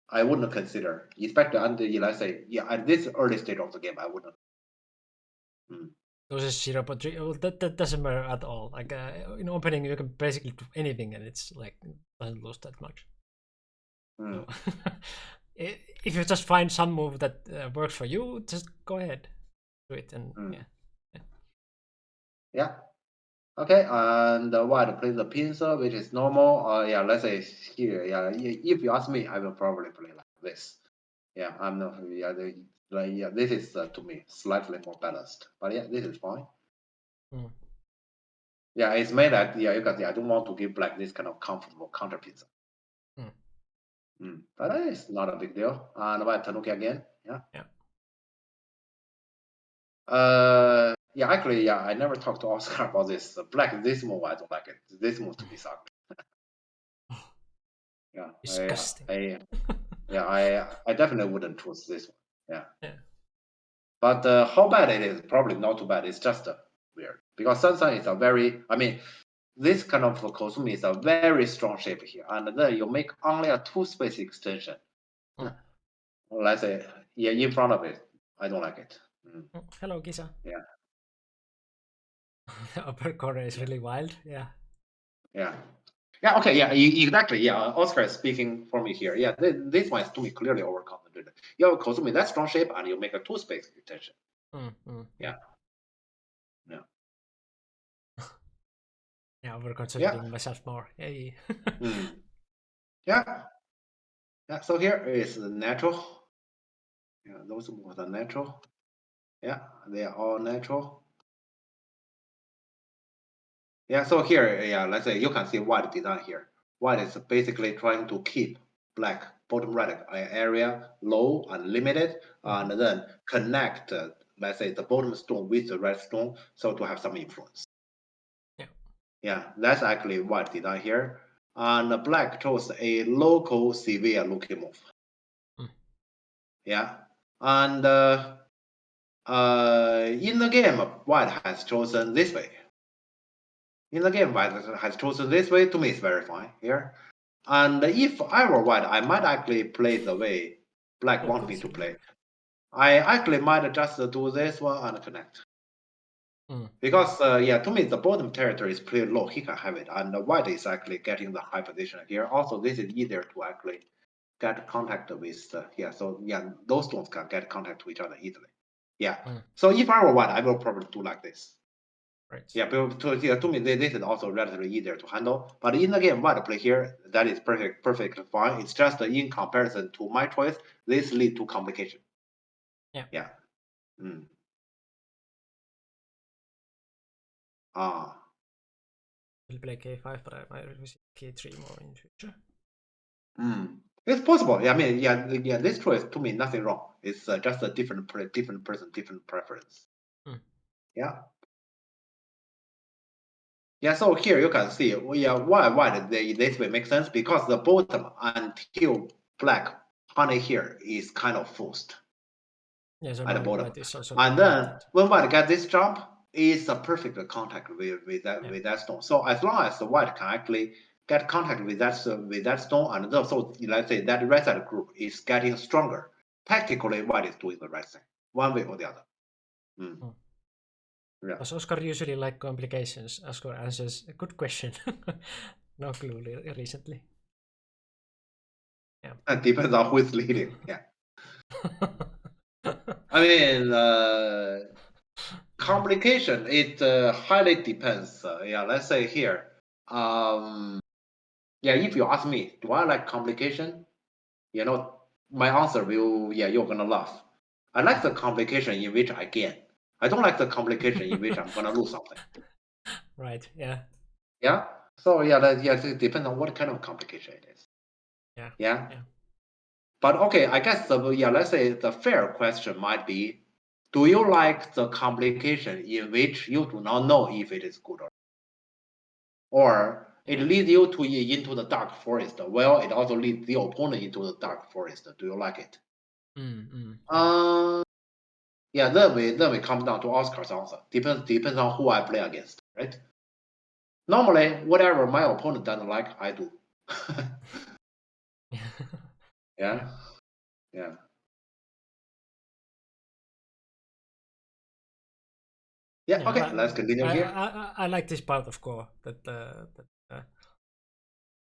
I wouldn't consider, especially under, let's say, yeah, at this early stage of the game, I wouldn't.
Those is 0.3. Well, that doesn't matter at all. Like in opening, you can basically do anything, and it's like doesn't lose that much. So, if you just find some move that works for you, just go ahead, do it, and
yeah. Okay, and white plays the pincer, which is normal. Yeah, let's say here. Yeah, if you ask me, I will probably play like this. Yeah, I'm not. Yeah, this is to me slightly more balanced. But yeah, this is fine. Yeah, it's made that you can see I don't want to give black this kind of comfortable counter pizza. But it's not a big deal. And white Tanuki again. Yeah. Yeah, actually, yeah, I never talked to Oscar about this. Black, this move, I don't like it. This move to be sucked. Yeah,
disgusting.
I definitely wouldn't choose this one. Yeah. But how bad it is, probably not too bad. It's just weird because Sansan is a very, I mean, this kind of Kosumi is a very strong shape here, and then you make only a 2-space extension. Let's say, yeah, in front of it. I don't like it.
Hello, Gisa.
Yeah.
Upper corner is really wild. Yeah.
Yeah, okay, yeah, exactly. Yeah, Oscar is speaking for me here. Yeah, this one is to me clearly overconfident. You have Kosumi, that strong shape, and you make a 2-space extension. Yeah.
Yeah, we're considering myself more. Hey.
Yeah. So here is natural. Yeah, those moves are natural. Yeah, they are all natural. Yeah, so here, yeah, let's say you can see white design here. White is basically trying to keep black bottom right area low and limited, and then connect, let's say, the bottom stone with the red stone, so to have some influence. Yeah, that's actually white design here. And black chose a local severe looking move. Yeah, and in the game, white has chosen this way. In the game, white has chosen this way. To me, it's very fine here. And if I were white, I might actually play the way black wants me to play. I actually might just do this one and connect. Because, yeah, to me, the bottom territory is pretty low. He can have it. And the white is actually getting the high position here. Also, this is easier to actually get contact with, yeah, so, yeah, those stones can get contact to each other easily. Yeah. So if I were white, I will probably do like this.
Right.
Yeah, but to me, this is also relatively easier to handle. But in the game, white play here, that is perfectly fine. It's just in comparison to my choice, this lead to complication.
Yeah.
Yeah. Mm. Ah.
Will play k5, but I might visit k3 more in future.
It's possible. Yeah, I mean, yeah. This choice to me, nothing wrong. It's just a different person, different preference. Yeah. Yeah. So here you can see, why this will make sense because the bottom until black honey here is kind of forced.
Yeah, so
At the
now
bottom.
white is also
And then
connected.
when white get this jump, it's a perfect contact with that stone. So as long as the white can actually get contact with that stone, and so let's say that right side group is getting stronger. Tactically, white is doing the right thing, one way or the other. Yeah.
Does Oscar usually like complications? Oscar answers a good question. No clue recently. Yeah.
It depends on who is leading. Yeah. I mean, complication, it highly depends. Yeah, let's say here. Yeah, if you ask me, do I like complication? My answer will, you're gonna laugh. I like the complication in which I gain. I don't like the complication in which I'm gonna lose something.
Right. Yeah.
Yeah. So it depends on what kind of complication it is.
Yeah.
Yeah. But okay, I guess let's say the fair question might be, do you like the complication in which you do not know if it is good or it leads you into the dark forest? Well, it also leads the opponent into the dark forest. Do you like it? Yeah, then we come down to Oscar's answer. Depends on who I play against, right? Normally, whatever my opponent doesn't like, I do. Yeah. Yeah. Okay, let's continue here.
I like this part of Go that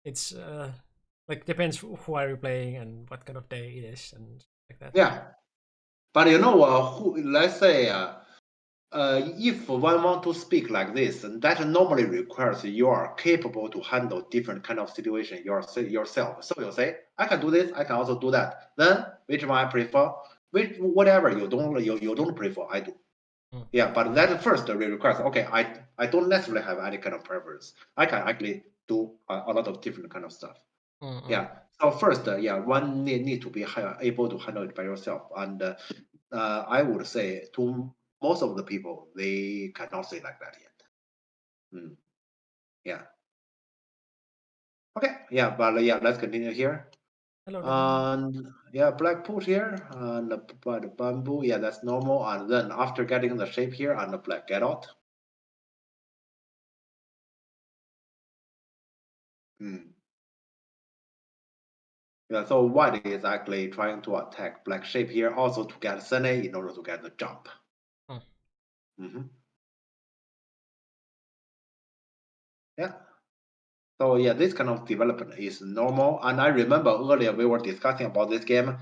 it's like depends who are you playing and what kind of day it is and like that.
Yeah, but let's say if one want to speak like this, that normally requires you are capable to handle different kind of situation yourself. So you say, I can do this, I can also do that. Then which one I prefer? Whatever you don't prefer, I do. Yeah, but that first requires, okay, I don't necessarily have any kind of preference. I can actually do a lot of different kind of stuff. Yeah. So first, one need to be able to handle it by yourself. And I would say to most of the people, they cannot say like that yet. Yeah. Okay. Yeah, but let's continue here.
Hello.
And black push here and the bamboo. Yeah, that's normal. And then after getting the shape here, and the black get out. Yeah, so white is actually trying to attack black shape here, also to get Sene in order to get the jump. Yeah. So this kind of development is normal. And I remember earlier we were discussing about this game.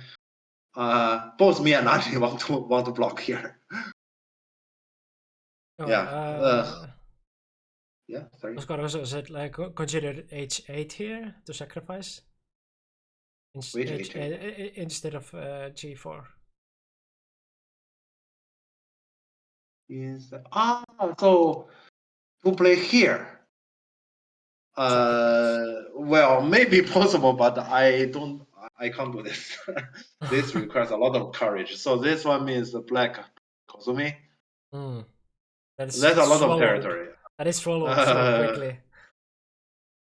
Both me and Andy want to block here. Sorry.
Oscar also said like consider h8 here to sacrifice. Instead of g4.
So to play here. Well, maybe possible, but I can't do this. This requires a lot of courage. So this one means the black Kozumi. That's a lot of territory.
That is swallowed so quickly.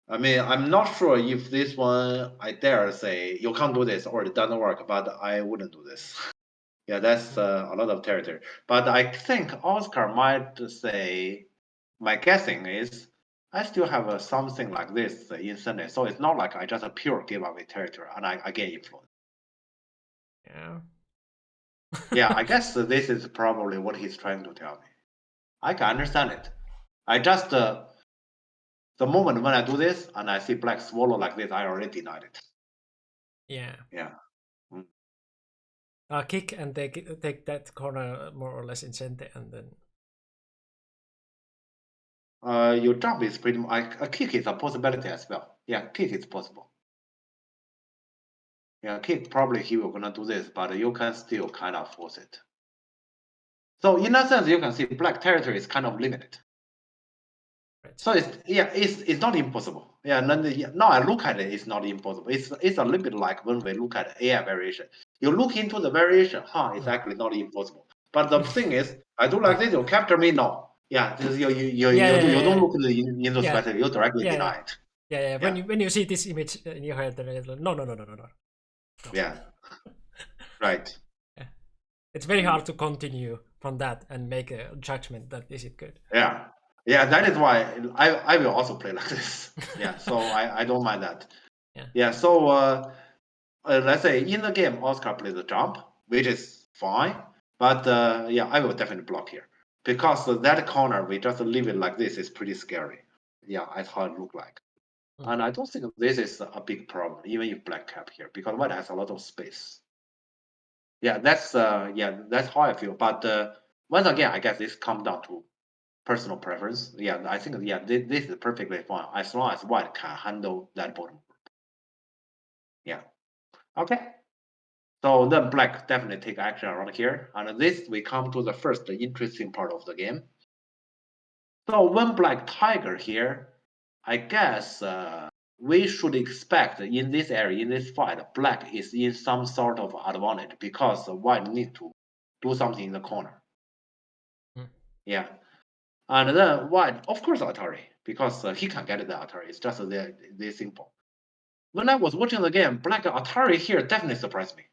I mean, I'm not sure if this one, I dare say, you can't do this or it doesn't work, but I wouldn't do this. Yeah, that's a lot of territory. But I think Oscar might say, my guessing is, I still have something like this in Sunday. So it's not like I just a pure give away territory and I get influence.
Yeah.
Yeah, I guess this is probably what he's trying to tell me. I can understand it. I just, the moment when I do this and I see black swallow like this, I already denied it.
Yeah.
Yeah.
Kick and take that corner more or less in center and then
your jump is pretty much a kick is a possibility as well. Yeah, kick is possible. Yeah, kick probably he will gonna do this, but you can still kind of force it. So in that sense, you can see black territory is kind of limited.
Right.
So it's not impossible. Yeah, now I look at it, it's not impossible. It's a little bit like when we look at AI variation. You look into the variation, it's actually not impossible. But the thing is, I do like this, you capture me, no. Yeah, you don't look into
Yeah.
specific, you directly deny it.
Yeah. When you see this image in your head, then it's like, no.
Yeah. Right.
Yeah. It's very hard to continue from that and make a judgment that is it good.
Yeah. Yeah, that is why I will also play like this. Yeah, so I don't mind that.
Yeah.
So let's say in the game, Oscar plays the jump, which is fine. But I will definitely block here. Because that corner, we just leave it like this, is pretty scary. Yeah, that's how it look like. And I don't think this is a big problem, even if black cap here, because white has a lot of space. Yeah, that's how I feel. But once again, I guess this comes down to personal preference. Yeah, I think this is perfectly fine as long as white can handle that bottom group. Yeah. Okay. So then black definitely take action around here. And this we come to the first interesting part of the game. So when black tiger here, I guess we should expect in this area, in this fight, black is in some sort of advantage because white need to do something in the corner. Yeah. And then white, of course, Atari, because he can get the Atari. It's just this simple. When I was watching the game, black Atari here definitely surprised me.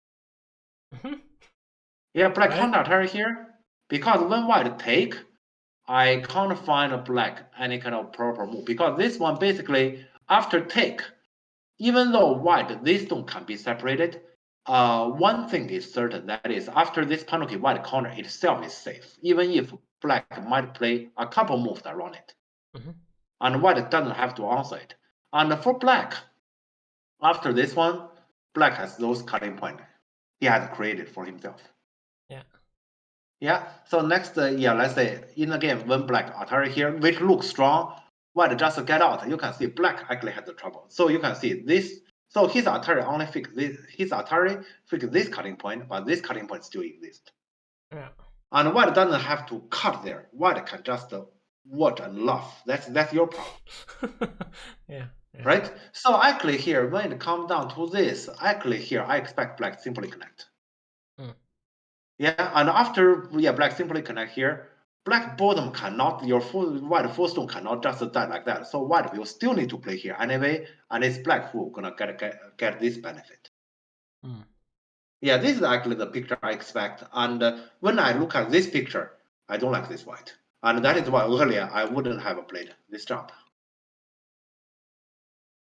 Yeah, black counter Atari here, because when white take, I can't find a black any kind of proper move, because this one basically after take, even though white this stone can be separated, one thing is certain, that is after this penalty, white corner itself is safe, even if black might play a couple moves around it. And white doesn't have to answer it. And for black, after this one, black has those cutting points he has created for himself. Yeah. So next, let's say in the game when black Atari here, which looks strong, white just get out. You can see black actually has the trouble. So you can see this. So his Atari only fix this. His Atari fix this cutting point, but this cutting point still exists.
Yeah.
And white doesn't have to cut there. White can just watch and laugh. That's your problem.
Yeah.
Right. So actually here, when it comes down to this, actually here I expect black simply connect. Yeah, and after black simply connect here, black bottom cannot, white full stone cannot just die like that. So white will still need to play here anyway, and it's black who gonna get this benefit. Yeah, this is actually the picture I expect. And when I look at this picture, I don't like this white. And that is why earlier I wouldn't have played this jump.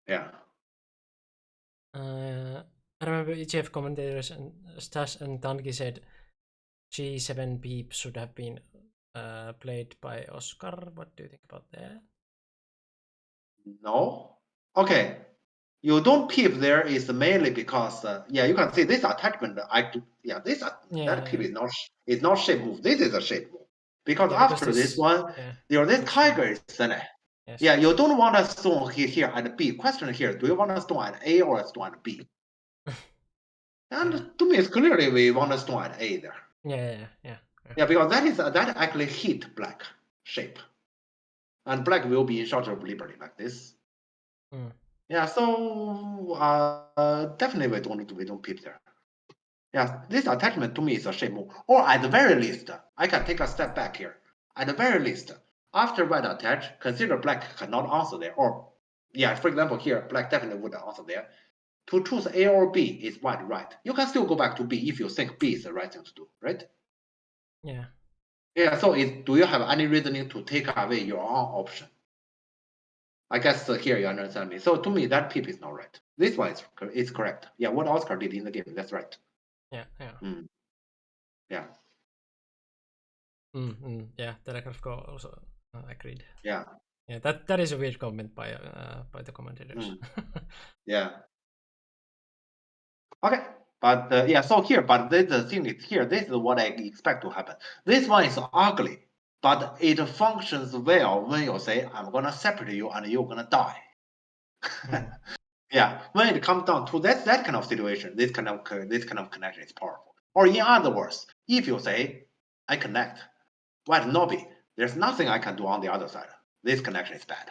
Yeah.
I remember EGF commentators and Stas and Tanki said G7 peep should have been played by Oscar. What do you think about that?
No. Okay. You don't peep there is mainly because you can see this attachment. That peep is not shape move. This is a shape move because after this one, this tiger is there. Yes. Yeah, you don't want a stone here at B. Question here: do you want a stone at A or a stone at B? And to me, it's clearly we want a stone at A there. Yeah, because that actually hit black shape, and black will be in short of liberty like this. Yeah, so definitely we don't peep there. Yeah, this attachment to me is a shape move, or at the very least, I can take a step back here. At the very least, after white attach, consider black cannot answer there, or for example here, black definitely would answer there. To choose A or B is white right. You can still go back to B if you think B is the right thing to do, right?
Yeah.
Yeah, so do you have any reasoning to take away your own option? I guess here you understand me. So to me, that peep is not right. This one is correct. Yeah, what Oscar did in the game, that's right.
Yeah.
Yeah,
Telegraph also agreed.
Yeah,
that is a weird comment by the commentators.
Yeah. Okay, but so here, but the thing is here, this is what I expect to happen. This one is ugly. but it functions well when you say, I'm gonna separate you and you're gonna die. Yeah, when it comes down to that kind of situation, this kind of connection is powerful. Or in other words, if you say, I connect, white Nobby, there's nothing I can do on the other side. This connection is bad.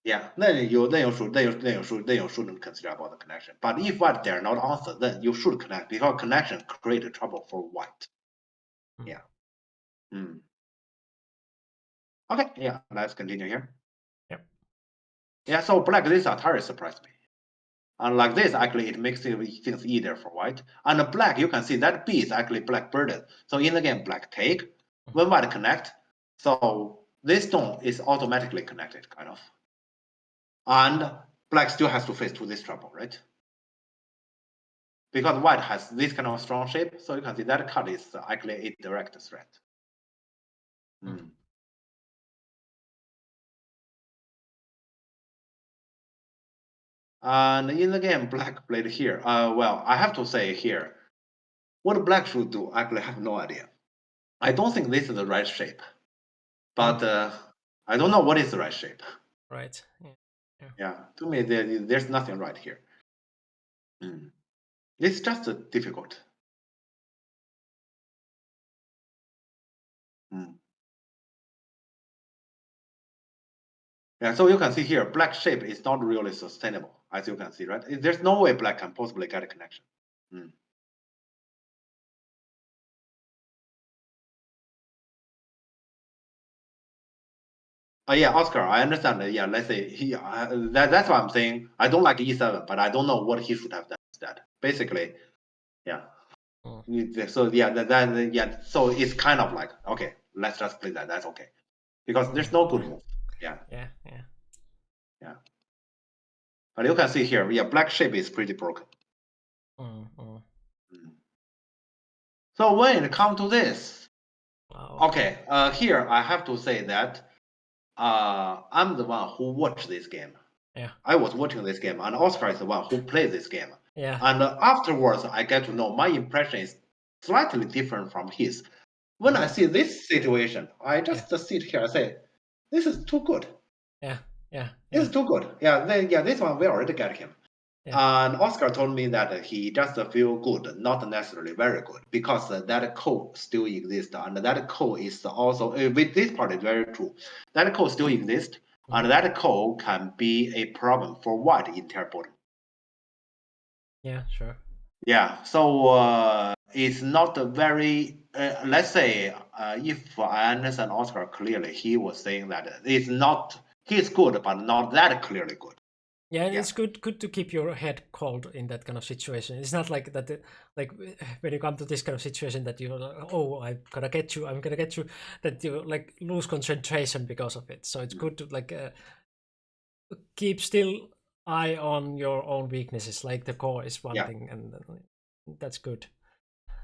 Yeah, then you shouldn't consider about the connection. But if white dare not answer, then you should connect because connection creates trouble for white. Yeah. Okay. Yeah. Let's continue here.
Yep.
Yeah. So black, this entirely surprised me. And like this, actually, it makes things easier for white. And black, you can see that B is actually black burden. So in the game, black take. When white connect, so this stone is automatically connected, kind of. And black still has to face to this trouble, right? Because white has this kind of strong shape, so you can see that card is actually a direct threat. And in the game, black played here. Well, I have to say here, what black should do, actually, I have no idea. I don't think this is the right shape, but I don't know what is the right shape.
Right.
Yeah. To me, there's nothing right here. It's just difficult. Yeah, so you can see here, black shape is not really sustainable, as you can see, right? There's no way black can possibly get a connection. Yeah, Oscar, I understand that. Yeah, let's say that's what I'm saying. I don't like E7, but I don't know what he should have done instead. Basically, yeah. So yeah, so it's kind of like, okay, let's just play that. That's okay, because there's no good move. Yeah. But you can see here, yeah, black shape is pretty broken. So when it comes to this, okay, here I have to say that I'm the one who watched this game.
Yeah.
I was watching this game, and Oscar is the one who played this game.
Yeah.
And afterwards, I get to know my impression is slightly different from his. When I see this situation, I just sit here and say, this is too good.
Yeah.
This is too good. Yeah, this one we already get him. And Oscar told me that he just feel good, not necessarily very good, because that code still exists, and that code is also with this part is very true. That code still exists, and that code can be a problem for white in teleporting.
Yeah, sure.
Yeah, so it's not a very. Let's say if I understand Oscar clearly, he was saying that it's not. He's good, but not that clearly good.
Yeah, it's good to keep your head cold in that kind of situation. It's not like that, like when you come to this kind of situation that you're like, oh, I'm gonna get you, that you like lose concentration because of it. So it's good to like keep still eye on your own weaknesses. Like the core is one thing, and that's good.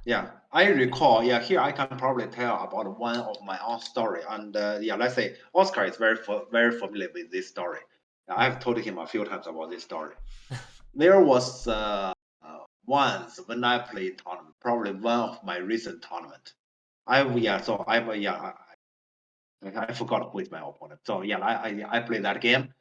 Yeah, I recall. Yeah, here I can probably tell about one of my own story, and yeah, let's say Oscar is very familiar with this story. I've told him a few times about this story. There was once when I played tournament, probably one of my recent tournament. I forgot who is my opponent. So yeah, I played that game,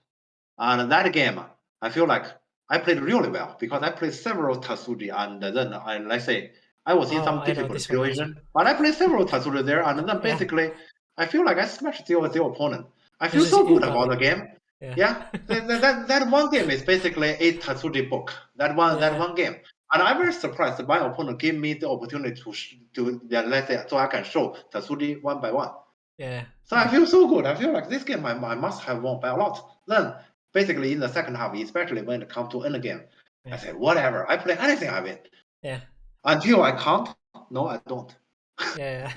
and that game I feel like I played really well because I played several Tatsuji, and then let's say I was in some difficult situation, but I played several Tatsuji there, and then basically I feel like I smashed the opponent. I feel so good about the game. Yeah, that one game is basically a Tatsuji book. That one game, and I'm very surprised that my opponent gave me the opportunity to let's say, so I can show Tatsuji one by one.
Yeah.
So I feel so good. I feel like this game I must have won by a lot. Then basically in the second half, especially when it comes to end game, I say whatever. I play anything I win.
Yeah.
Until I can't. No, I don't.
Yeah.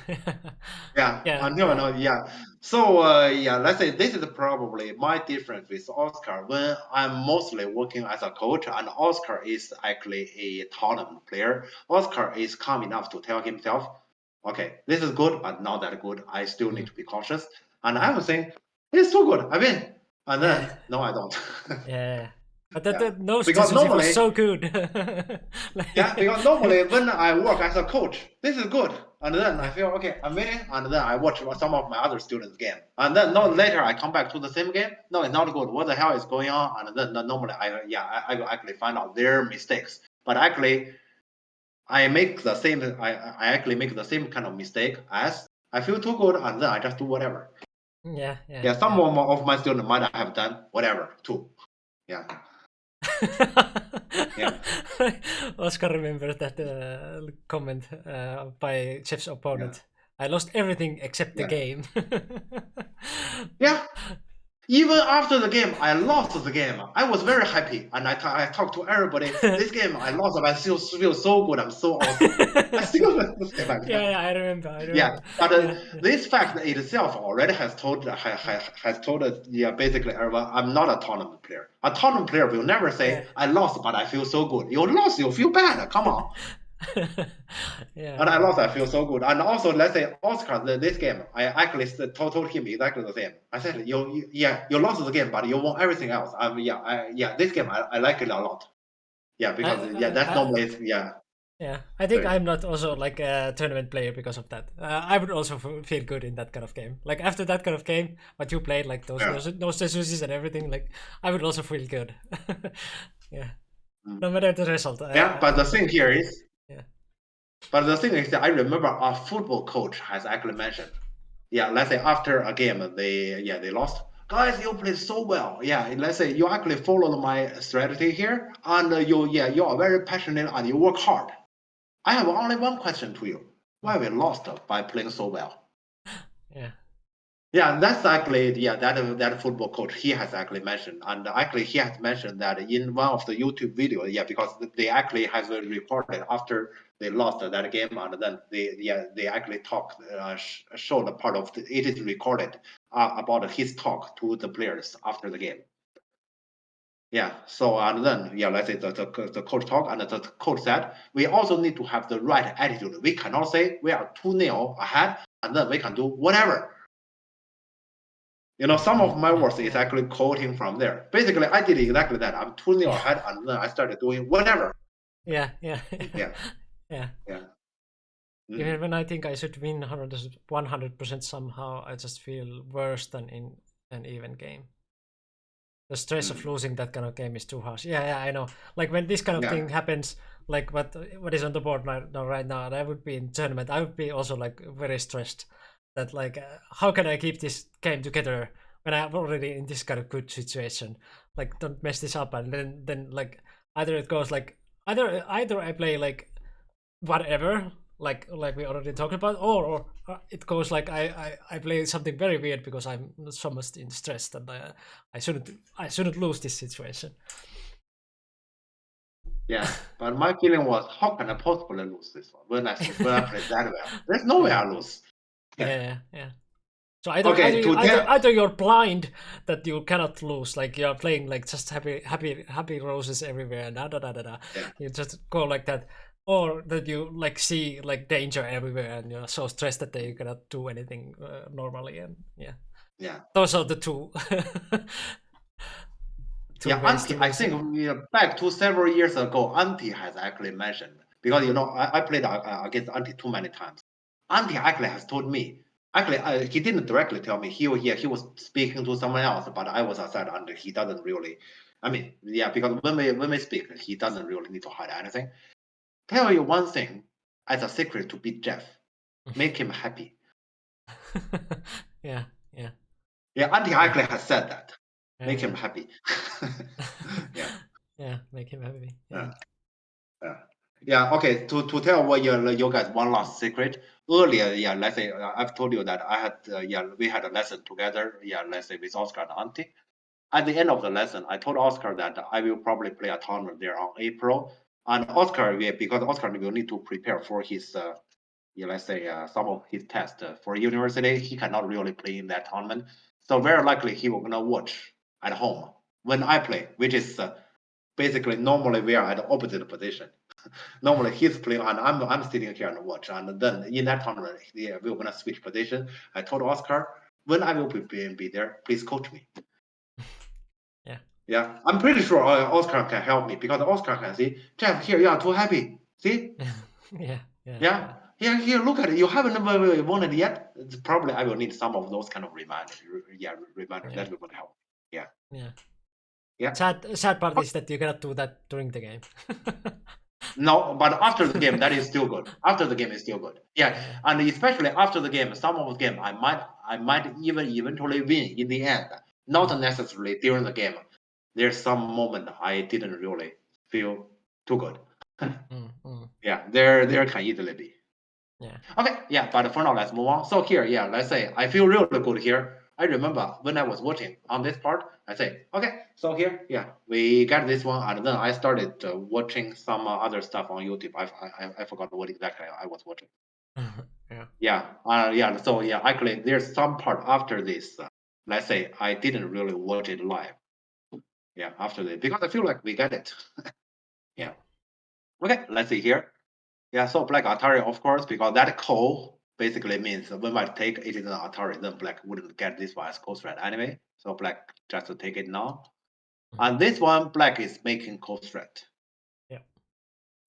Until I know. Yeah. So yeah, let's say this is probably my difference with Oscar when I'm mostly working as a coach, and Oscar is actually a tournament player. Oscar is calm enough to tell himself, okay, this is good, but not that good. I still need to be cautious. And I was saying, it's so good. I win. And then, no, I don't.
Yeah. But that,
Yeah.
nose
Because
Tetsuji
normally-
was so good. Like-
Yeah, because normally when I work as a coach, this is good. And then I feel, okay, I'm winning. And then I watch some of my other students' game. And then later I come back to the same game. No, it's not good. What the hell is going on? And then normally I actually find out their mistakes. But actually, I actually make the same kind of mistake as I feel too good, and then I just do whatever.
Yeah.
Some of my students might have done whatever too. Yeah. Yeah.
Oscar remembers that comment by Jeff's opponent. I lost everything except the
Yeah.
game.
Yeah. Even after the game, I lost the game. I was very happy, and I talked to everybody. This game I lost, but I still feel so good. I'm so awesome. I still like that.
Yeah, I remember.
Yeah, but
Yeah.
this fact itself already has told us, basically everyone, I'm not a tournament player. A tournament player will never say,
Yeah.
I lost, but I feel so good. You lost, you feel bad. Come on.
Yeah.
And I lost, I feel so good. And also, let's say Oscar, this game, I actually told him exactly the same. I said, you lost the game, but you won everything else. This game, I like it a lot. Yeah, because that's normally,
Yeah, I think
Sorry.
I'm not also like a tournament player because of that. I would also feel good in that kind of game. Like after that kind of game, what you played, like those Tetsushis and everything, like I would also feel good. Yeah, no matter the result.
But the thing here is,
Yeah.
But the thing is that I remember our football coach has actually mentioned, let's say after a game they lost. Guys, you played so well. Yeah, let's say you actually followed my strategy here, and you are very passionate and you work hard. I have only one question to you: why we lost by playing so well?
Yeah.
Yeah, that's actually that football coach he has actually mentioned, and actually he has mentioned that in one of the YouTube videos. Yeah, because they actually has recorded after they lost that game, and then they actually talk showed a part of it is recorded about his talk to the players after the game. Yeah. So and then let's say the coach talk, and the coach said we also need to have the right attitude. We cannot say we are 2-0 ahead and then we can do whatever. Some of my words is actually quoting from there. Basically, I did exactly that. I'm 2-0 ahead, and then I started doing whatever.
Yeah.
Yeah.
Yeah.
Mm.
Even when I think I should win 100% somehow, I just feel worse than in an even game. The stress of losing that kind of game is too harsh. Yeah, I know. Like when this kind of thing happens, like what is on the board right now, and I would be in tournament, I would be also like very stressed. That like, how can I keep this game together when I'm already in this kind of good situation? Like, don't mess this up, and then like either it goes like either I play like whatever, like we already talked about, or it goes like I play something very weird because I'm so much in stress that I shouldn't lose this situation.
Yeah, but my feeling was, how can I possibly lose this one when I play that well? There's no way I lose.
Yeah. So either you're blind that you cannot lose, like you're playing like just happy roses everywhere, and da. You just go like that, or that you like see like danger everywhere, and you're so stressed that you cannot do anything normally, and those are the two.
Antti, I think back to several years ago, Antti has actually mentioned, because I played against Antti too many times. Antti actually has told me. Actually, he didn't directly tell me. He was speaking to someone else, but I was outside, and he doesn't really. I mean, because when we speak, he doesn't really need to hide anything. Tell you one thing as a secret to beat Jeff, make him happy.
Yeah.
Antti actually has said that. Make him happy.
Yeah, make him happy.
Okay. To tell what you guys one last secret. Earlier, let's say I've told you that I had we had a lesson together. Let's say with Oscar and Antti. At the end of the lesson, I told Oscar that I will probably play a tournament there on April. And Oscar, because Oscar will need to prepare for his let's say some of his tests for university, he cannot really play in that tournament. So very likely he will gonna watch at home when I play, which is basically normally we are at the opposite position. Normally he's playing and I'm sitting here and watch. And then in that tournament, we're gonna switch position. I told Oscar, when I will be there, please coach me. Yeah, I'm pretty sure Oscar can help me because Oscar can see Jeff here. You are too happy. See?
Yeah.
Yeah. Here, look at it. You haven't won it yet. It's probably I will need some of those kind of reminders. Reminder
Yeah.
that will help. Yeah.
Yeah. Sad part is that you cannot do that during the game.
No, but after the game, that is still good. After the game is still good. Yeah, and especially after the game, some of the game I might even eventually win in the end. Not necessarily during the game. There's some moment I didn't really feel too good. Yeah, there can easily be.
Yeah.
Okay, yeah, but for now let's move on. So here, yeah, let's say I feel really good here. I remember when I was watching on this part, I say, okay, so here, yeah, we got this one, and then I started watching some other stuff on YouTube. I forgot what exactly I was watching. Yeah. So yeah, actually, there's some part after this. Let's say I didn't really watch it live. Yeah, after this because I feel like we got it. Yeah. Okay, let's see here. Yeah, so Black Atari, of course, because that call basically means when I take it in the Atari, then Black wouldn't get this one as cold thread anyway. So Black just to take it now. And this one, Black is making cold thread.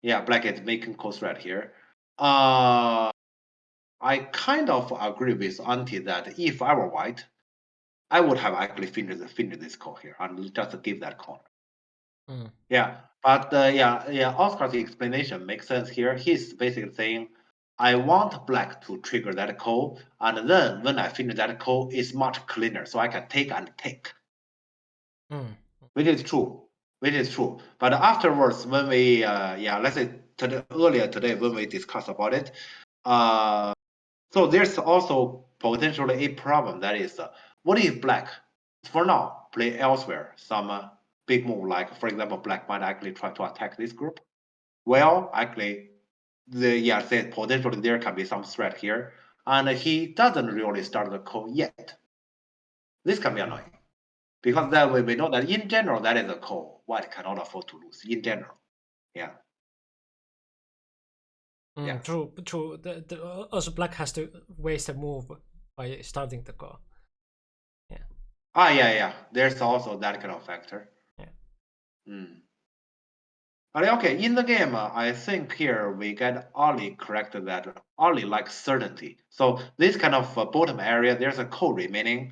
Yeah, Black is making cold thread here. I kind of agree with Auntie that if I were white, I would have actually finished this call here and just give that corner. Yeah, but Oscar's explanation makes sense here. He's basically saying, I want Black to trigger that call, and then when I finish that call, it's much cleaner, so I can take and take. Which is true. But afterwards, when we let's say earlier today when we discussed about it, so there's also potentially a problem that is, what if Black, for now, play elsewhere some big move, like for example, Black might actually try to attack this group. Well, actually, say potentially there can be some threat here, and he doesn't really start the call yet. This can be annoying because that way we know that in general that is a call White cannot afford to lose in general. Yeah.
True. Also, Black has to waste a move by starting the call.
Yeah. There's also that kind of factor. But okay, in the game, I think here we get Ali corrected that Ali likes certainty. So this kind of bottom area, there's a code remaining.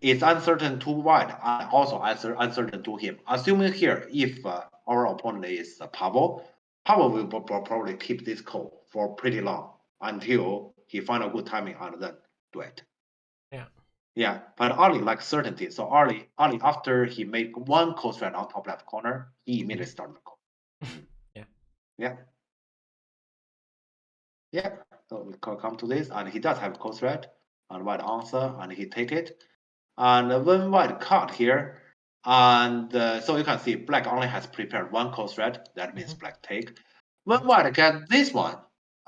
It's uncertain to White and also uncertain to him. Assuming here, if our opponent is Pavel, Pavel will probably keep this code for pretty long until he find a good timing and then do it. Yeah, but Ali likes certainty. So Ali after he made one code thread on top left corner, he immediately started the code. Yeah. So we come to this, and he does have code thread and White answer, and he take it. And when White cut here, and so you can see Black only has prepared one code thread. That means Black take. When White get this one,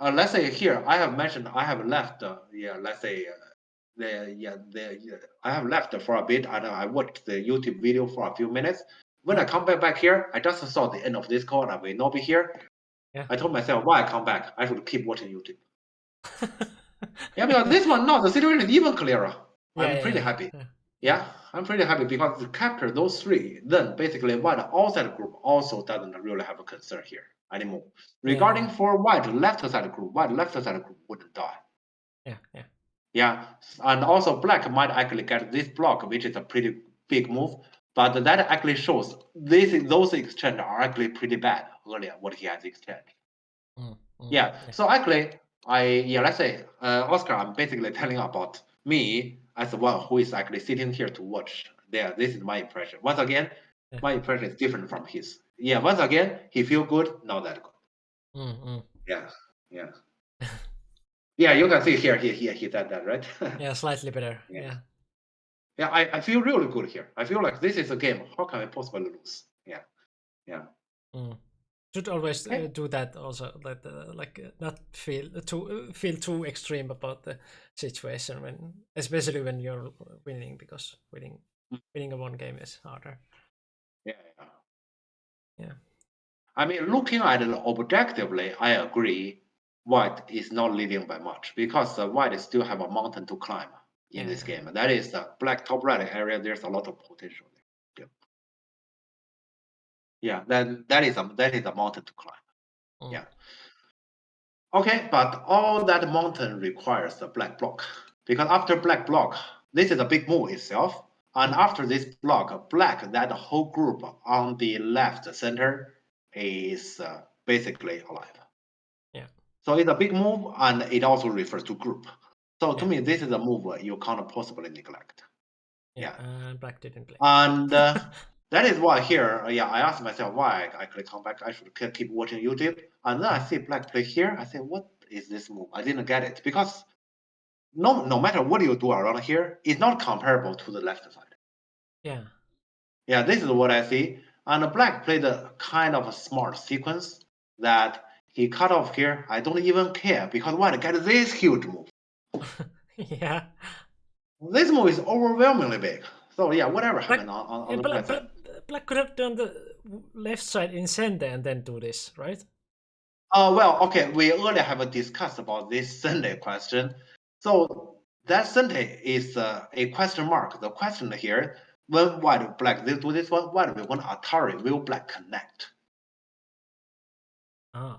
let's say here I have mentioned I have left. Let's say I have left for a bit, and I watched the YouTube video for a few minutes. When I come back here, I just saw the end of this call, and I will not be here. I told myself, why I come back? I should keep watching YouTube. Because this one, no, the situation is even clearer. I'm pretty happy. I'm pretty happy because to capture those three, then basically White outside group also doesn't really have a concern here anymore. Regarding for White left side group, White left side group wouldn't die. Yeah, and also Black might actually get this block, which is a pretty big move, but that actually shows those exchange are actually pretty bad earlier, what he has exchanged. So actually, let's say, Oscar, I'm basically telling about me as the one who is actually sitting here to watch. This is my impression. Once again, my impression is different from his. Once again, he feel good, not that good. You can see here, he said that, right?
Slightly better.
I feel really good here. I feel like this is a game. How can I possibly lose?
Should always do that also, not feel too extreme about the situation especially when you're winning, because winning a one game is harder.
I mean, looking at it objectively, I agree. White is not leading by much because White still have a mountain to climb in this game. That is the Black top right area. There's a lot of potential there. Yeah, that is a mountain to climb.
Mm.
Yeah. Okay, but all that mountain requires a black block, because after black block, this is a big move itself, and after this block, black, that whole group on the left center is basically alive.
Yeah.
So it's a big move, and it also refers to group. So to
Yeah.
me, this is a move you can't possibly neglect. Yeah.
And black didn't play.
And that is why here, I asked myself why I click come back. I should keep watching YouTube. And then I see black play here. I say, what is this move? I didn't get it, because no matter what you do around here, it's not comparable to the left side.
Yeah.
Yeah, this is what I see. And black played a kind of a smart sequence that he cut off here. I don't even care, because white get this huge move.
Yeah.
This move is overwhelmingly big. So yeah, whatever happened on the black side.
Black could have done the left side in center and then do this, right?
Well, okay, we earlier have discussed about this Sunday question. So that Sunday is a question mark. The question here, when white black they do this one, white will want Atari, will black connect?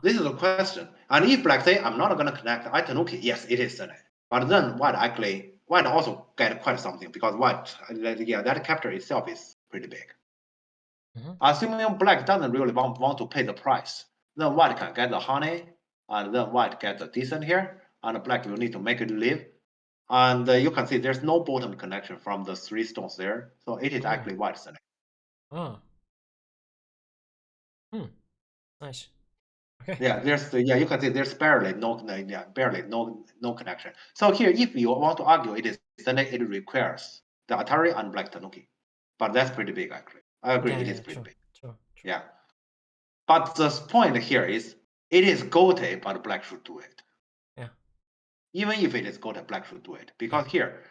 This is the question. And if black say, I'm not going to connect Itanuki, yes, it is Sunday. But then white also get quite something, because white, that capture itself is pretty big. Assuming black doesn't really want to pay the price, then white can get the honey, and then white get the decent here, and black will need to make it live. And you can see there's no bottom connection from the 3 stones there, so it is actually white Sunday.
Oh. Nice. Okay.
Yeah, you can see there's barely no connection. So here, if you want to argue it is Sunday, it requires the Atari and black Tanuki, but that's pretty big actually. I agree, it is pretty big.
True.
Yeah, but the point here is it is Gote, but black should do it.
Yeah.
Even if it is Gote, black should do it, because here,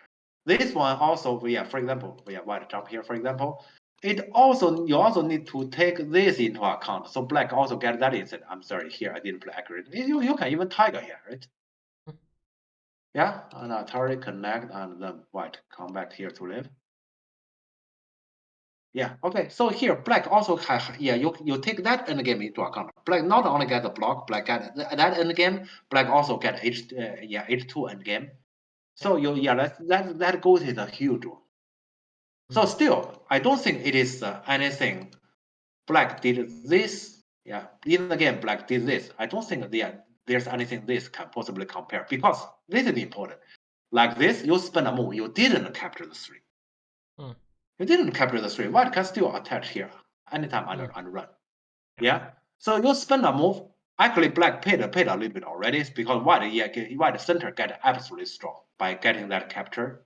this one also, for example, white jump here, for example. You also need to take this into account. So black also get that instead. I'm sorry, here I didn't play accurately. You can even tiger here, right? Yeah, and Atari connect, and then white come back here to live. Yeah, okay. So here black also you take that endgame into account. Black not only get the block, black get that endgame. Black also get H2 endgame. So that goes is a huge one. So still, I don't think it is anything. Black did this. Yeah, in the game, black did this. I don't think there's anything this can possibly compare, because this is important. Like this, you spend a move, you didn't capture the 3. You didn't capture the 3. White can still attach here anytime and run. Yeah. So you spend a move. Actually, black paid a little bit already, because white center get absolutely strong by getting that capture.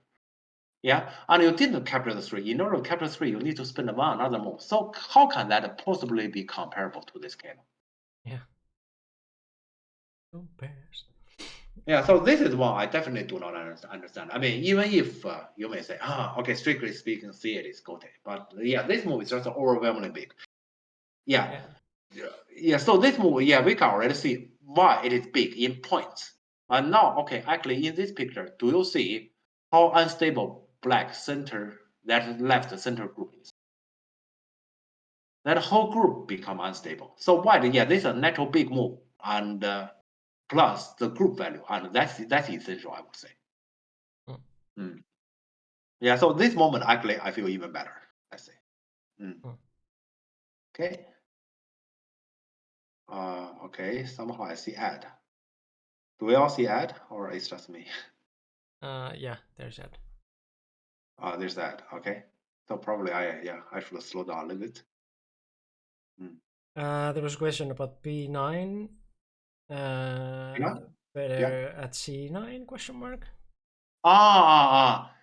Yeah, and you didn't capture the 3. In order to capture 3, you need to spend another move. So how can that possibly be comparable to this game?
Yeah. Compares.
Yeah, so this is what I definitely do not understand. I mean, even if you may say, okay, strictly speaking, see it is Gote. But yeah, this move is just overwhelmingly big. Yeah. So this move, we can already see why it is big in points. And now, okay, actually in this picture, do you see how unstable black center, that left center group is? That whole group become unstable. So white, this is a natural big move, and plus the group value, and that's essential, I would say. Yeah, so this moment actually I feel even better, I say. Okay. Okay, somehow I see add. Do we all see add, or it's just me?
Yeah, there's add.
There's that. Okay. So probably I should slow down a little bit.
There was a question about B9. Better at C9 question mark.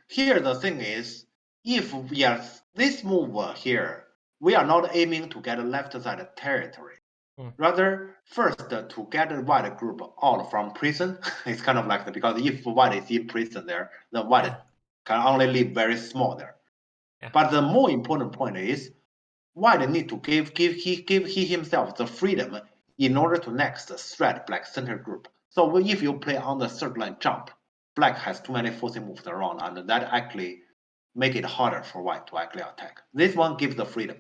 Here the thing is, if this move here, we are not aiming to get a left side territory. Rather, first to get the white group out from prison. It's kind of like that, because if white is in prison there, then white can only live very small there. But the more important point is, white need to give he himself the freedom in order to next threat black center group. So if you play on the third line jump, black has too many forcing moves around, and that actually make it harder for white to actually attack. This one gives the freedom.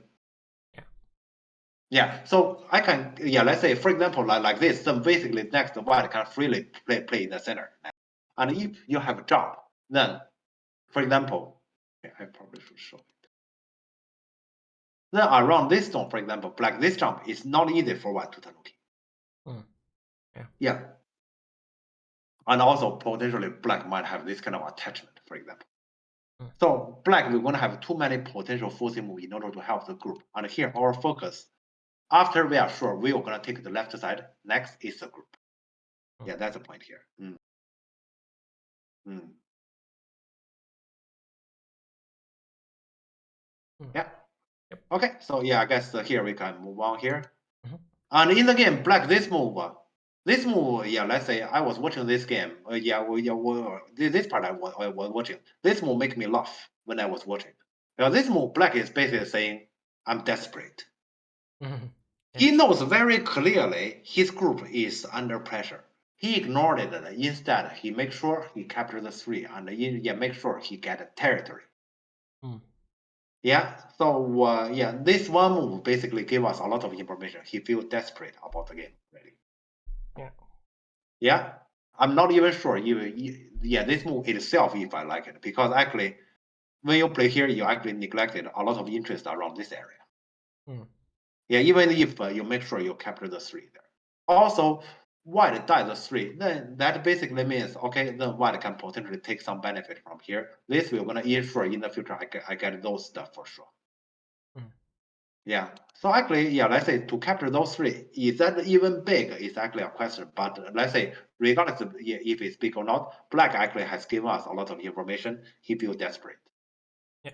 Yeah, so I can, yeah, let's say, for example, like this, then basically next white can freely play in the center. And if you have a jump, then, for example, okay, I probably should show it. Then around this stone, for example, black, this jump is not easy for white to tanuki. Yeah. And also potentially black might have this kind of attachment, for example. So black, we're going to have too many potential forcing moves in order to help the group. And here our focus, after we are sure we are going to take the left side, next is the group. Yeah, that's the point here. Yeah. Okay, so yeah, I guess here we can move on here. And in the game, black, this move, yeah, let's say I was watching this game. This part I was watching. This move make me laugh when I was watching. Now, this move, black is basically saying, I'm desperate. He knows very clearly his group is under pressure. He ignored it. Instead, he makes sure he captures the 3 and make sure he get a territory. Yeah, so yeah, this one move basically gave us a lot of information. He feels desperate about the game, really. Yeah, I'm not even sure. This move itself, if I like it, because actually, when you play here, you actually neglected a lot of interest around this area. Yeah, even if you make sure you capture the 3 there. Also, white dies the 3, then that basically means, okay, then white can potentially take some benefit from here. This we're gonna ensure in the future I get those stuff for sure. Yeah, so actually, yeah, let's say to capture those 3, is that even big is actually a question. But let's say, regardless of if it's big or not, black actually has given us a lot of information. He feels desperate. Yeah.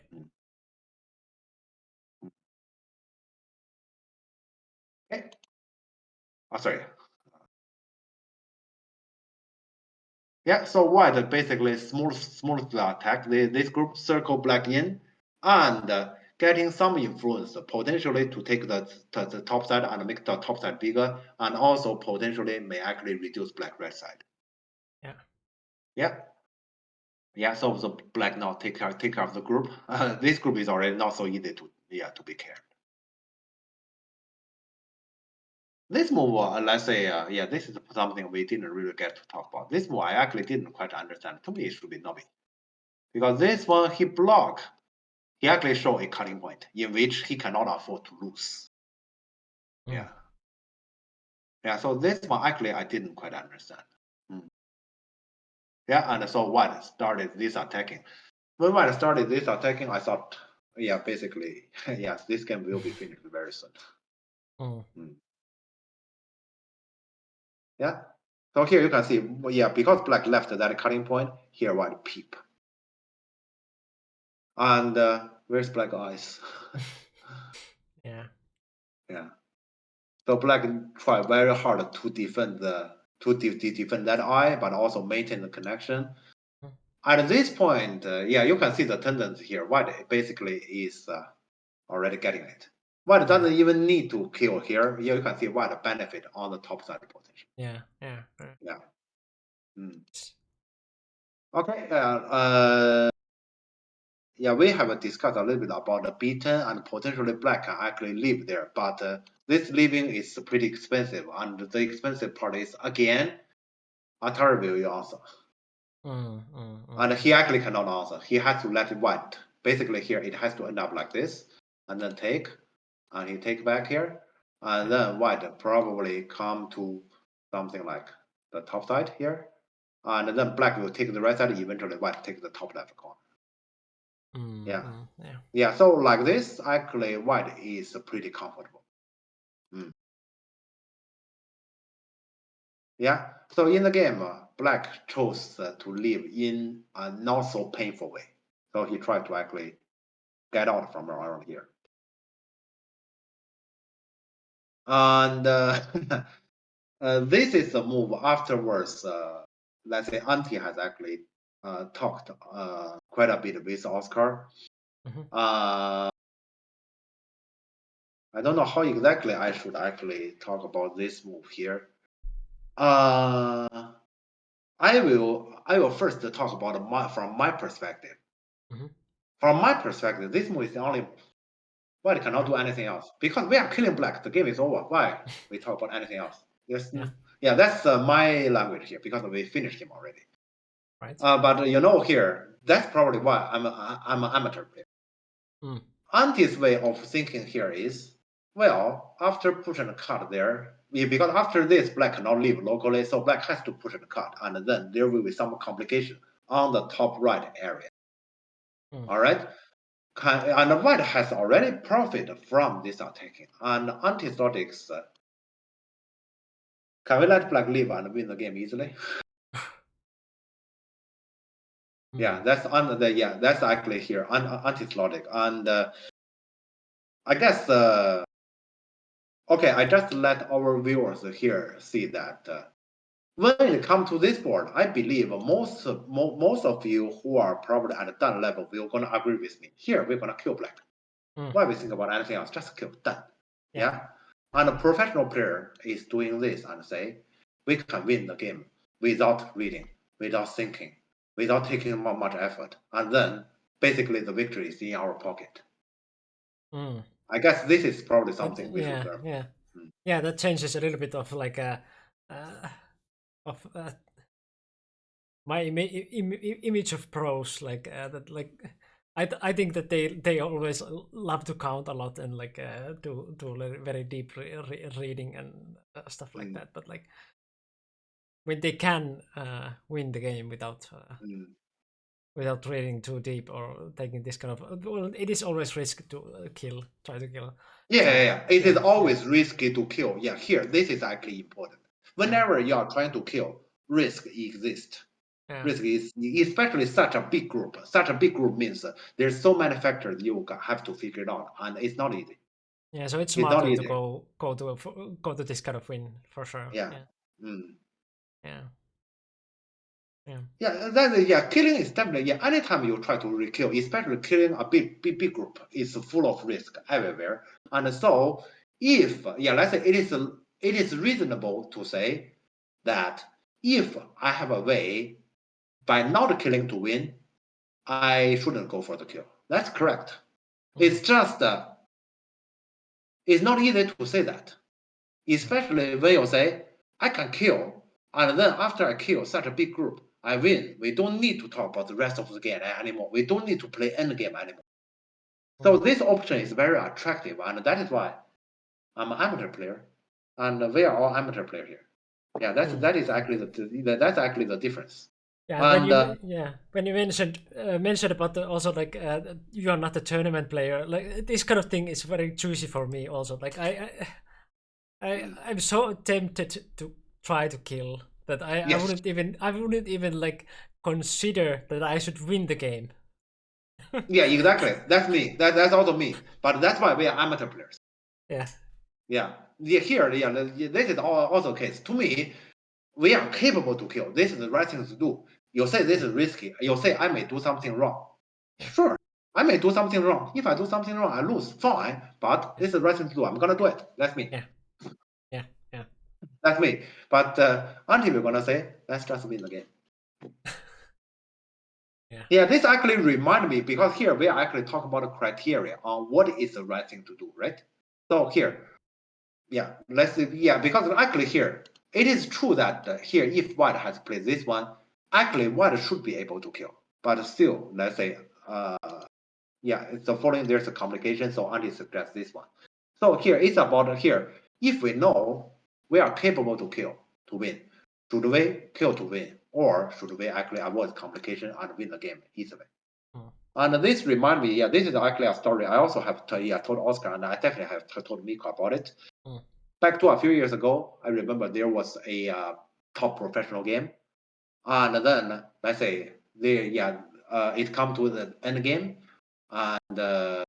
Okay. Oh, sorry. Yeah, so white basically smooth the attack. This group circle black in and getting some influence potentially to take the top side and make the top side bigger, and also potentially may actually reduce black red side. Yeah, so the black now take care of the group. This group is already not so easy to be carried. This move, let's say, this is something we didn't really get to talk about. This move I actually didn't quite understand. To me, it should be Nobi, because this one he block. He actually show a cutting point in which he cannot afford to lose. Yeah. So this one actually I didn't quite understand. Yeah, and so white started this attacking. When white started this attacking, I thought, yeah, basically, yes, this game will be finished very soon. Yeah. So here you can see, yeah, because black left that cutting point, here white peep. And where's black eyes? Yeah. So black try very hard to defend defend that eye, but also maintain the connection. At this point, you can see the tendency here. White basically is already getting it. White doesn't even need to kill here. Here you can see white benefit on the top side position. Yeah. Okay. We have discussed a little bit about the B10 and potentially black can actually live there, but this living is pretty expensive, and the expensive part is again Atari will answer. And he actually cannot answer. He has to let it white. Basically here it has to end up like this, and then take, and he take back here, and then white probably come to something like the top side here, and then black will take the right side. Eventually white take the top left corner. So like this, actually white is pretty comfortable. So in the game, black chose to live in a not so painful way. So he tried to actually get out from around here. And this is a move afterwards. Let's say Auntie has actually talked quite a bit with Oscar. I don't know how exactly I should actually talk about this move here. I will first talk about from my perspective. From my perspective, this move is the only move. White cannot do anything else because we are killing black. The game is over. Why we talk about anything else? Yes, yeah, that's my language here because we finished him already.
Right.
But here, that's probably why I'm an amateur player. Auntie's way of thinking here is, well, after pushing a card there, because after this, black cannot leave locally, so black has to push a card, and then there will be some complication on the top right area. All right? And white has already profited from this attacking. And anti-statics, can we let black leave and win the game easily? Yeah, that's that's actually here anti-slotting. And I guess okay, I just let our viewers here see that when it comes to this board, I believe most of you who are probably at that level will gonna agree with me. Here we're gonna kill black. Why we think about anything else? Just kill, done. Yeah. And a professional player is doing this and say, we can win the game without reading, without thinking, without taking much effort. And then basically the victory is in our pocket. I guess this is probably something we should learn.
Yeah, that changes a little bit of like my image of pros, like that, like I think that they always love to count a lot and like do very deep reading and stuff like that. But like when they can win the game without reading too deep or taking this kind of, well, it is always risky to try to kill.
Yeah. It is always risky to kill. Yeah, here this is actually important. Whenever you are trying to kill, risk exists. Risk is especially such a big group. Such a big group means there's so many factors you have to figure it out, and it's not easy.
Yeah, so it's smarter to go to this kind of win for sure.
Killing is definitely anytime you try to re-kill, especially killing a big group, is full of risk everywhere. And so if let's say it is reasonable to say that if I have a way by not killing to win, I shouldn't go for the kill. That's correct. It's just it's not easy to say that, especially when you say I can kill, and then after I kill such a big group, I win. We don't need to talk about the rest of the game anymore. We don't need to play end game anymore. So this option is very attractive, and that is why I'm an amateur player, and we are all amateur players here. Yeah, that is actually the difference.
Yeah, when you mentioned about also like you are not a tournament player, like this kind of thing is very juicy for me also. Like I'm so tempted to try to kill that I wouldn't even like consider that I should win the game.
Yeah, exactly. That's me. That's also me. But that's why we are amateur players. Yeah. Here, this is also the case. To me, we are capable to kill. This is the right thing to do. You say this is risky. You say I may do something wrong. Sure, I may do something wrong. If I do something wrong, I lose. Fine. But this is the right thing to do. I'm gonna do it. That's me.
Yeah.
That's me. But until we're gonna say, let's just win the game. Yeah, this actually reminds me because here we are actually talking about the criteria on what is the right thing to do, right? So here, let's see. Yeah, because actually here, it is true that here, if white has played this one, actually white should be able to kill. But still, let's say, it's the following. There's a complication, so Andy suggests this one. So here, it's about here. If we know we are capable to kill to win, should we kill to win, or should we actually avoid complication and win the game easily? And this reminds me, this is actually a story I also have told Oscar, and I definitely have told Miko about it. Back to a few years ago, I remember there was a top professional game, and then let's say it come to the end game, and so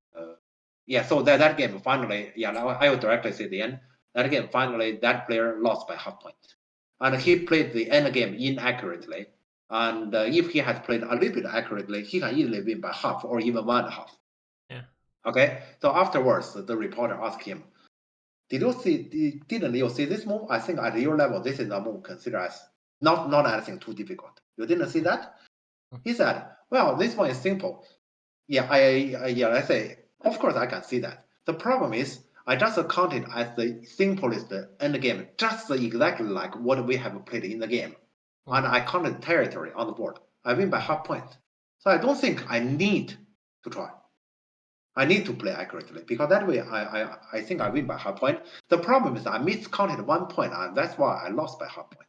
that game finally, I will directly say the end. That game finally, that player lost by half point, and he played the end game inaccurately. And if he has played a little bit accurately, he can easily win by half or even 1.5.
Yeah.
Okay. So afterwards, the reporter asked him, Didn't you see this move? I think at your level, this is a move considered as not anything too difficult. You didn't see that? He said, well, this one is simple. Yeah, I say, of course I can see that. The problem is, I just counted as the simplest end game, just exactly like what we have played in the game. And I counted territory on the board. I win by half point. So I don't think I need to try. I need to play accurately because that way I think I win by half point. The problem is I miscounted 1 point, and that's why I lost by half point.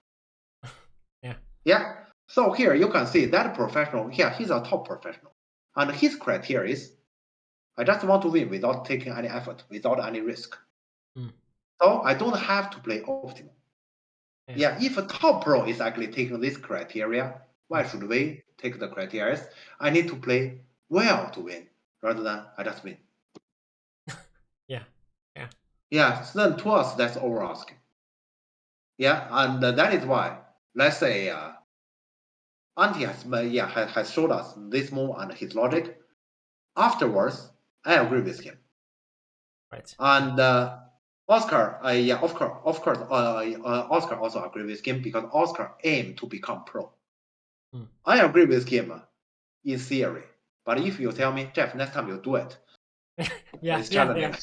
Yeah. So here you can see that professional, he's a top professional. And his criteria is, I just want to win without taking any effort, without any risk. So I don't have to play optimal. Yeah, if a top pro is actually taking this criteria, why should we take the criteria? I need to play well to win, rather than I just win. Yeah, so then to us, that's over asking. Yeah, and that is why, let's say, Antti has showed us this move and his logic. Afterwards, I agree with him.
Right.
And Oscar, of course, Oscar also agree with him because Oscar aimed to become pro. I agree with him in theory, but if you tell me, Jeff, next time you do it, it's challenging.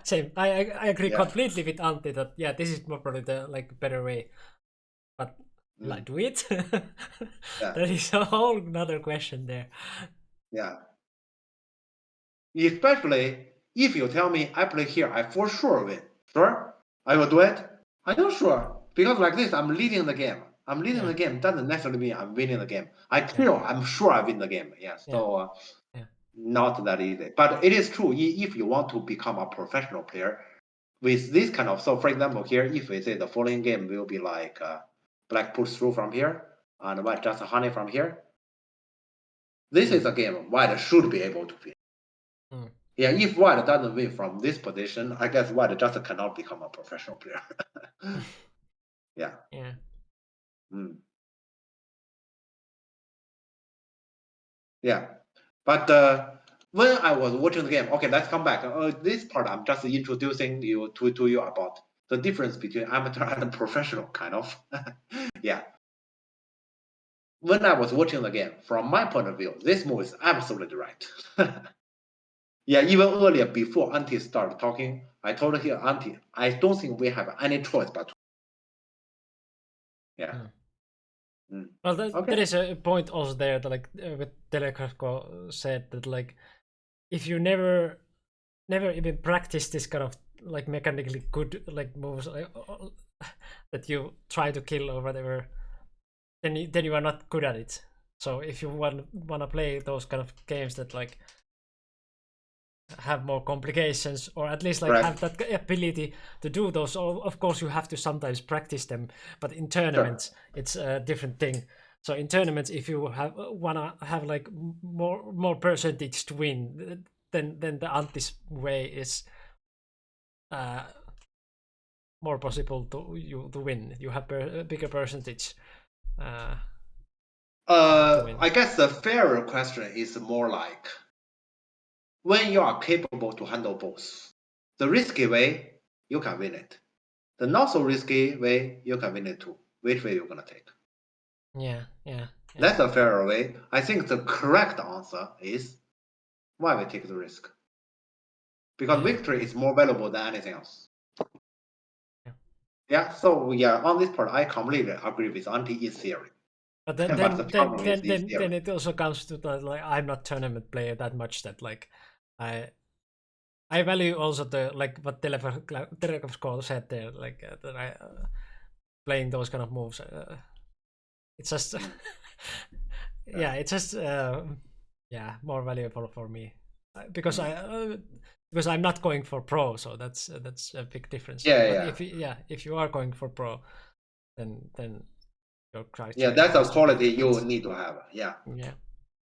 Same. I agree completely with Antti that this is probably the better way, but do it. That is a whole another question there.
Yeah. Especially if you tell me I play here, I for sure win. Sure, I will do it. I'm not sure because like this, I'm leading the game. I'm leading the game doesn't necessarily mean I'm winning the game. I'm sure I win the game. So not that easy. But it is true if you want to become a professional player with this kind of. So for example, here if we say the following game will be like black push through from here and white just honey from here. This is a game white should be able to win. Yeah, if white doesn't win from this position, I guess white just cannot become a professional player. Yeah. Yeah. But when I was watching the game, okay, let's come back. This part I'm just introducing you to you about the difference between amateur and professional, kind of. Yeah. When I was watching the game, from my point of view, this move is absolutely right. Yeah, even earlier, before Antti started talking, I told her, Antti, I don't think we have any choice but to. Yeah.
Well, there is a point also there that with Telegraph said that if you never even practice this kind of mechanically good moves that you try to kill or whatever, then you are not good at it. So if you want to play those kind of games that have more complications or at least have that ability to do those, of course you have to sometimes practice them, but in tournaments it's a different thing. So in tournaments, if you wanna have more percentage to win, then the Antti's way is more possible to win. You have a bigger percentage.
I guess the fairer question is more like, when you are capable to handle both, the risky way, you can win it. The not so risky way, you can win it too. Which way you're gonna take?
Yeah.
That's a fairer way. I think the correct answer is why we take the risk. Because victory is more valuable than anything else. Yeah, so on this part, I completely agree with Antti in theory.
But then it also comes to I'm not tournament player that much that I value also the what Telegraph said there that I playing those kind of moves. It's just it's just more valuable for me because I'm not going for pro, so that's a big difference. If you are going for pro, then your criteria.
Yeah, that's a quality you need to have. Yeah.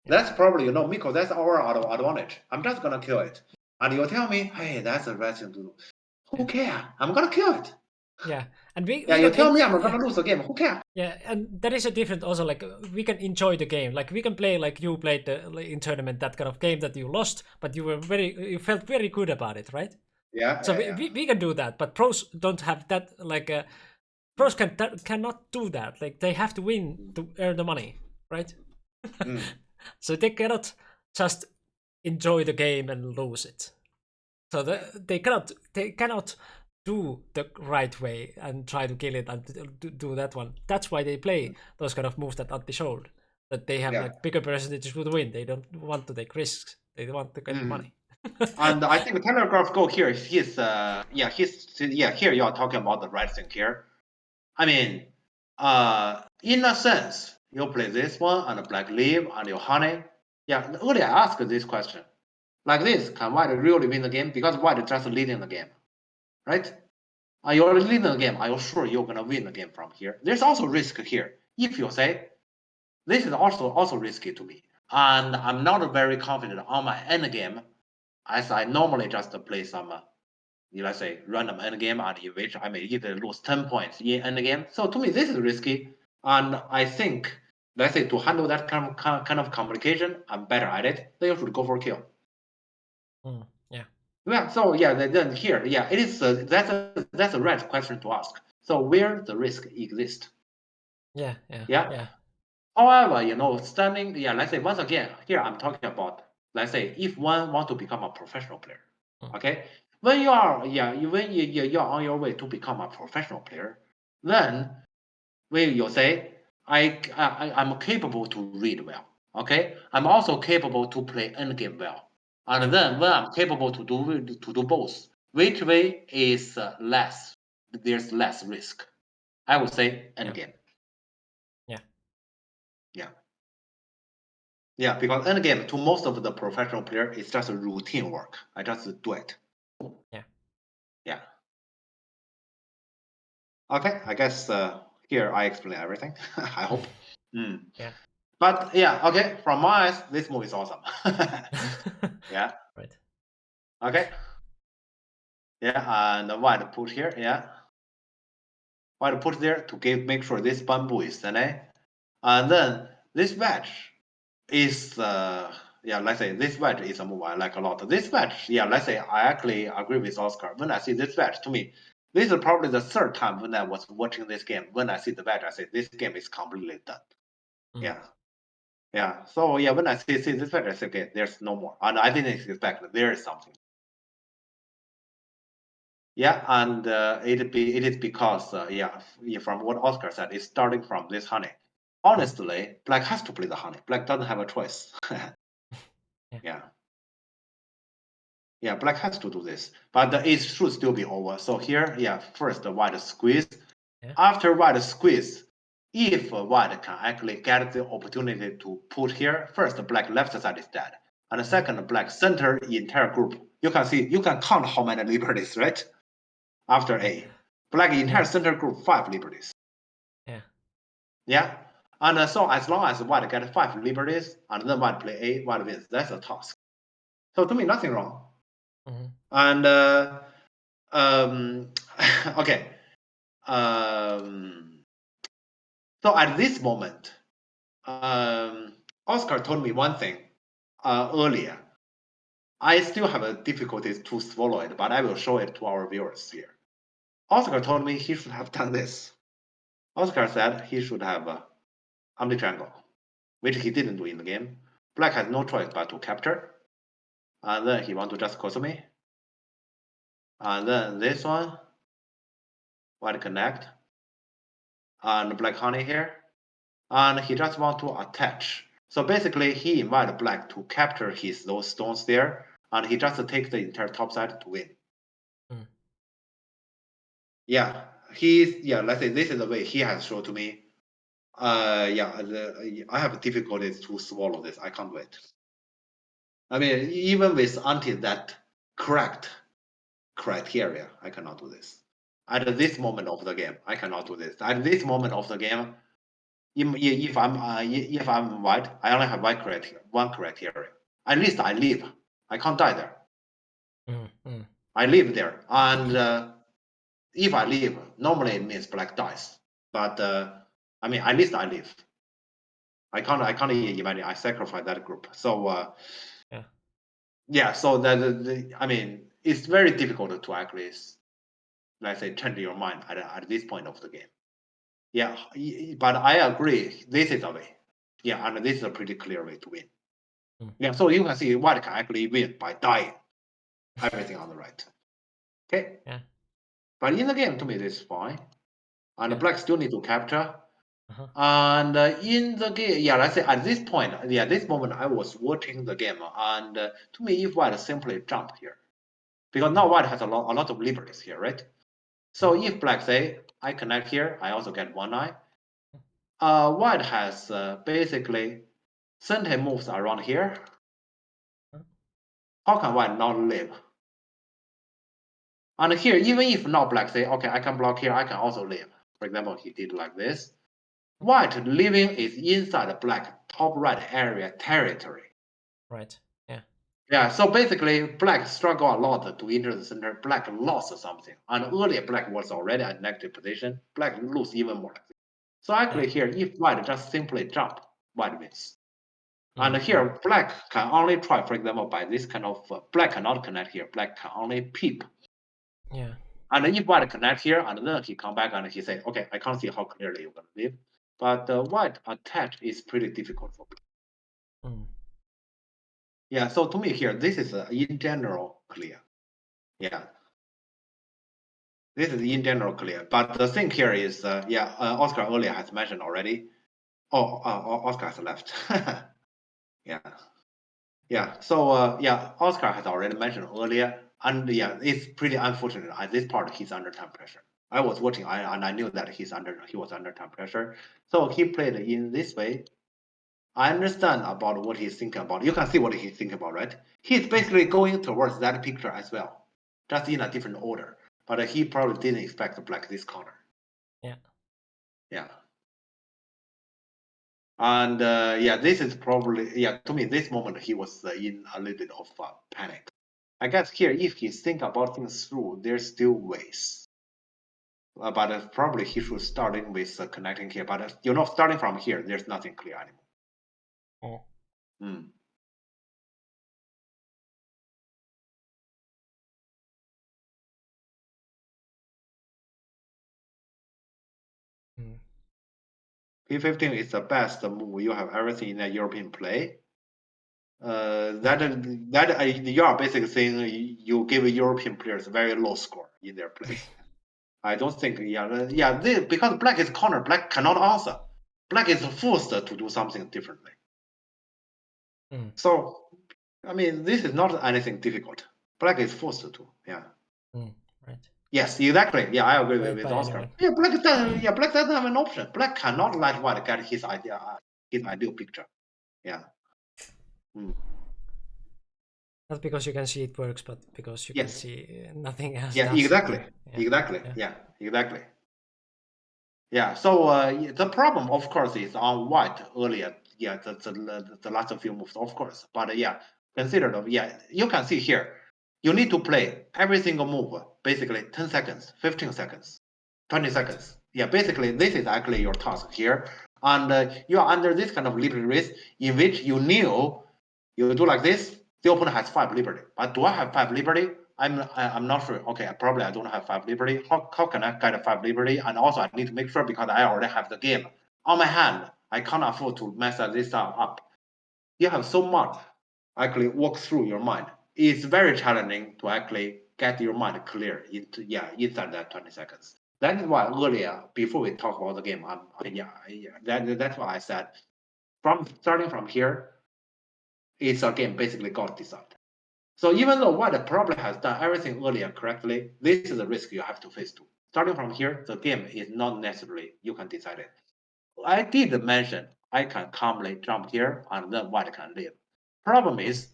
That's probably Mikko. That's our advantage. I'm just gonna kill it, and you tell me, hey, that's the right thing to do. Who cares? I'm gonna kill it.
Yeah, and
you tell me I'm gonna lose the game. Who cares?
Yeah, and that is a different also. We can enjoy the game. We can play you played in tournament that kind of game that you lost, but you felt very good about it, right?
Yeah.
So we can do that, but pros don't have that. Pros cannot do that. They have to win to earn the money, right? So they cannot just enjoy the game and lose it. So they cannot do the right way and try to kill it and do that one. That's why they play those kind of moves that Antti showed. That they have
Yeah.
like bigger percentages would win. They don't want to take risks. They want to get money.
And I think Telegraph Go here, here you are talking about the right thing here. I mean, in a sense, you play this one and Black leave and your honey. Yeah, earlier I asked this question. Like this, can White really win the game? Because White is just leading the game, right? Are you leading the game? Are you sure you're gonna win the game from here? There's also risk here. If you say, this is also risky to me, and I'm not very confident on my end game, as I normally just play some, let's say, random end game, and in which I may either lose 10 points in end game. So to me, this is risky, and I think, let's say, to handle that kind of complication, I'm better at it. Then you should go for a kill. Yeah. So yeah, then here, yeah, it is. That's a right question to ask. So where the risk exists.
Yeah.
However, standing, let's say once again, here I'm talking about, let's say, if one want to become a professional player, okay, when you are on your way to become a professional player, then when you say, I'm capable to read well, okay, I'm also capable to play endgame well, and then when I'm capable to do both, which way is less? There's less risk. I would say endgame. Yeah, because endgame to most of the professional player is just a routine work. I just do it. Yeah. Okay, I guess here I explain everything. I hope.
Yeah.
But yeah, okay. From my eyes, this move is awesome. Yeah.
Right.
Okay. Yeah, and White put here. Yeah. White put there to make sure this bamboo is NA, and then this wedge is let's say this wedge is a move I like a lot. This wedge, let's say I actually agree with Oscar. When I see this wedge, to me, this is probably the third time when I was watching this game. When I see the wedge, I say this game is completely done. Yeah. So yeah, when I see this wedge, I say okay, there's no more, and I didn't expect there is something. Yeah, and it is because from what Oscar said, it's starting from this honey. Honestly, Black has to play the honey. Black doesn't have a choice. Yeah, Black has to do this, but it should still be over. So here, first the White squeeze. After White squeeze, if White can actually get the opportunity to put here, first the Black left side is dead, and the second Black center entire group. You can count how many liberties, right? After A, Black entire center group 5 liberties. Yeah. And so as long as White get 5 liberties and then White play A, White wins. That's a task. So to me, nothing wrong. And okay. So at this moment, Oscar told me one thing earlier. I still have a difficulty to swallow it, but I will show it to our viewers here. Oscar told me he should have done this. Oscar said he should have empty triangle, which he didn't do in the game. Black has no choice but to capture. And then he want to just Kosomi. And then this one, White connect. And Black honey here. And he just want to attach. So basically he invite Black to capture those stones there. And he just take the entire top side to win. Yeah, let's say this is the way he has shown to me. I have difficulties to swallow this. I can't do it. I mean, even with until that correct criteria, I cannot do this. At this moment of the game, I cannot do this. At this moment of the game, if I'm White, I only have one criteria. At least I live. I can't die there. I live there, and if I live, normally it means Black dies. But I mean, at least I live. I can't imagine I sacrifice that group. So so that I mean, it's very difficult to actually, let's say, change your mind at this point of the game. Yeah, but I agree. This is a way. Yeah, and this is a pretty clear way to win. Yeah, so you can see white can actually win by dying everything on the right. Okay.
Yeah.
But in the game, to me, this is fine. And
Yeah.
black still need to capture.
Uh-huh.
And in the game, yeah, let's say at this point, yeah, this moment I was watching the game, and to me, if white simply jump here, because now white has a lot of liberties here, right? So if black say I connect here, I also get one eye. White has basically certain moves around here. How can white not live? And here, even if now black say, okay, I can block here, I can also live. For example, he did like this. White living is inside the black top right area territory.
Right. Yeah.
Yeah, so basically black struggle a lot to enter the center. Black lost something. And earlier black was already at negative position. Black lose even more. So actually here, if white just simply jump, white wins. And here, black can only try, for example, by this kind of, black cannot connect here. Black can only peep.
Yeah.
And if white connect here, and then he come back and he say, okay, I can't see how clearly you're going to live. But white attack is pretty difficult for black. Yeah, so to me here, this is in general clear. Yeah. This is in general clear. But the thing here is, Oscar earlier has mentioned already. Oh, Oscar has left. Yeah. Yeah, so Oscar has already mentioned earlier, and yeah, it's pretty unfortunate. At this part, he's under time pressure. I was watching, and I knew that he was under time pressure. So he played in this way. I understand about what he's thinking about. You can see what he's thinking about, right? He's basically going towards that picture as well, just in a different order. But he probably didn't expect to black this corner.
Yeah.
Yeah. And this is probably, to me, this moment he was in a little bit of panic. I guess here, if he think about things through, there's still ways. But probably he should starting with connecting here. But starting from here, there's nothing clear anymore. P15 is the best move you have ever seen in a European play. That you are basically saying you give European players very low score in their play. I don't think, because black is corner, black cannot answer. Black is forced to do something differently. So, I mean, this is not anything difficult. Black is forced to,
Right.
Yes, exactly. Yeah, I agree with
Anyone.
Oscar. Black doesn't have an option. Black cannot let white get his ideal picture. Yeah.
Not because you can see it works, but because you can see nothing else.
Yeah, exactly. Exactly. Yeah, exactly. Yeah, so the problem, of course, is on white earlier. Yeah, the last few moves, of course. But consider you can see here, you need to play every single move, basically 10 seconds, 15 seconds, 20 seconds. Yeah, basically, this is actually your task here. And you are under this kind of liberty risk in which you knew you do like this, the opponent has 5 liberty. But do I have 5 liberty? I'm not sure. Okay, probably I don't have 5 liberty. How can I get a 5 liberty? And also I need to make sure because I already have the game on my hand. I can't afford to mess this up. You have so much actually walk through your mind. It's very challenging to actually get your mind clear inside that 20 seconds. That is why earlier, before we talk about the game, that's why I said starting from here, it's a game basically got decided. So even though white probably has done everything earlier correctly, this is a risk you have to face too. Starting from here, the game is not necessarily you can decide it. I did mention I can calmly jump here and then white can live. Problem is,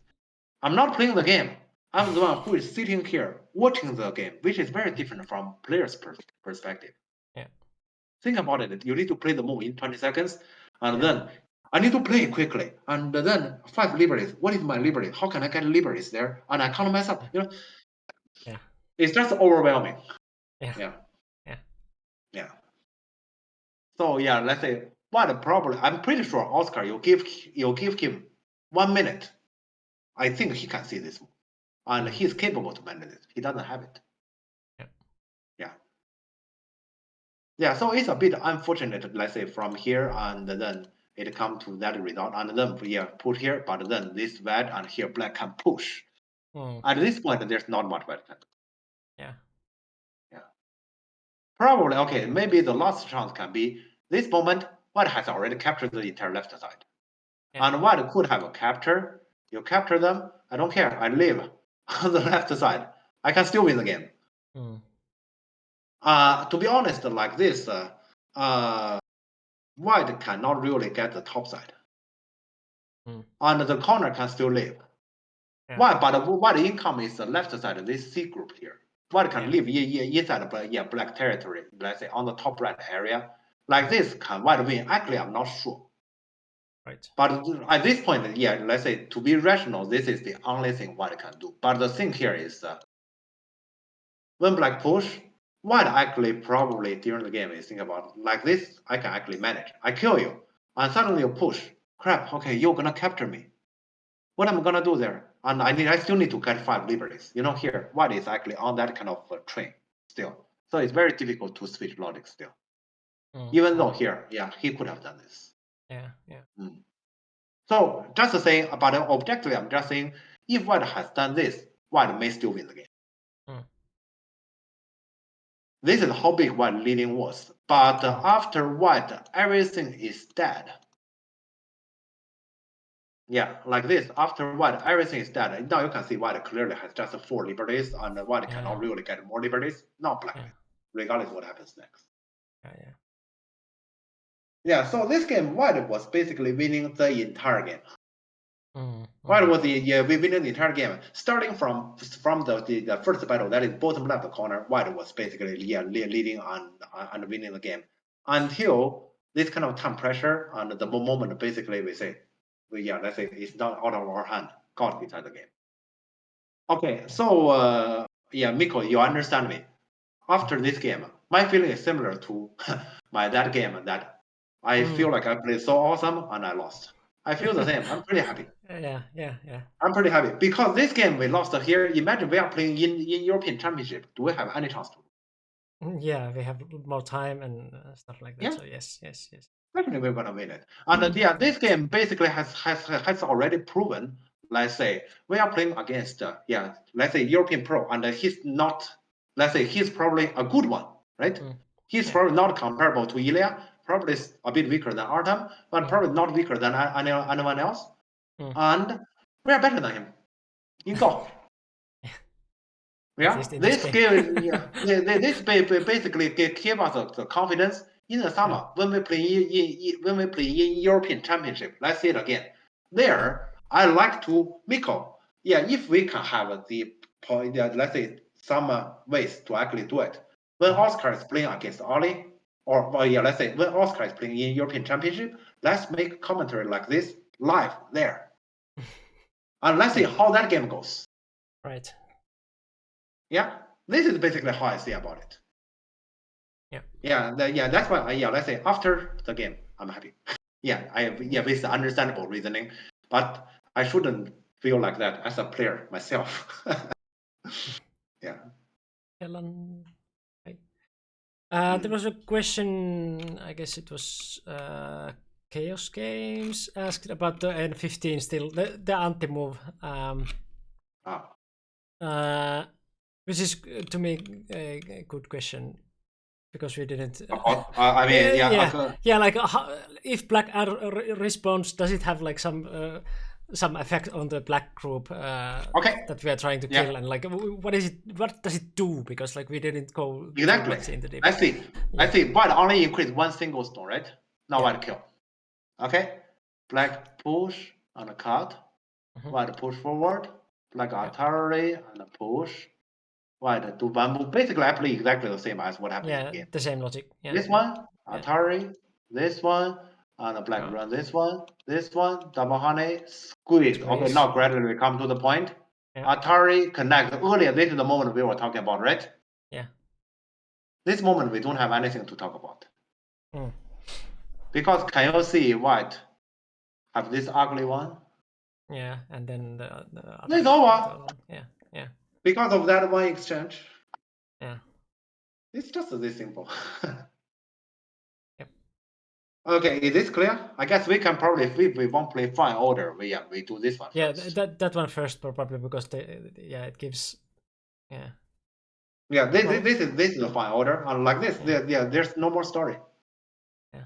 I'm not playing the game. I'm the one who is sitting here watching the game, which is very different from player's perspective.
Yeah.
Think about it. You need to play the move in 20 seconds, and then I need to play quickly. And then 5 liberties. What is my liberty? How can I get liberties there? And I can't mess up.
Yeah.
It's just overwhelming.
Yeah.
So let's say what probably I'm pretty sure Oscar, you give him 1 minute. I think he can see this move. And he's capable to manage it. He doesn't have it. Yeah, so it's a bit unfortunate, let's say, from here and then it come to that result, and then put here, but then this white and here black can push. At this point, there's not much white can do.
Yeah.
Probably, okay, maybe the last chance can be this moment, white has already captured the entire left side.
Yeah.
And white could have a capture. You capture them, I don't care, I live on the left side. I can still win the game. To be honest, like this, white cannot really get the top side. And the corner can still live.
Yeah.
But white income is the left side, this C group here. White can live inside black territory, let's say on the top right area. Like this, can white win? Actually, I'm not sure.
Right.
But at this point, let's say to be rational, this is the only thing white can do. But the thing here is when black push, white actually probably during the game is thinking about like this, I can actually manage. I kill you, and suddenly you push. Crap, okay, you're gonna capture me. What am I gonna do there? And I still need to get 5 liberties. You know, here, white is actually on that kind of train still. So it's very difficult to switch logic still. Even though here, he could have done this.
Yeah.
So just to say about it objectively, I'm just saying if white has done this, white may still win the game. This is how big white leading was. But after white, everything is dead. Yeah, like this. After white, everything is dead. Now you can see white clearly has just 4 liberties, and white cannot really get more liberties. Not black, regardless of what happens next. Yeah, so this game, white was basically winning the entire game. White was winning the entire game. Starting from the first battle, that is bottom left corner, white was basically leading and winning the game. Until this kind of time pressure and the moment basically we say, let's say it's not out of our hand, God inside the game. Okay, so Miko, you understand me. After this game, my feeling is similar to that game that I feel like I played so awesome and I lost. I feel the same. I'm pretty happy.
Yeah.
I'm pretty happy because this game we lost here. Imagine we are playing in European Championship. Do we have any chance to?
Yeah, we have more time and stuff like that.
Yeah.
So yes.
Definitely we're gonna win it. And this game basically has already proven. Let's say we are playing against let's say European pro, and he's not. Let's say he's probably a good one, right? He's probably not comparable to Ilya. Probably a bit weaker than Artem, but probably not weaker than anyone else. And we are better than him in golf. Yeah, this game, this basically give us the confidence in the summer when we play in European Championship. Let's say it again. There, I like to Miko. Yeah, if we can have the point, let's say some ways to actually do it. When Oscar is playing against Ollie, or let's say when Oscar is playing in European Championship, let's make commentary like this live there, and let's see how that game goes.
Right.
Yeah, this is basically how I see about it. That's why. Let's say after the game, I'm happy. With the understandable reasoning, but I shouldn't feel like that as a player myself.
Helen. There was a question. I guess it was Chaos Games asked about the N15 still the anti-move. Which is to me a good question because we didn't. Like if black responds, does it have like some effect on the black group that we are trying to kill, and like what does it do? Because like we didn't go
exactly
into the
I see. White only increase 1 single stone, right? Now white kill. Okay, black push and cut. White push forward. Black artillery and push. White do bamboo. Basically, I play exactly the same as what happened in the game.
The same logic.
This one, Atari, this one, and black run this one, double honey, squeeze. Okay, now gradually we come to the point. Atari connect. Earlier, this is the moment we were talking about, right?
Yeah.
This moment we don't have anything to talk about. Because can you see white have this ugly one?
Yeah, and then the
it's over.
Yeah.
Because of that one exchange.
Yeah.
It's just this simple. Okay, is this clear? I guess we can probably, if we won't play fine order, we do this one
Yeah,
first.
that one first probably because it gives. Yeah.
Yeah, this
Well-
this is a fine order. Like this, there's no more story.
Yeah.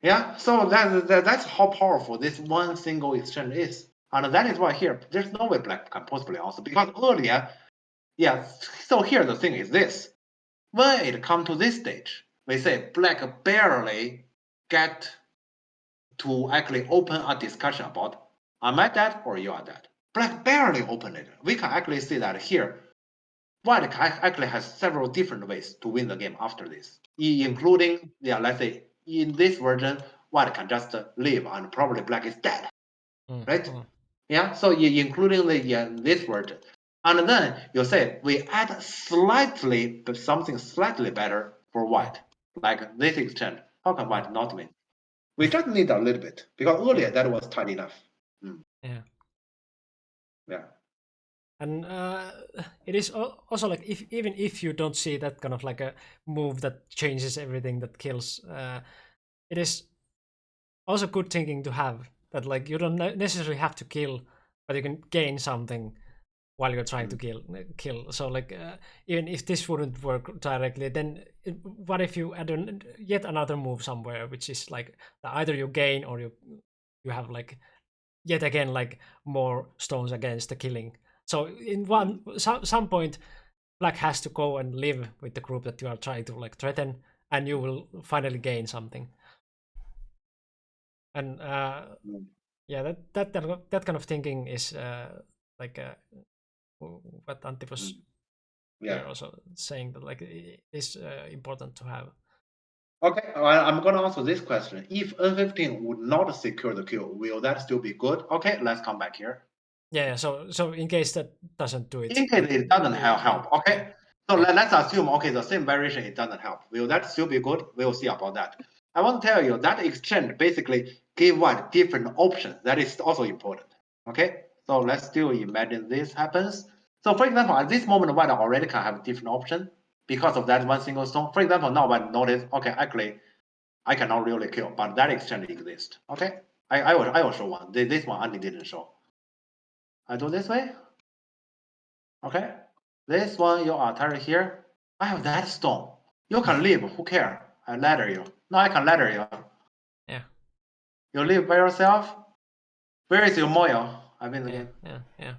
Yeah, so that's how powerful this one single exchange is, and that is why here there's no way black can possibly answer because earlier, yeah. So here the thing is this: when it come to this stage, we say black barely get to actually open a discussion about am I dead or you are dead. Black barely open it. We can actually see that here. White actually has several different ways to win the game after this, including, let's say in this version, white can just leave and probably black is dead, right? Yeah, so including this version. And then you say we add something slightly better for white, like this exchange. How can white not win? We just need a little bit because earlier that was tight enough.
Yeah.
Yeah.
And it is also like even if you don't see that kind of like a move that changes everything, that kills, it is also good thinking to have that like you don't necessarily have to kill, but you can gain something while you're trying to kill. So like even if this wouldn't work directly, then what if you add yet another move somewhere, which is like either you gain or you have like yet again like more stones against the killing. So in some point, black has to go and live with the group that you are trying to like threaten, and you will finally gain something. And yeah, that kind of thinking is like what Antti was here also saying, that like it is important to have.
Okay, I'm gonna answer this question. If N15 would not secure the kill, will that still be good? Okay, let's come back here.
Yeah, so in case that doesn't do it.
In case it doesn't help, okay? So let's assume, okay, the same variation, it doesn't help. Will that still be good? We'll see about that. I want to tell you that exchange basically give white different options. That is also important, okay? So let's still imagine this happens. So for example, at this moment, white already can have different option because of that one single stone. For example, now white notice, okay, actually, I cannot really kill, but that exchange exists, okay? I will show one. This one Andy didn't show. I do this way. Okay, this one you are tired here. I have that stone. You can leave. Who care? I ladder you. No, I can ladder you.
Yeah.
You live by yourself. Where is your Moyo? I win the game.
Yeah.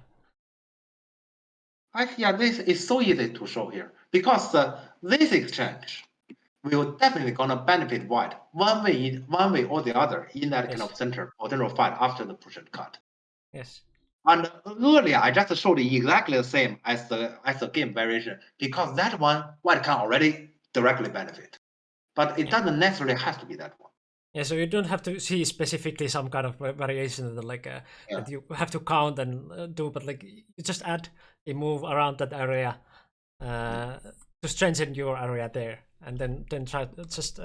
Yeah, this is so easy to show here because this exchange will definitely gonna benefit white one way or the other in that kind of center potential fight after the push and cut.
Yes.
And earlier, I just showed exactly the same as the game variation because that one white can already directly benefit, but it doesn't necessarily have to be that one.
Yeah, so you don't have to see specifically some kind of variation that like that you have to count and do, but like you just add a move around that area to strengthen your area there, and then try to just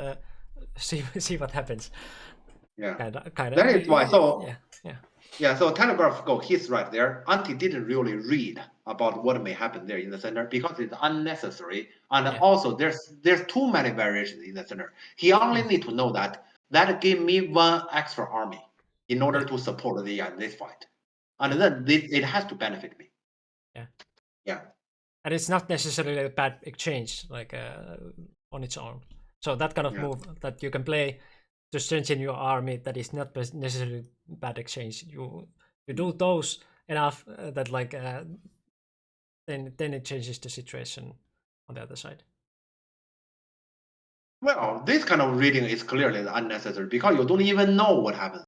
see what happens.
Yeah,
kind of.
That is why. So
yeah.
Yeah, so Telegraph Go, he's right there. Antti didn't really read about what may happen there in the center because it's unnecessary. And also there's too many variations in the center. He only need to know that gave me one extra army in order to support this fight. And then it has to benefit me. Yeah.
And it's not necessarily a bad exchange like on its own. So that kind of move that you can play to strengthen your army, that is not necessarily bad exchange. You do those enough that like then it changes the situation on the other side.
Well, this kind of reading is clearly unnecessary because you don't even know what happens.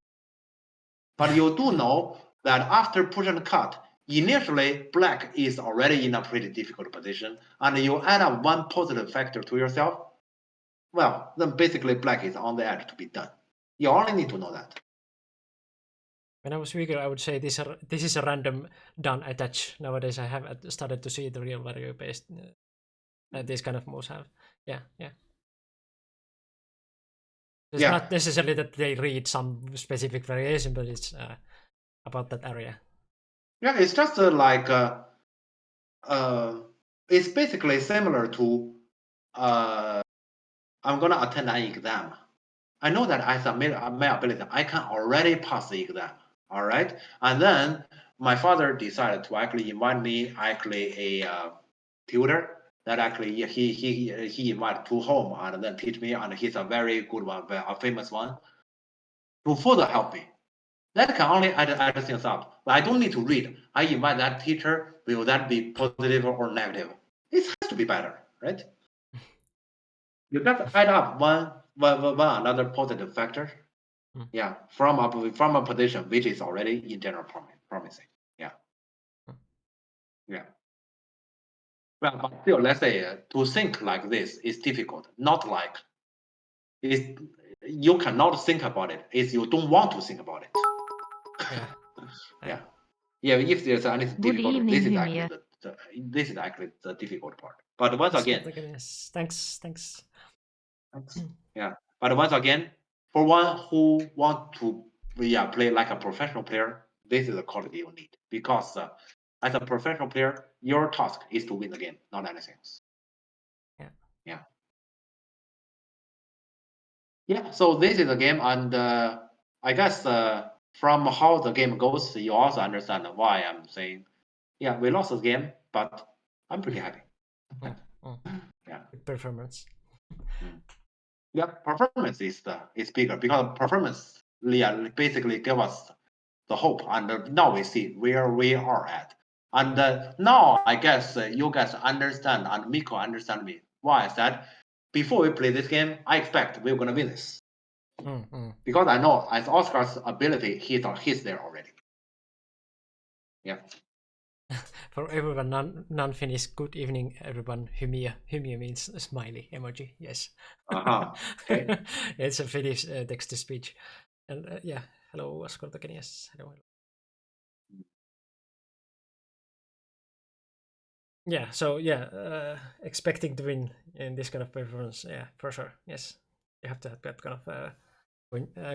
But you do know that after push and cut, initially black is already in a pretty difficult position, and you add up one positive factor to yourself, well, then basically black is on the edge to be done. You only need to know that.
When I was weaker, I would say this is a random done attach. Nowadays, I have started to see the real value based these kind of moves have. Yeah. It's not necessarily that they read some specific variation, but it's about that area.
Yeah, it's just it's basically similar to I'm gonna attend an exam. I know that as a my ability, I can already pass the exam. All right, and then my father decided to actually invite me actually a tutor that actually he invited to home and then teach me, and he's a very good one, a famous one, to further help me. That can only add things up. But I don't need to read. I invite that teacher. Will that be positive or negative? It has to be better, right? You got to add up one another positive factor.
Mm.
Yeah, from a position which is already in general promising. Yeah, yeah. Well, but still, let's say to think like this is difficult. Not like it's, you cannot think about it. It's you don't want to think about it.
Yeah.
Yeah. Yeah, if there's anything
Good
difficult,
evening,
this is
Humia.
actually this is actually the difficult part. But once again,
Yes. Thanks.
yeah. But once again, for one who want to play like a professional player, this is the quality you need because as a professional player, your task is to win the game, not anything else.
Yeah.
Yeah. Yeah. So this is the game, and I guess from how the game goes, you also understand why I'm saying, yeah, we lost the game, but I'm pretty happy. Yeah.
Good performance.
Yeah, performance is bigger because performance basically give us the hope, and now we see where we are at. And now I guess you guys understand, and Miko understand me. Why is that? Before we play this game, I expect we're gonna win this because I know as Oscar's ability, he's there already. Yeah.
For everyone non-Finnish, good evening, everyone. Humia means a smiley emoji. Yes.
Okay.
It's a Finnish text-to-speech. And yeah, hello, Oscar again. Yes, hello. Yeah, so yeah, expecting to win in this kind of performance, yeah, for sure. Yes, you have to have that kind of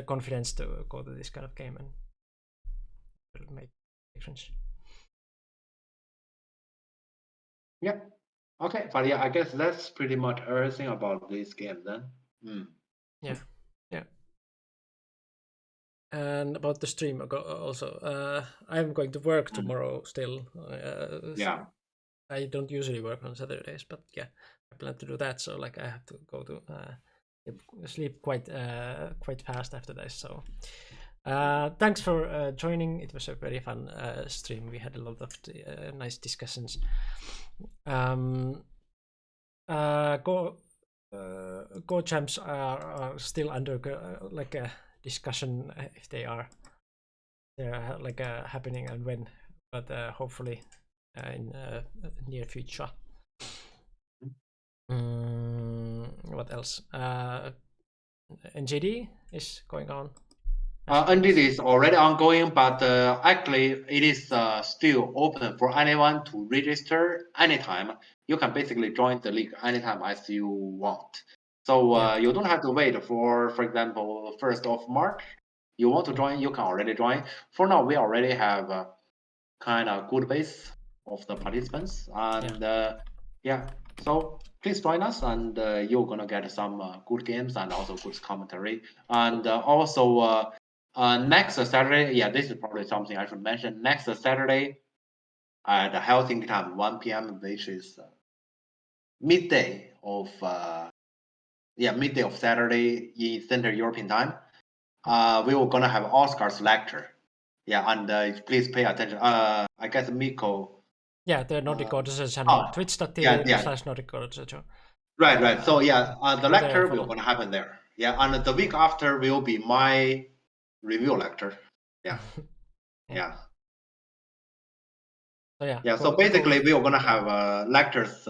confidence to go to this kind of game and make difference.
Yeah. Okay, but yeah, I guess that's pretty much everything about this game then.
Yeah. And about the stream also, I'm going to work tomorrow still.
Yeah.
I don't usually work on Saturdays, but yeah, I plan to do that. So like, I have to go to sleep quite fast after this. So thanks for joining. It was a very fun stream. We had a lot of nice discussions. Go champs are still under like a discussion if they're like happening and when, but hopefully in near future. What else? NJD is going on.
NJD is already ongoing, but actually it is still open for anyone to register anytime. You can basically join the league anytime as you want. So you don't have to wait for example, 1st of March. You want to join, you can already join. For now, we already have a kind of good base of the participants, and so please join us, and you're gonna get some good games and also good commentary, and also next Saturday, this is probably something I should mention. Next Saturday at Helsinki time, 1 p.m., which is midday of Saturday in Central European time. We were gonna have Oscar's lecture. Yeah, and please pay attention. I guess Miko.
Yeah, the Nordic Odyssey channel, twitch.tv/Nordic Odyssey.
Right. So the lecture will gonna happen there. Yeah, and the week after will be my review lecture. Yeah. So basically, we are gonna have lectures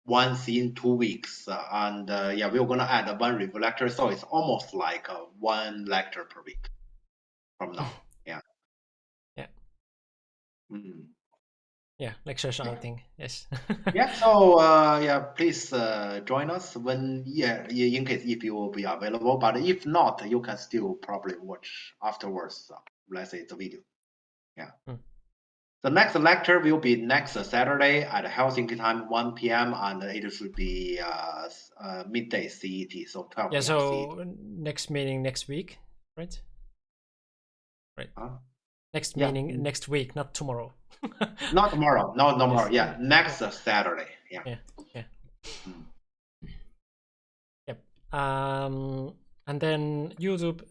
once in 2 weeks, and we're gonna add one review lecture, so it's almost like one lecture per week from now. Yeah.
Yeah, lectures are a thing. Yes.
So please join us when in case if you will be available. But if not, you can still probably watch afterwards. Let's say the video. Yeah. The next lecture will be next Saturday at Helsinki time 1 p.m. and it should be midday CET, so 12
Yeah,
p.m.
so next meeting next week, right? Right.
Huh?
Next
Yeah.
meeting next week, not tomorrow.
Not tomorrow. No, tomorrow.
Yes,
Yeah,
yeah,
next Saturday. Yeah.
Yeah.
Mm.
Yep. And then YouTube,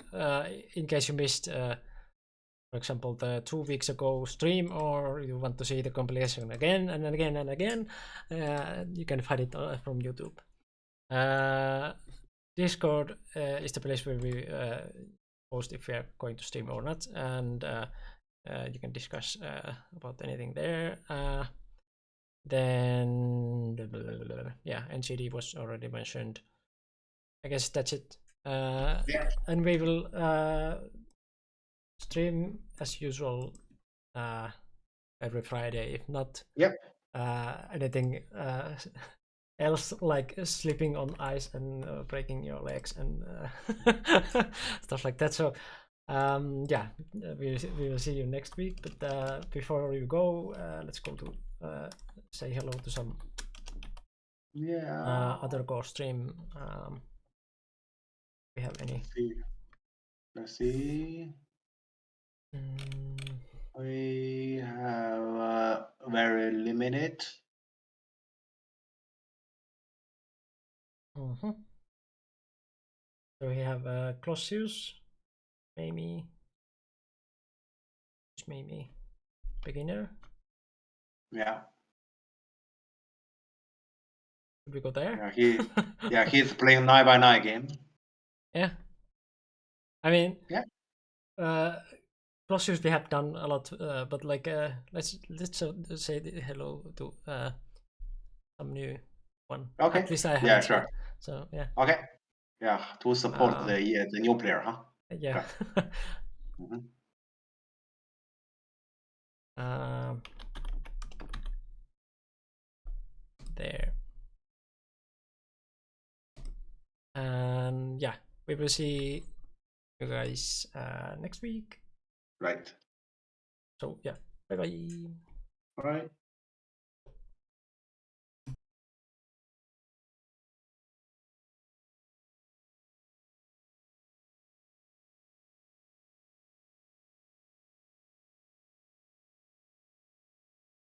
in case you missed, for example, the 2 weeks ago stream, or you want to see the compilation again and again and again, you can find it from YouTube. Discord is the place where we post if we are going to stream or not, and you can discuss about anything there. Then yeah, NCD was already mentioned. I guess that's it.
Yeah.
And we will stream as usual every Friday, if not
Yep.
anything else like slipping on ice and breaking your legs and stuff like that. So yeah, we will see you next week. But before you go, let's go to say hello to some
Yeah.
other core stream. We have any?
Let's see. We have very limited.
So we have Clossius, Mamie, beginner.
Yeah.
Should we go there?
Yeah, he's playing 9x9 game.
Yeah. I mean,
yeah.
Clossius we have done a lot, but like let's say hello to some new one.
Okay.
At least I have.
Yeah, sure.
So yeah.
Okay. Yeah, to support the new player, huh?
Yeah.
Okay.
There. And yeah, we will see you guys next week.
Right.
So yeah, bye bye.
All right.